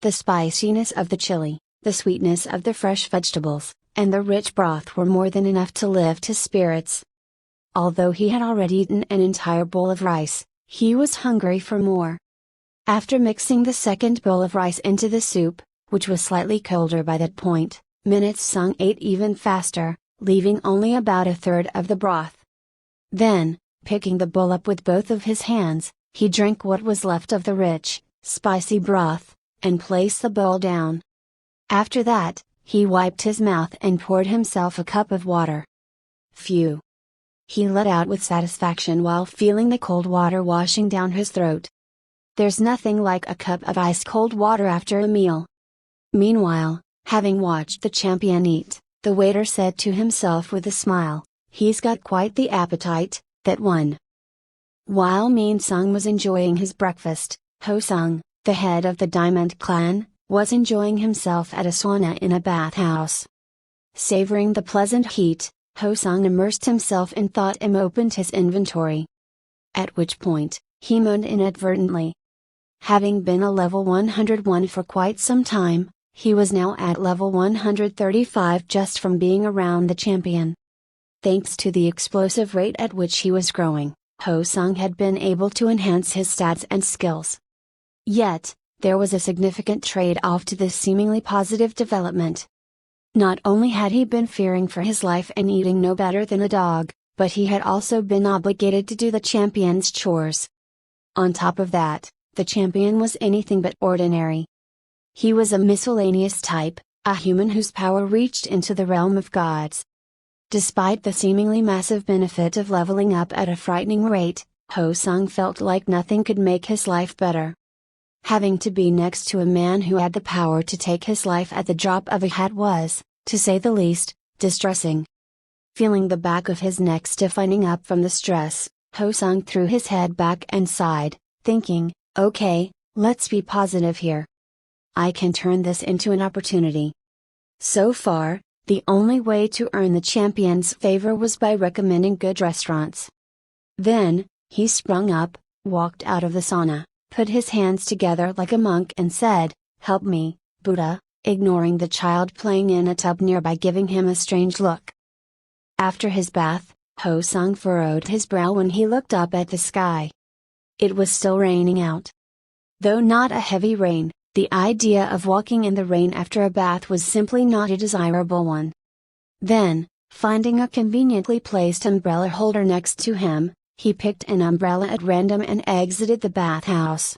The spiciness of the chili, the sweetness of the fresh vegetables, and the rich broth were more than enough to lift his spirits. Although he had already eaten an entire bowl of rice, he was hungry for more. After mixing the second bowl of rice into the soup, which was slightly colder by that point, Minute Sung ate even faster, leaving only about a third of the broth. Then, picking the bowl up with both of his hands, he drank what was left of the rich, spicy broth, and placed the bowl down. After that, he wiped his mouth and poured himself a cup of water. Phew! He let out with satisfaction while feeling the cold water washing down his throat. There's nothing like a cup of ice-cold water after a meal. Meanwhile, having watched the champion eat, the waiter said to himself with a smile, "He's got quite the appetite, that one." While Min Sung was enjoying his breakfast, Ho Sung, the head of the Diamond clan, was enjoying himself at a sauna in a bathhouse. Savoring the pleasant heat, Ho Sung immersed himself in thought and opened his inventory. At which point, he moaned inadvertently. Having been a level 101 for quite some time, he was now at level 135 just from being around the champion. Thanks to the explosive rate at which he was growing, Ho Sung had been able to enhance his stats and skills. Yet, there was a significant trade-off to this seemingly positive development. Not only had he been fearing for his life and eating no better than a dog, but he had also been obligated to do the champion's chores. On top of that, the champion was anything but ordinary. He was a miscellaneous type, a human whose power reached into the realm of gods. Despite the seemingly massive benefit of leveling up at a frightening rate, Ho Sung felt like nothing could make his life better. Having to be next to a man who had the power to take his life at the drop of a hat was, to say the least, distressing. Feeling the back of his neck stiffening up from the stress, Ho Sung threw his head back and sighed, thinking, "Okay, let's be positive here. I can turn this into an opportunity." So far, the only way to earn the champion's favor was by recommending good restaurants. Then, he sprung up, walked out of the sauna, put his hands together like a monk and said, "Help me, Buddha," ignoring the child playing in a tub nearby giving him a strange look. After his bath, Ho Sung furrowed his brow when he looked up at the sky. It was still raining out. Though not a heavy rain, the idea of walking in the rain after a bath was simply not a desirable one. Then, finding a conveniently placed umbrella holder next to him, He picked an umbrella at random and exited the bathhouse.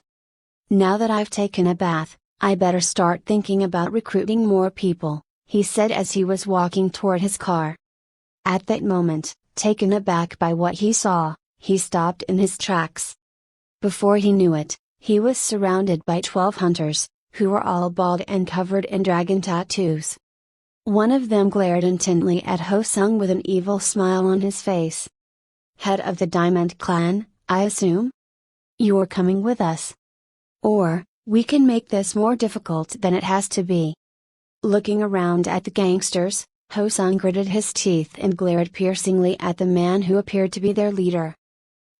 Now that I've taken a bath, I better start thinking about recruiting more people, he said as he was walking toward his car. At that moment, taken aback by what he saw, he stopped in his tracks. Before he knew it, he was surrounded by 12 hunters, who were all bald and covered in dragon tattoos. One of them glared intently at Ho-sung with an evil smile on his face. Head of the Diamond Clan, I assume? You're coming with us. Or, we can make this more difficult than it has to be. Looking around at the gangsters, Ho-sung gritted his teeth and glared piercingly at the man who appeared to be their leader.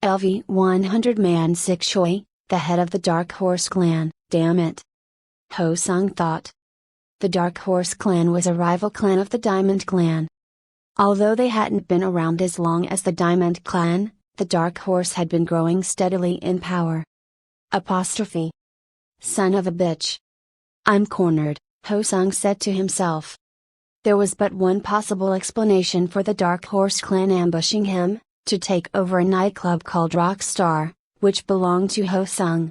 LV-100 Man Sik Choi, the head of the Dark Horse Clan, damn it. Ho-sung thought. The Dark Horse Clan was a rival clan of the Diamond Clan. Although they hadn't been around as long as the Diamond Clan, the Dark Horse had been growing steadily in power. Apostrophe. Son of a bitch. I'm cornered, Ho-sung said to himself. There was but one possible explanation for the Dark Horse Clan ambushing him, to take over a nightclub called Rockstar, which belonged to Ho-sung.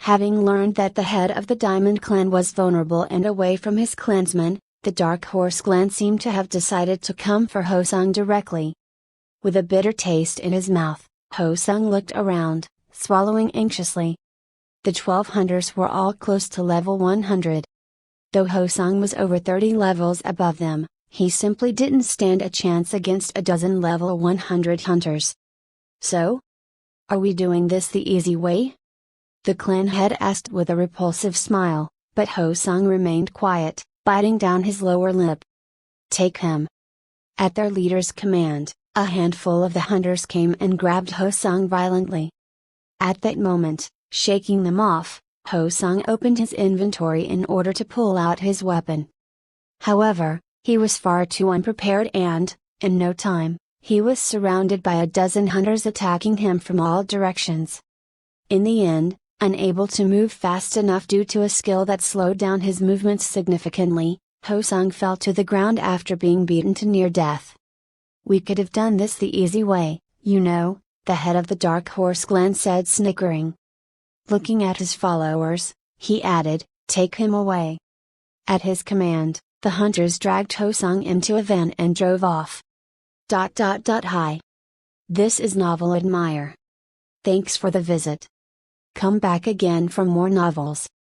Having learned that the head of the Diamond Clan was vulnerable and away from his clansmen, the Dark Horse Clan seemed to have decided to come for Ho-sung directly. With a bitter taste in his mouth, Ho-sung looked around, swallowing anxiously. The 12 hunters were all close to level 100. Though Ho-sung was over 30 levels above them, he simply didn't stand a chance against a dozen level 100 hunters. So? Are we doing this the easy way? The clan head asked with a repulsive smile, but Ho-sung remained quiet, biting down his lower lip. Take him. At their leader's command, a handful of the hunters came and grabbed Ho-sung violently. At that moment, shaking them off, Ho-sung opened his inventory in order to pull out his weapon. However, he was far too unprepared and, in no time, he was surrounded by a dozen hunters attacking him from all directions. In the end, unable to move fast enough due to a skill that slowed down his movements significantly, Ho-sung fell to the ground after being beaten to near death. We could have done this the easy way, you know, the head of the Dark Horse Clan said, snickering. Looking at his followers, he added, take him away. At his command, the hunters dragged Ho-sung into a van and drove off. Hi. This is Novel Admire. Thanks for the visit. Come back again for more novels.